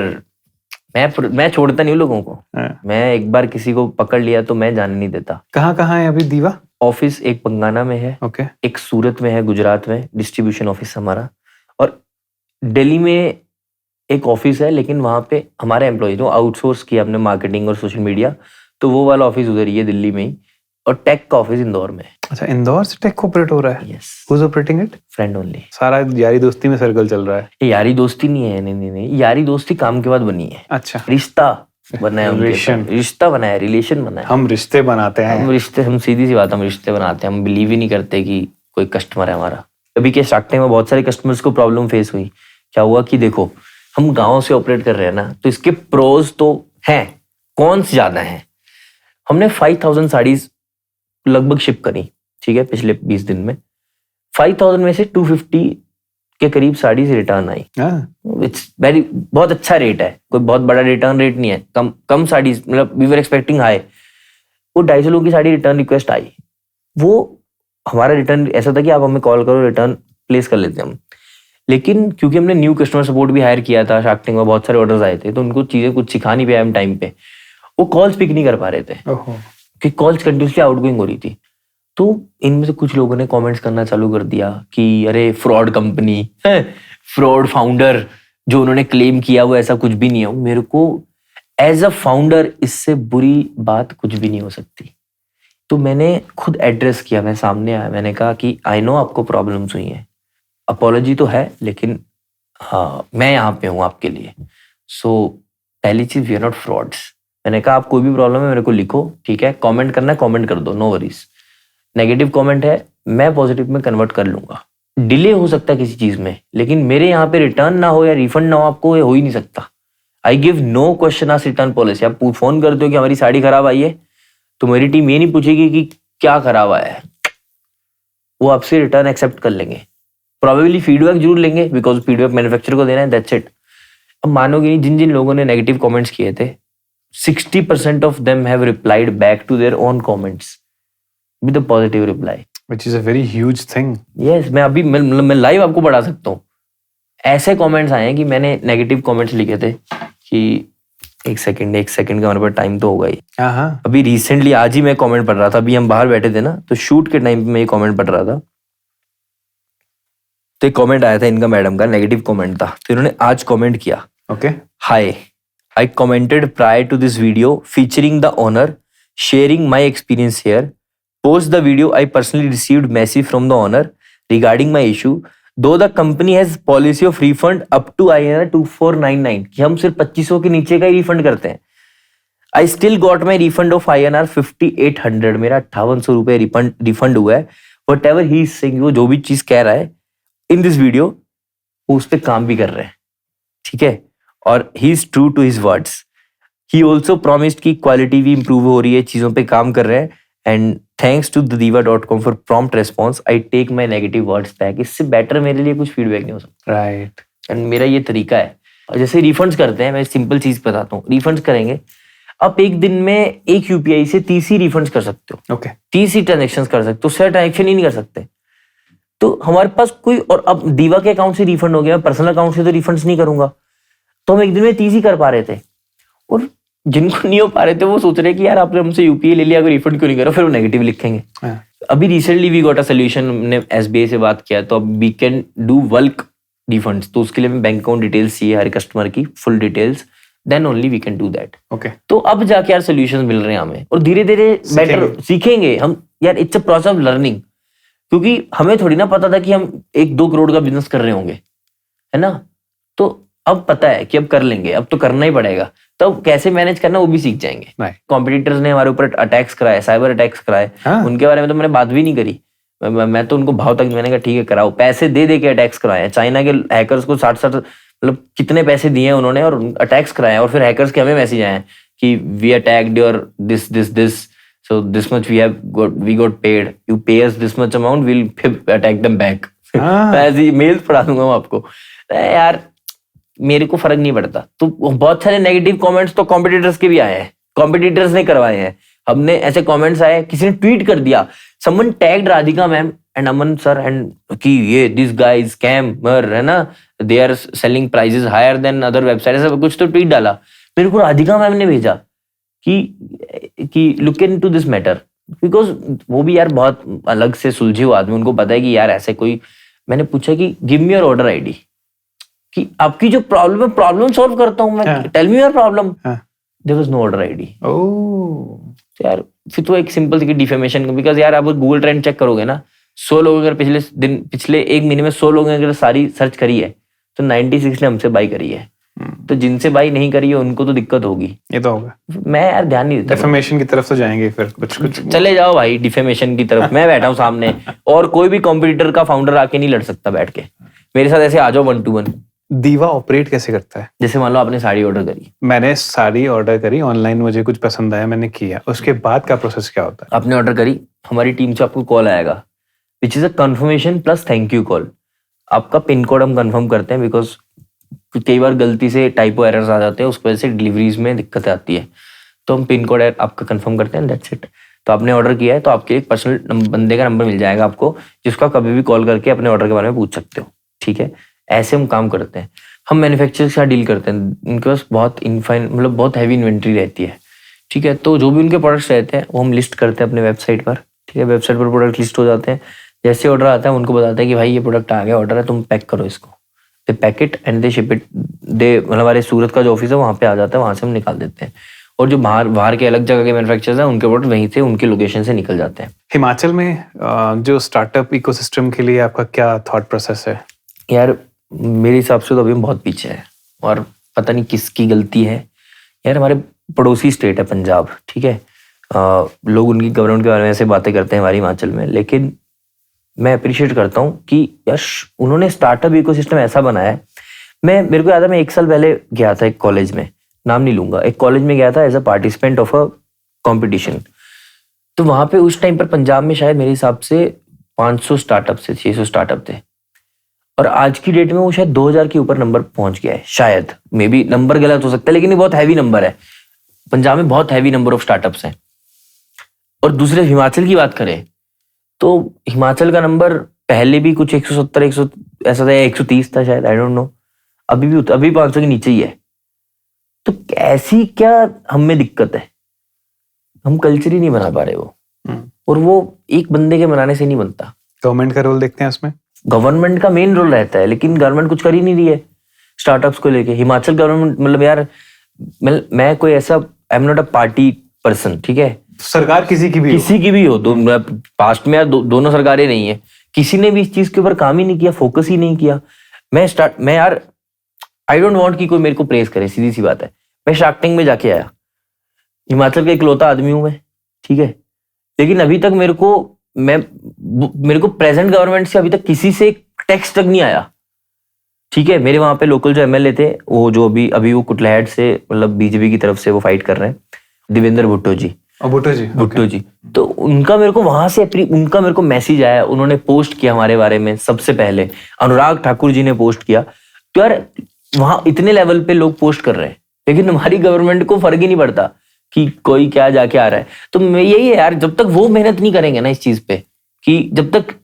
Speaker 1: मैं छोड़ता नहीं हूँ लोगों को। मैं एक बार किसी को पकड़ लिया तो मैं जाने नहीं देता।
Speaker 2: कहाँ है अभी दीवा?
Speaker 1: ऑफिस एक बंगाना में है, एक सूरत में है, गुजरात में डिस्ट्रीब्यूशन ऑफिस हमारा, और दिल्ली में एक ऑफिस है, लेकिन वहां पे हमारे एम्प्लॉइज जो आउटसोर्स किया हमने मार्केटिंग और सोशल मीडिया, तो वो वाला ऑफिस उधर ही है दिल्ली में ही। और टेक का ऑफिस इंदौर में।
Speaker 2: अच्छा, इंदौर से टेक ऑपरेट हो रहा है?
Speaker 1: Yes.
Speaker 2: Who's operating it?
Speaker 1: Friend only.
Speaker 2: सारा यारी दोस्ती में सर्कल चल रहा है?
Speaker 1: ये यारी दोस्ती नहीं है, नहीं, यारी दोस्ती काम के बाद बनी है।
Speaker 2: अच्छा।
Speaker 1: रिश्ता बना है, रिश्ता बना है, रिलेशन बना है।
Speaker 2: हम रिश्ते बनाते हैं।
Speaker 1: हम सीधी सी बात, हम रिश्ते बनाते हैं। हम बिलीव ही नहीं करते कि कोई कस्टमर है हमारा। अभी के स्टार्ट टाइम में बहुत सारे कस्टमर्स को प्रॉब्लम फेस हुई। क्या हुआ कि देखो, हम गाँव से ऑपरेट कर रहे हैं ना, तो इसके प्रोज तो हैं, कौन से ज्यादा है। हमने 5000 साड़ीज लगभग शिप करी, ठीक है, पिछले 20 दिन में। 5000 में से 250 के करीब saris return I. It's very, बहुत अच्छा रेट है, कोई बहुत बड़ा रिटर्न रेट नहीं है। कम साड़ीज, मतलब वी वर एक्सपेक्टिंग हाई। वो 250 लोगों की साड़ी रिटर्न रिक्वेस्ट आई। वो हमारा रिटर्न ऐसा था कि आप हमें कॉल करो, रिटर्न प्लेस कर लेते हम। लेकिन क्योंकि हमने न्यू कस्टमर सपोर्ट भी हायर किया था, शार्क टैंक में बहुत सारे ऑर्डर्स आए थे, तो उनको चीजें कुछ सिखा नहीं पाया हम टाइम पे। वो कॉल्स पिक नहीं कर पा रहे थे कि कॉल्स कंटिन्यूसली आउटगोइंग हो रही थी। तो इनमें से कुछ लोगों ने कमेंट्स करना चालू कर दिया कि अरे फ्रॉड कंपनी है, फ्रॉड फाउंडर, जो उन्होंने क्लेम किया वो ऐसा कुछ भी नहीं है। मेरे को एज अ फाउंडर इससे बुरी बात कुछ भी नहीं हो सकती। तो मैंने खुद एड्रेस किया, मैं सामने आया, मैंने कहा कि आई नो आपको प्रॉब्लम्स हुई हैं, अपॉलॉजी तो है, लेकिन हाँ मैं यहाँ पे हूँ आपके लिए। सो पहली चीज, वी आर नॉट फ्रॉड्स। मैंने कहा आप कोई भी प्रॉब्लम है मेरे को लिखो, ठीक है, कमेंट करना है कमेंट कर दो, नो वरीज। नेगेटिव कमेंट है मैं पॉजिटिव में कन्वर्ट कर लूंगा। डिले हो सकता है किसी चीज में, लेकिन मेरे यहाँ पे रिटर्न ना हो या रिफंड ना हो, आपको ये हो ही नहीं सकता। I give no question asked return policy. आप फोन करते हो कि हमारी साड़ी खराब आई है, तो मेरी टीम ये नहीं पूछेगी कि क्या खराब आया है, वो आपसे रिटर्न एक्सेप्ट कर लेंगे। प्रोबेबली फीडबैक जरूर लेंगे, बिकॉज फीडबैक मैन्युफैक्चरर को देना है, दैट्स इट। अब मानोगे नहीं, जिन जिन लोगों ने नेगेटिव कमेंट्स किए थे, 60% of them have replied back to their own comments with a positive reply,
Speaker 2: which is a very huge thing.
Speaker 1: Yes. मैं अभी मैं लाइव आपको बढ़ा सकता हूँ। ऐसे कमेंट्स आए हैं कि मैंने नेगेटिव कमेंट्स लिखे थे कि एक सेकंड का हमारे पास टाइम तो होगा ही।
Speaker 2: हाँ,
Speaker 1: अभी रिसेंटली आज ही मैं कमेंट पढ़ रहा था, अभी हम बाहर बैठे थे ना, तो शूट के टाइम पे मैं ये कमेंट पढ़ रहा था, तो एक कमेंट आया था इनका, मैडम का नेगेटिव कमेंट था, तो इन्होंने आज कमेंट किया,
Speaker 2: okay.
Speaker 1: Hi, I commented prior to this video featuring the owner sharing my experience here. Post the video, I personally received message from the owner regarding my issue. Though the company has policy of refund up to INR 2499, कि हम सिर्फ 2500 के नीचे का ही refund करते हैं। I still got my refund of INR 5800, मेरा 5800 रुपए रिफंड हुआ है। Whatever he is saying, वो जो भी चीज कह रहा है इन दिस वीडियो, वो उस पर काम भी कर रहे हैं, ठीक है, और he is true to his words. He also promised कि क्वालिटी भी इंप्रूव हो रही है, चीजों पे काम कर रहे हैं। And thanks to thediva.com for prompt response, I take my negative words back. इससे बेटर मेरे लिए कुछ फीडबैक नहीं हो सकता।
Speaker 2: Right.
Speaker 1: एंड मेरा ये तरीका है। और जैसे रिफंड्स करते हैं, मैं सिंपल चीज बताता हूँ, रिफंड्स करेंगे, आप एक दिन में एक यूपीआई से 30 ही रिफंड्स कर सकते हो,
Speaker 2: Okay.
Speaker 1: 30 ही ट्रांजेक्शन कर सकते हो, 100 ट्रांजेक्शन ही नहीं कर सकते। तो हमारे पास कोई, और अब दीवा के अकाउंट से रिफंड हो गया, पर्सनल अकाउंट से तो रिफंड्स नहीं करूंगा, तो हम एक दिन में 30 ही कर पा रहे थे। और जिनको नहीं हो पा रहे थे वो सोच रहे कि यार आपने हमसे यूपीआई ले लिया, अगर रिफंड क्यों नहीं करो, फिर वो नेगेटिव लिखेंगे।
Speaker 2: हाँ.
Speaker 1: अभी recently we got a solution, हमने एसबीआई से बात किया, तो अब we can do bulk refunds. तो उसके लिए हमें बैंक अकाउंट डिटेल्स चाहिए हर कस्टमर की, full details, then only we can do that.
Speaker 2: Okay.
Speaker 1: तो अब जाके यार सोल्यूशन मिल रहे हैं हमें, और धीरे धीरे बेटर सीखेंगे हम यार। It's a process of learning, क्योंकि हमें थोड़ी ना पता था कि हम 1-2 करोड़ का बिजनेस कर रहे होंगे, है ना। तो अब पता है कि अब कर लेंगे, अब तो करना ही पड़ेगा। तो कैसे मैनेज करना वो भी सीख जाएंगे।
Speaker 2: Right.
Speaker 1: कॉम्पिटिटर्स ने हमारे ऊपर अटैक्स कराए, साइबर अटैक्स कराए,
Speaker 2: हाँ.
Speaker 1: उनके बारे में तो मैंने बात भी नहीं करी। मैं तो उनको भाव तक, मैंने कहा ठीक है कराओ, पैसे दे दे के अटैक्स कराए हैं। चाइना के हैकर्स को 60 मतलब कितने पैसे दिए हैं उन्होंने, और अटैक्स कराए, और फिर हैकर्स के हमें मैसेज आए कि we attacked your this so this much we got paid, you pay us this much amount, will attack them back. ऐसी मेल्स पढ़ा दूंगा मैं आपको। यार मेरे को फर्क नहीं पड़ता। तो बहुत सारे नेगेटिव कमेंट्स तो कॉम्पिटिटर्स के भी आए हैं, कॉम्पिटिटर्स ने करवाए हैं। हमने ऐसे कमेंट्स आए, किसी ने ट्वीट कर दिया, someone tagged Radhika ma'am and Aman sir and कि ये दिस गाय इज स्कैमर, है ना, they are selling prices higher than other website, ऐसा कुछ तो ट्वीट डाला। मेरे को राधिका मैम ने भेजा कि look into this matter, because वो भी यार बहुत अलग से सुलझे हुए आदमी, उनको पता है कि यार ऐसे कोई। मैंने पूछा कि give me your order ID, कि आपकी जो प्रॉब्लम है, प्रॉब्लम सॉल्व करता हूं मैं, tell me your problem. There was no order ID. तो यार फिर तो एक सिंपल सी डिफेमेशन, बिकॉज यार आप गूगल ट्रेंड चेक करोगे ना, 100 लोग अगर पिछले 1 महीने में 100 लोगों ने अगर सारी सर्च करी है, तो 96 ने हमसे बाई करी है। तो जिनसे बाई नहीं करी है उनको तो दिक्कत होगी।
Speaker 2: ये तो होगा।
Speaker 1: मैं यार ध्यान नहीं देता।
Speaker 2: डिफेमेशन की तरफ तो जाएंगे फिर कुछ
Speaker 1: चले जाओ भाई डिफेमेशन की तरफ। मैं बैठा हूँ सामने, और कोई भी कॉम्पिटिटर का फाउंडर आके नहीं लड़ सकता बैठ के मेरे साथ। ऐसे आ जाओ 1 to 1।
Speaker 2: दीवा ऑपरेट कैसे करता है?
Speaker 1: जैसे मान लो आपने साड़ी ऑर्डर करी,
Speaker 2: मैंने साड़ी ऑर्डर करी ऑनलाइन, मुझे कुछ पसंद आया, मैंने किया, उसके बाद का प्रोसेस क्या होता है?
Speaker 1: आपने ऑर्डर करी, हमारी टीम से आपको कॉल आएगा, which is a confirmation plus thank you call. आपका पिन कोड हम कंफर्म करते हैं, बिकॉज कई बार गलती से टाइपो एरर्स आ जाते हैं, उस वजह से डिलीवरीज में दिक्कत आती है। तो हम पिन कोड आपका कंफर्म करते हैं, दैट्स इट। तो आपने ऑर्डर किया है, तो आपके एक पर्सनल बंदे का नंबर मिल जाएगा आपको, जिसको आप कभी भी कॉल करके अपने ऑर्डर के बारे में पूछ सकते हो, ठीक है। ऐसे हम काम करते हैं। हम मैन्युफैक्चरर के साथ डील करते हैं, उनके पास बहुत मतलब बहुत हैवी इन्वेंट्री रहती है, ठीक है। तो जो भी उनके प्रोडक्ट्स रहते हैं वो हम लिस्ट करते हैं अपने वेबसाइट पर, ठीक है। वेबसाइट पर प्रोडक्ट लिस्ट हो जाते हैं, जैसे ऑर्डर आता है उनको बताते हैं कि भाई ये प्रोडक्ट आ गया, ऑर्डर है, तुम पैक करो इसको। They pack it and they ship it, they मतलब हमारे सूरत का जो ऑफिस है वहाँ पे आ जाता है, वहाँ से हम निकाल देते हैं। और जो बाहर के अलग जगह के मैन्युफैक्चरर्स हैं उनके प्रोडक्ट वहीं से उनकी लोकेशन से निकल जाते हैं।
Speaker 2: हिमाचल में जो स्टार्टअप इकोसिस्टम के लिए आपका क्या थॉट प्रोसेस है?
Speaker 1: यार मेरे हिसाब से तो अभी हम बहुत पीछे हैं, और पता नहीं किसकी गलती है। यार हमारे पड़ोसी स्टेट है पंजाब, ठीक है, लोग उनकी गवर्नमेंट के बारे में ऐसे बातें करते हैं हमारे हिमाचल में, लेकिन मैं अप्रिशिएट करता हूँ कि यार उन्होंने स्टार्टअप इकोसिस्टम ऐसा बनाया है। मेरे को याद है, मैं 1 साल पहले गया था एक कॉलेज में, नाम नहीं लूंगा, एक कॉलेज में गया था as a participant of a competition. तो वहां पे उस टाइम पर पंजाब में शायद मेरे हिसाब से 500 स्टार्टअप थे, 600 स्टार्टअप थे, और आज की डेट में वो शायद 2000 के ऊपर नंबर पहुंच गया है। शायद मे बी नंबर गलत हो सकता है, लेकिन ये बहुत हैवी नंबर है। पंजाब में बहुत हैवी नंबर ऑफ स्टार्टअप्स हैं। और दूसरे हिमाचल की बात करें तो हिमाचल का नंबर पहले भी कुछ 170 100 ऐसा था, 130 था शायद, आई डोंट नो, अभी 500 के नीचे ही है। तो ऐसी क्या हम में दिक्कत है? हम कल्चर ही नहीं बना पा रहे वो, और वो एक बंदे के बनाने से नहीं बनता।
Speaker 2: गवर्नमेंट का रोल देखते हैं उसमें?
Speaker 1: गवर्नमेंट का मेन रोल रहता है, लेकिन गवर्नमेंट कुछ कर ही नहीं रही है स्टार्टअप्स को लेके। हिमाचल गवर्नमेंट मतलब यार, मैं कोई ऐसा, आई am not a party person, ठीक है,
Speaker 2: सरकार किसी की भी
Speaker 1: हो, पास्ट में यार दोनों सरकारें नहीं है, किसी ने भी इस चीज के ऊपर काम ही नहीं किया, फोकस ही नहीं किया। मैं यार आई डोंट वांट कि कोई मेरे को प्रेस करे, सीधी सी बात है। मैं शार्क टैंक में जाके आया, हिमाचल का इकलौता आदमी हूं मैं, ठीक है, लेकिन अभी तक मेरे को प्रेजेंट गवर्नमेंट से अभी तक किसी से टेक्स्ट तक नहीं आया, ठीक है। मेरे वहां पे लोकल जो एमएलए थे, वो जो अभी वो कुटलैहड़ से, मतलब बीजेपी की तरफ से वो फाइट कर रहे हैं, देवेंद्र भुट्टो जी, तो उनका मेरे को वहां से उनका मेरे को मैसेज आया, उन्होंने पोस्ट किया हमारे बारे में सबसे पहले, अनुराग ठाकुर जी ने पोस्ट किया। तो यार वहां इतने लेवल पे लोग पोस्ट कर रहे हैं, लेकिन हमारी गवर्नमेंट को फर्क ही नहीं पड़ता कि कोई क्या जाके आ रहा है। तो यही है यार, जब तक वो मेहनत नहीं करेंगे ना इस चीज पे, कि जब तक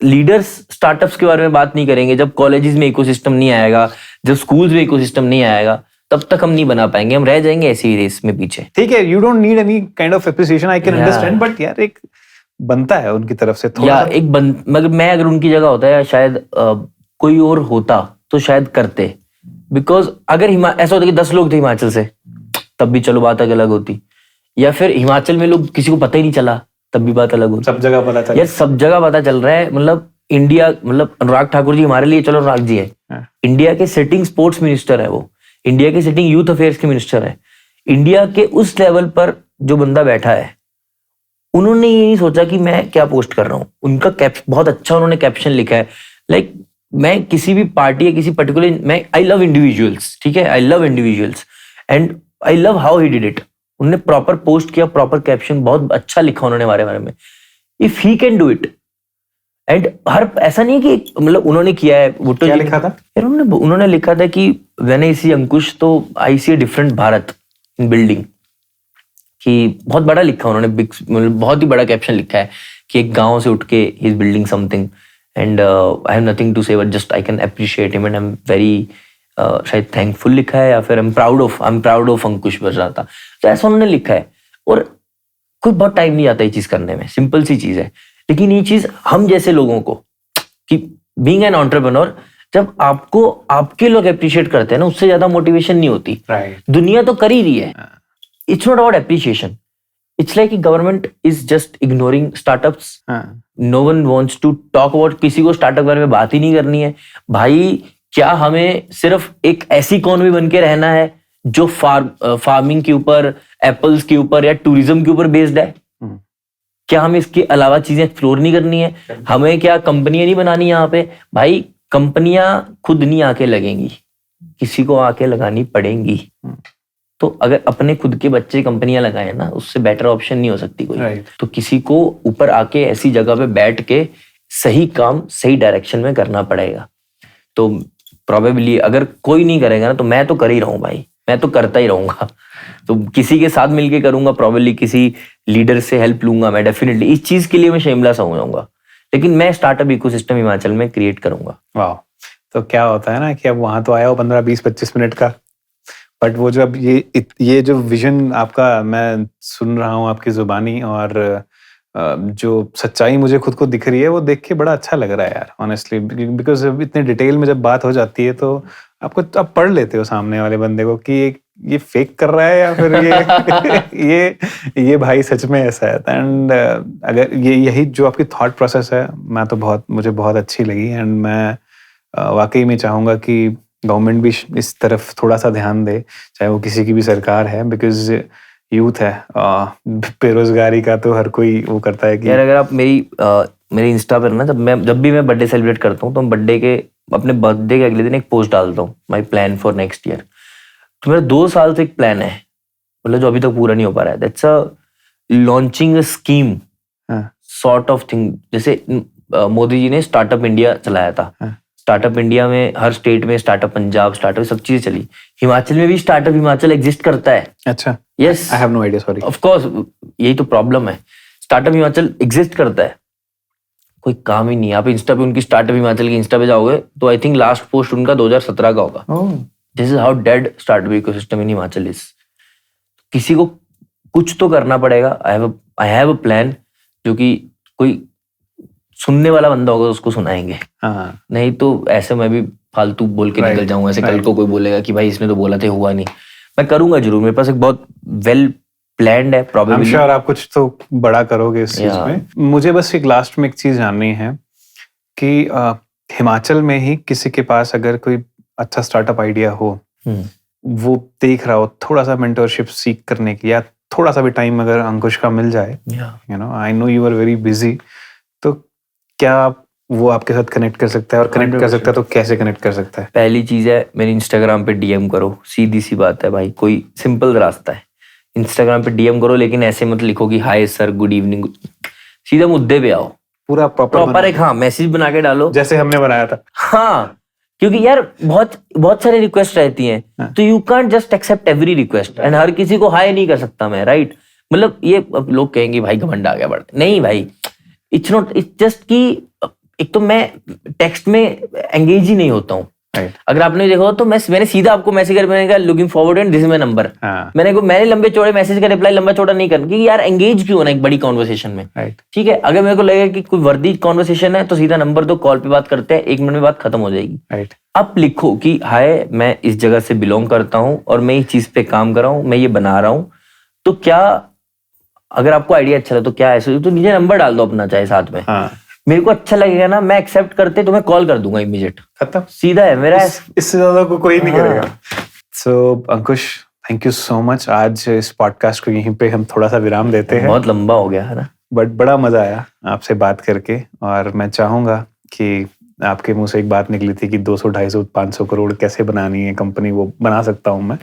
Speaker 1: लीडर्स स्टार्टअप्स के बारे में बात नहीं करेंगे, जब कॉलेजेस में इकोसिस्टम नहीं आएगा, जब स्कूल्स में इकोसिस्टम नहीं आएगा, तब तक हम नहीं बना पाएंगे, हम रह जाएंगे ऐसी ही रेस में पीछे।
Speaker 2: ठीक है, you don't need any kind of appreciation, I can understand, but यार एक बनता है उनकी तरफ से थोड़ा सा।
Speaker 1: मगर मैं अगर उनकी जगह होता या शायद कोई और होता तो शायद करते, बिकॉज अगर ऐसा होता कि 10 लोग थे हिमाचल से, तब भी चलो बात अलग होती, या फिर हिमाचल में लोग किसी को पता ही नहीं चला, तब भी बात अलग होती।
Speaker 2: सब जगह पता चल,
Speaker 1: यार सब जगह पता चल रहा है, मतलब इंडिया, मतलब अनुराग ठाकुर जी हमारे लिए, चलो अनुराग जी है, इंडिया के सिटिंग स्पोर्ट्स मिनिस्टर है, वो इंडिया के सिटिंग यूथ अफेयर्स के मिनिस्टर है। इंडिया के उस लेवल पर जो बंदा बैठा है, उन्होंने ये नहीं सोचा कि मैं क्या पोस्ट कर रहा हूँ। उनका बहुत अच्छा उन्होंने कैप्शन लिखा है, लाइक मैं किसी भी पार्टी या किसी पर्टिकुलर, मैं आई लव इंडिविजुअल्स, ठीक है, I love individuals and I love how he did it. उन्होंने प्रॉपर पोस्ट किया, प्रॉपर कैप्शन, बहुत अच्छा लिखा उन्होंने हमारे बारे में। If he can do it, and हर ऐसा नहीं कि मतलब उन्होंने किया है, भुट्टो
Speaker 2: क्या
Speaker 1: जी
Speaker 2: लिखा था
Speaker 1: यार, उन्होंने लिखा था कि व्हेन आई सी अंकुश तो I see a different Bharat in building, कि बहुत बड़ा लिखा उन्होंने, मतलब बहुत ही बड़ा कैप्शन लिखा है कि एक गांव से उठ के he is building something and I have nothing to say but just I can appreciate him and I am very शायद थैंकफुल लिखा है, या फिर I am proud of Ankush बस रहा था, तो ऐसा उन्होंने लिखा है। और कोई बहुत टाइम नहीं आता ये चीज करने में, सिंपल सी चीज है, लेकिन ये चीज हम जैसे लोगों को, कि बीइंग एन एंटरप्रेन्योर, जब आपको आपके लोग अप्रिशिएट करते हैं ना, उससे ज्यादा मोटिवेशन नहीं होती। दुनिया तो कर ही रही है, it's not about appreciation, it's like government is just ignoring startups, no one wants to talk about, किसी को स्टार्टअप बारे में बात ही नहीं करनी है भाई। क्या हमें सिर्फ एक ऐसी इकोनॉमी बन के रहना है जो फार्मिंग के ऊपर, एप्पल्स के ऊपर या टूरिज्म के ऊपर बेस्ड है? क्या हमें इसके अलावा चीजें एक्सप्लोर नहीं करनी है? हमें क्या कंपनियां नहीं बनानी यहाँ पे? भाई कंपनियां खुद नहीं आके लगेंगी, किसी को आके लगानी पड़ेंगी। तो अगर अपने खुद के बच्चे कंपनियां लगाए ना, उससे बेटर ऑप्शन नहीं हो सकती कोई। तो किसी को ऊपर आके ऐसी जगह पे बैठ के सही काम सही डायरेक्शन में करना पड़ेगा। तो प्रोबेबली अगर कोई नहीं करेगा ना, तो मैं तो कर ही रहा हूँ भाई, मैं तो करता ही रहूंगा। तो किसी के साथ मिलके करूंगा, प्रोबेबली किसी लीडर से हेल्प लूंगा मैं, डेफिनेटली इस चीज के लिए मैं शेमला सा हो जाऊंगा, लेकिन मैं स्टार्टअप इकोसिस्टम हिमाचल में क्रिएट करूंगा।
Speaker 2: वाह। तो क्या होता है ना कि अब वहां तो आया हो 15-20-25 मिनट का, बट वो जब ये जो विजन आपका मैं सुन रहा हूँ आपकी जुबानी, और जो सच्चाई मुझे खुद को दिख रही है वो देख के बड़ा अच्छा लग रहा है यार, ऑनेस्टली, बिकॉज इतने डिटेल में जब बात हो जाती है तो आप पढ़ लेते हो सामने वाले बंदे को कि ये फेक कर रहा है या फिर ये भाई सच में ऐसा है। एंड अगर यही जो आपकी थॉट प्रोसेस है मुझे बहुत अच्छी लगी। एंड मैं वाकई में चाहूँगा कि गवर्नमेंट भी इस तरफ थोड़ा सा ध्यान दे, चाहे वो किसी की भी सरकार है, बिकॉज यूथ है, बेरोजगारी का तो हर कोई वो करता है कि
Speaker 1: यार अगर आप मेरी इंस्टा पर ना जब भी मैं बर्थडे सेलिब्रेट करता हूँ तो अपने बर्थडे के अगले दिन एक पोस्ट डालता हूँ, my plan for next year. तो मेरा 2 साल से एक प्लान है, मतलब जो अभी तक पूरा नहीं हो पा रहा है। That's a launching a scheme sort of thing. जैसे मोदी जी ने स्टार्टअप इंडिया चलाया था। स्टार्टअप इंडिया में हर स्टेट में स्टार्टअप पंजाब, स्टार्टअप सब चीजें चली। हिमाचल में भी स्टार्टअप हिमाचल एग्जिस्ट करता है।
Speaker 2: अच्छा,
Speaker 1: yes,
Speaker 2: I have no idea, sorry.
Speaker 1: Of course, यही तो प्रॉब्लम है, स्टार्टअप हिमाचल एग्जिस्ट करता है, कोई काम ही नहीं है। आप इंस्टा पे उनकी स्टार्टअप हिमाचल की इंस्टा पे जाओगे तो आई थिंक लास्ट पोस्ट उनका 2017 का होगा। This is how dead startup ecosystem in Himachal is. किसी को कुछ तो करना पड़ेगा। आई हैव अ प्लान, जो कि कोई सुनने वाला बंदा होगा तो उसको सुनाएंगे। नहीं तो ऐसे मैं भी फालतू बोल के निकल जाऊंगा। ऐसे कल को कोई बोलेगा कि भाई इसने तो बोला था, हुआ नहीं। मैं करूंगा जरूर, मेरे पास एक बहुत वेल प्लान्ड है। प्रोबेबली
Speaker 2: I'm sure आप कुछ तो बड़ा करोगे इस चीज में। मुझे बस एक लास्ट में एक चीज जाननी है कि हिमाचल में ही किसी के पास अगर कोई अच्छा स्टार्टअप आइडिया हो, वो देख रहा हो थोड़ा सा मेंटरशिप सीख करने की, या थोड़ा सा भी टाइम अगर अंकुश का मिल जाए, you know, I know you are very busy, तो क्या वो आपके साथ कनेक्ट कर सकता है? और कनेक्ट कर सकता है तो कैसे कनेक्ट कर सकता है?
Speaker 1: पहली चीज है, मेरे इंस्टाग्राम पे डीएम करो। सीधी सी बात है भाई, कोई सिंपल रास्ता है। इंस्टाग्राम पे डीएम करो, लेकिन ऐसे मत लिखो कि हाय सर, गुड इवनिंग। सीधा मुद्दे पे आओ,
Speaker 2: पूरा
Speaker 1: प्रॉपर एक मैसेज बना के डालो,
Speaker 2: जैसे हमने बनाया था।
Speaker 1: हाँ, क्योंकि यार बहुत सारी रिक्वेस्ट रहती हैं, तो you can't just accept every request. And हर किसी को हाय नहीं कर सकता मैं, राइट? मतलब ये लोग कहेंगे भाई घमंड आ गया बढ़ते, नहीं भाई, इट्स नॉट, इट्स जस्ट कि एक तो मैं टेक्स्ट में एंगेज ही नहीं होता हूँ। अगर आपने देखा हो तो मैंने सीधा आपको मैसेज कर, मैंने कहा looking forward and this is my number. मैंने लंबे चौड़े मैसेज का रिप्लाई लंबा चौड़ा नहीं करना, क्योंकि यार एंगेज क्यों होना एक बड़ी कॉन्वर्सेशन में। ठीक है, अगर मेरे को लगे कि कोई वर्दी कॉन्वर्सेशन है तो सीधा नंबर दो, कॉल पे बात करते हैं, 1 मिनट में बात खत्म हो जाएगी। आप लिखो कि हाय, मैं इस जगह से बिलोंग करता हूँ और मैं इस चीज पे काम कर रहा हूँ, मैं ये बना रहा हूँ। तो क्या, अगर आपको आइडिया अच्छा लगे तो क्या ऐसे, तो नीचे नंबर डाल दो अपना, चाहे साथ में। मेरे को अच्छा लगेगा ना, मैं एक्सेप्ट करते तो मैं कॉल कर दूंगा इमीडिएट, खत्म, सीधा है मेरा।
Speaker 2: इससे ज्यादा कोई नहीं करेगा। सो अंकुश, थैंक यू सो मच। आज इस पॉडकास्ट को यहीं पे हम थोड़ा सा विराम देते हैं।
Speaker 1: बहुत लंबा हो गया है ना,
Speaker 2: बट बड़ा मजा आया आपसे बात करके। और मैं चाहूंगा कि आपके मुंह से एक बात निकली थी कि 200, 250, 500 करोड़ कैसे बनानी है कंपनी, वो बना सकता हूं मैं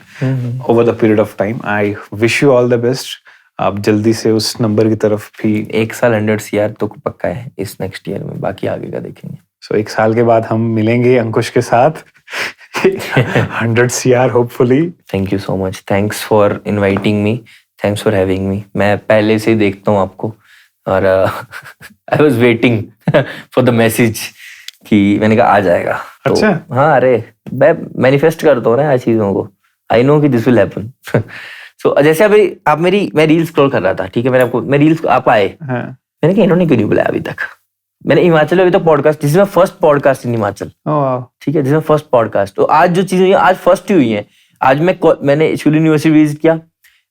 Speaker 2: over the period of time. I wish you all the best. आप जल्दी से उस नंबर की तरफ भी।
Speaker 1: 1 साल 100 CR तो पक्का है इस नेक्स्ट ईयर में, बाकी आगे का देखेंगे।
Speaker 2: सो 1 साल के बाद हम मिलेंगे अंकुश के साथ 100 CR hopefully.
Speaker 1: Thank you so much, thanks for inviting me, thanks for having me. मैं पहले से ही देखता हूँ आपको, और I was waiting for the message कि मैंने कहा आ जाएगा।
Speaker 2: अच्छा,
Speaker 1: तो, हाँ, अरे मैं मैनिफेस्ट करता हूँ ना चीजों को, आई नो कि दिस विल हैपन। सो जैसे अभी मैं रील स्क्रॉल कर रहा था, ठीक है, मैं रील्स आप आए, मैंने कहा इन्होंने क्यों नहीं बुलाया अभी तक। मैंने हिमाचल में अभी तक podcast, this is my first podcast in Himachal, ठीक है, दिस इज फर्स्ट पॉडकास्ट। तो आज जो चीजें हुई, आज फर्स्ट ही हुई है। आज मैंने स्कूल यूनिवर्सिटी विजिट किया,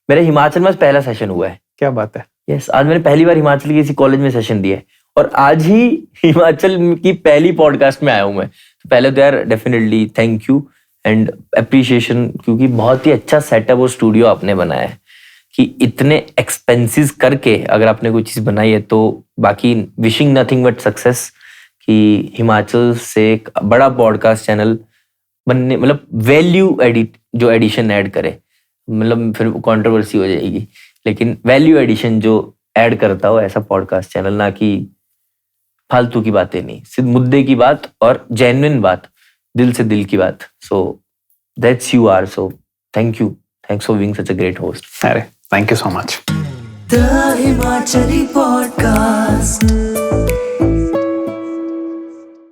Speaker 1: मेरे हिमाचल में पहला सेशन हुआ है।
Speaker 2: क्या बात है।
Speaker 1: यस, आज मैंने पहली बार हिमाचल के किसी कॉलेज में सेशन दिया है, और आज ही हिमाचल की पहली पॉडकास्ट में आया हूं मैं। पहले तो यार definitely thank you and appreciation, क्योंकि बहुत ही अच्छा सेटअप और स्टूडियो आपने बनाया है कि इतने एक्सपेंसेस करके अगर आपने कोई चीज बनाई है तो बाकी विशिंग नथिंग बट सक्सेस कि हिमाचल से एक बड़ा पॉडकास्ट चैनल बनने, मतलब वैल्यू एडिशन ऐड करे, मतलब फिर कंट्रोवर्सी हो जाएगी, लेकिन वैल्यू एडिशन जो ऐड करता हो ऐसा पॉडकास्ट चैनल, ना कि फालतू की बातें नहीं, सिर्फ मुद्दे की बात और जेन्युइन बात, दिल से दिल की बात। So that's you are, so thank you, thanks for being such a great host.
Speaker 2: अरे thank you so much.
Speaker 3: The Himachali Podcast.